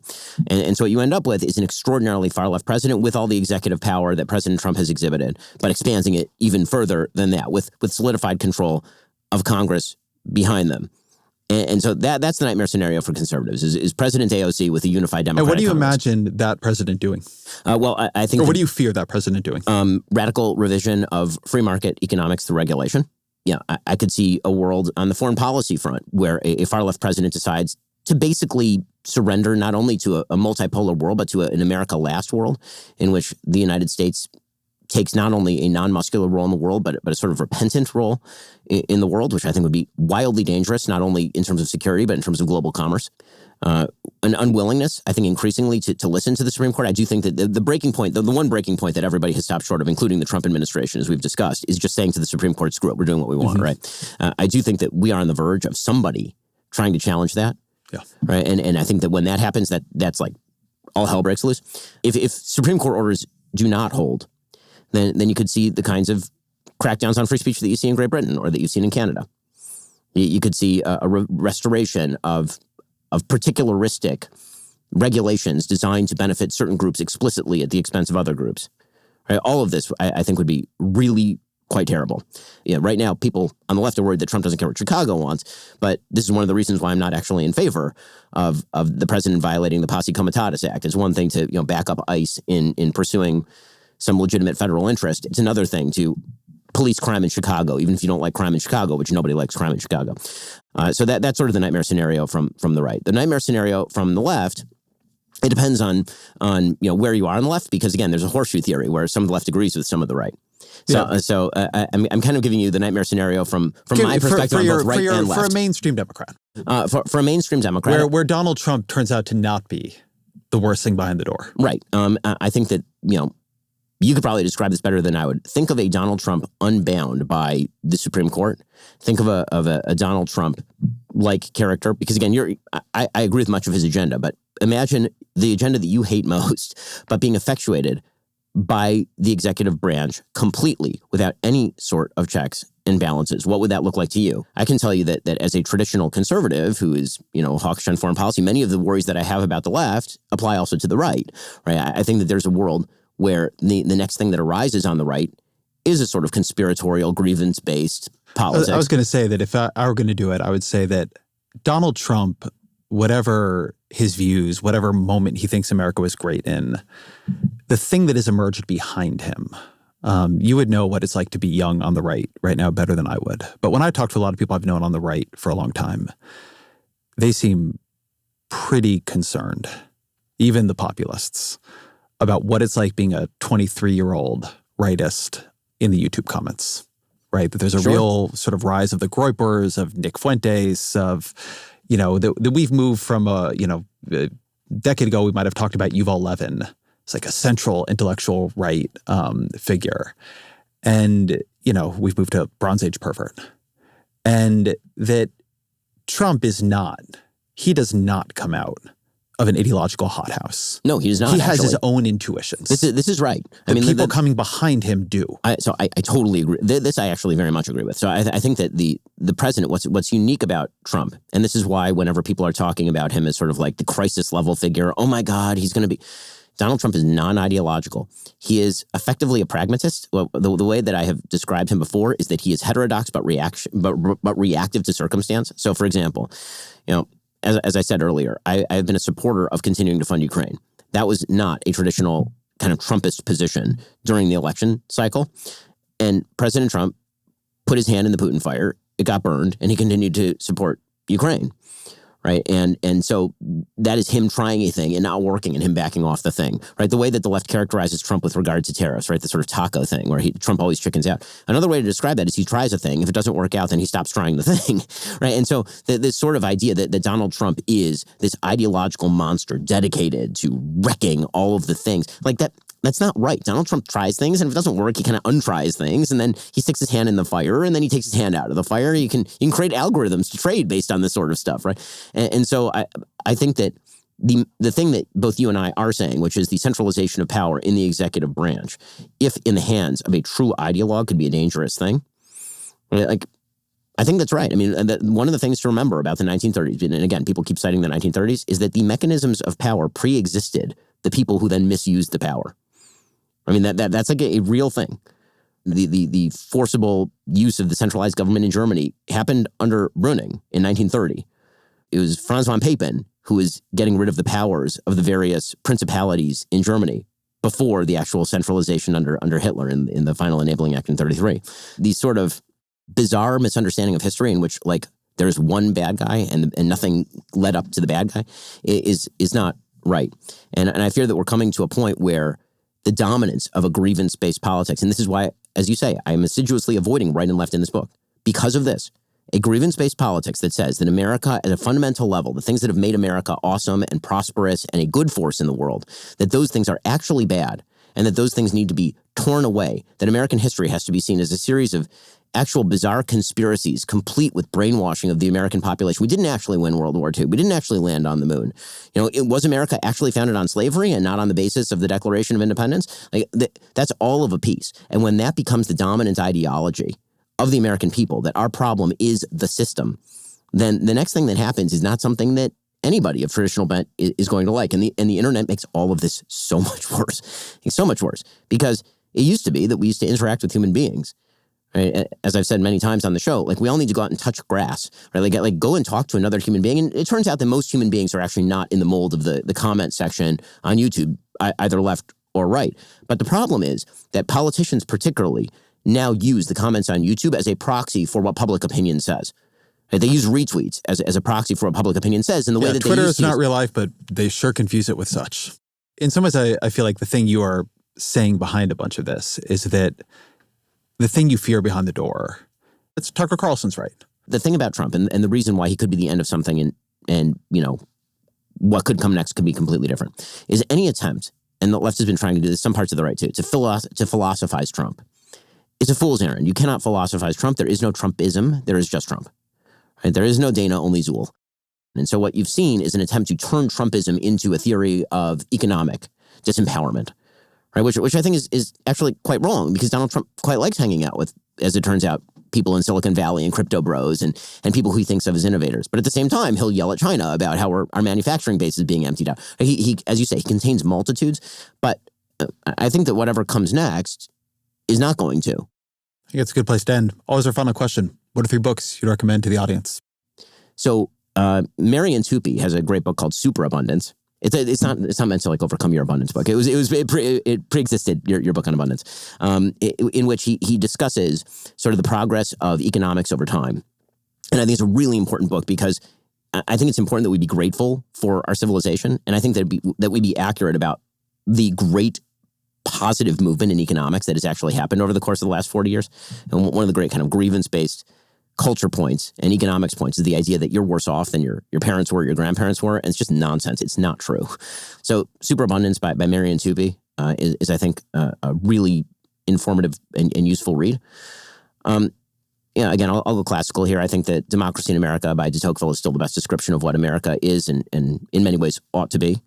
And so what you end up with is an extraordinarily far-left president with all the executive power that President Trump has exhibited, but expanding it even further than that with solidified control of Congress behind them. And so that's the nightmare scenario for conservatives, is President AOC with a unified Democratic And what do you Congress. imagine that president doing? Well, I think... Or what do you fear that president doing? Radical revision of free market economics through regulation. Yeah, I could see a world on the foreign policy front where a far-left president decides to basically surrender not only to a multipolar world, but to an America last world in which the United States takes not only a non-muscular role in the world, but a sort of repentant role in the world, which I think would be wildly dangerous, not only in terms of security, but in terms of global commerce. An unwillingness, I think, increasingly to listen to the Supreme Court. I do think that the breaking point, the one breaking point that everybody has stopped short of, including the Trump administration, as we've discussed, is just saying to the Supreme Court, screw it, we're doing what we want, right? I do think that we are on the verge of somebody trying to challenge that. Yeah. Right. And I think that when that happens, that's like all hell breaks loose. If Supreme Court orders do not hold, then you could see the kinds of crackdowns on free speech that you see in Great Britain or that you've seen in Canada. You could see a restoration of particularistic regulations designed to benefit certain groups explicitly at the expense of other groups. Right? All of this, I think, would be really quite terrible. Yeah, right now, people on the left are worried that Trump doesn't care what Chicago wants, but this is one of the reasons why I'm not actually in favor of the president violating the Posse Comitatus Act. It's one thing to back up ICE in pursuing some legitimate federal interest. It's another thing to police crime in Chicago, even if you don't like crime in Chicago, which nobody likes crime in Chicago. So that's sort of the nightmare scenario from the right. The nightmare scenario from the left, it depends on where you are on the left, because again, there's a horseshoe theory where some of the left agrees with some of the right. So I'm kind of giving you the nightmare scenario from my perspective on both right and left. For a mainstream Democrat. For a mainstream Democrat. Where Donald Trump turns out to not be the worst thing behind the door. Right. I think that, you could probably describe this better than I would. Think of a Donald Trump unbound by the Supreme Court. Think of a Donald Trump-like character, because again, I agree with much of his agenda, but imagine the agenda that you hate most, but being effectuated by the executive branch completely without any sort of checks and balances. What would that look like to you? I can tell you that as a traditional conservative who is, hawkish on foreign policy, many of the worries that I have about the left apply also to the right. Right? I think that there's a world where the next thing that arises on the right is a sort of conspiratorial, grievance-based politics. I was going to say that if I were going to do it, I would say that Donald Trump, whatever his views, whatever moment he thinks America was great in, the thing that has emerged behind him, you would know what it's like to be young on the right now better than I would. But when I talk to a lot of people I've known on the right for a long time, they seem pretty concerned, even the populists, about what it's like being a 23-year-old rightist in the YouTube comments, right? That there's a real sort of rise of the Groypers, of Nick Fuentes, of, that we've moved from a decade ago, we might have talked about Yuval Levin. It's like a central intellectual right figure. And, we've moved to Bronze Age pervert. And that Trump does not come out of an ideological hothouse. No, he does not. He has his own intuitions. This is right. People coming behind him do. I totally agree. This I actually very much agree with. So I think that the president, what's unique about Trump, and this is why whenever people are talking about him as sort of like the crisis level figure, oh my God, he's going to be... Donald Trump is non-ideological. He is effectively a pragmatist. Well, the way that I have described him before is that he is heterodox but reactive to circumstance. So, for example, as I said earlier, I've been a supporter of continuing to fund Ukraine. That was not a traditional kind of Trumpist position during the election cycle. And President Trump put his hand in the Putin fire. It got burned, and he continued to support Ukraine. Right. And so that is him trying a thing and not working and him backing off the thing. Right. The way that the left characterizes Trump with regard to tariffs. Right. The sort of taco thing where Trump always chickens out. Another way to describe that is he tries a thing. If it doesn't work out, then he stops trying the thing. Right. And so this sort of idea that Donald Trump is this ideological monster dedicated to wrecking all of the things like that. That's not right. Donald Trump tries things, and if it doesn't work, he kind of untries things, and then he sticks his hand in the fire, and then he takes his hand out of the fire. You can create algorithms to trade based on this sort of stuff, right? And so I think that the thing that both you and I are saying, which is the centralization of power in the executive branch, if in the hands of a true ideologue, could be a dangerous thing. Right? Like, I think that's right. I mean, one of the things to remember about the 1930s, and again, people keep citing the 1930s, is that the mechanisms of power pre-existed the people who then misused the power. I mean, that's like a real thing. the forcible use of the centralized government in Germany happened under Brüning in 1930. It was Franz von Papen who was getting rid of the powers of the various principalities in Germany before the actual centralization under Hitler in the final Enabling Act in 1933. These sort of bizarre misunderstanding of history in which, like, there's one bad guy and nothing led up to the bad guy is not right. And I fear that we're coming to a point where the dominance of a grievance-based politics, and this is why, as you say, I am assiduously avoiding right and left in this book, because of this. A grievance-based politics that says that America, at a fundamental level, the things that have made America awesome and prosperous and a good force in the world, that those things are actually bad and that those things need to be torn away, that American history has to be seen as a series of actual bizarre conspiracies complete with brainwashing of the American population. We didn't actually win World War II. We didn't actually land on the moon. Was America actually founded on slavery and not on the basis of the Declaration of Independence? That's all of a piece. And when that becomes the dominant ideology of the American people, that our problem is the system, then the next thing that happens is not something that anybody of traditional bent is going to like. And the internet makes all of this so much worse. It's so much worse because it used to be that we used to interact with human beings. Right? As I've said many times on the show, like, we all need to go out and touch grass, right? Like go and talk to another human being. And it turns out that most human beings are actually not in the mold of the comment section on YouTube, either left or right. But the problem is that politicians particularly now use the comments on YouTube as a proxy for what public opinion says. Right? They use retweets as a proxy for what public opinion says. And the way that Twitter they is not real life, but they sure confuse it with such. In some ways, I feel like the thing you are saying behind a bunch of this is that the thing you fear behind the door, it's Tucker Carlson's right. The thing about Trump and the reason why he could be the end of something and what could come next could be completely different is any attempt, and the left has been trying to do this, some parts of the right too, to philosophize Trump. It's a fool's errand. You cannot philosophize Trump. There is no Trumpism. There is just Trump. Right? There is no Dana, only Zool. And so what you've seen is an attempt to turn Trumpism into a theory of economic disempowerment, right? Which I think is actually quite wrong, because Donald Trump quite likes hanging out with, as it turns out, people in Silicon Valley and crypto bros and people who he thinks of as innovators. But at the same time, he'll yell at China about how our manufacturing base is being emptied out. He, as you say, he contains multitudes. But I think that whatever comes next is not going to. I think it's a good place to end. Always our final question. What are 3 books you'd recommend to the audience? So Marian Tupy has a great book called Superabundance. It's not meant to like overcome your abundance book. It preexisted your book on abundance, in which he discusses sort of the progress of economics over time. And I think it's a really important book because I think it's important that we be grateful for our civilization. And I think that we be accurate about the great positive movement in economics that has actually happened over the course of the last 40 years. And one of the great kind of grievance-based culture points and economics points is the idea that you're worse off than your parents were, your grandparents were, and it's just nonsense. It's not true. So Superabundance by Marian Tupy is I think, a really informative and useful read. Again, I'll go classical here. I think that Democracy in America by de Tocqueville is still the best description of what America is and in many ways ought to be.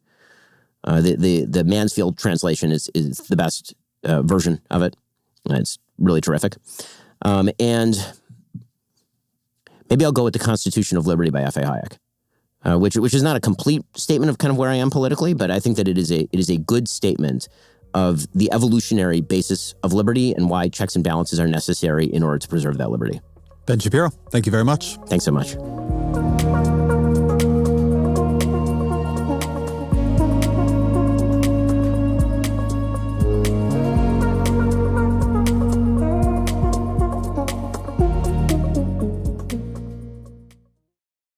The Mansfield translation is the best version of it. It's really terrific. And maybe I'll go with The Constitution of Liberty by F.A. Hayek, which is not a complete statement of kind of where I am politically, but I think that it is a good statement of the evolutionary basis of liberty and why checks and balances are necessary in order to preserve that liberty. Ben Shapiro, thank you very much. Thanks so much.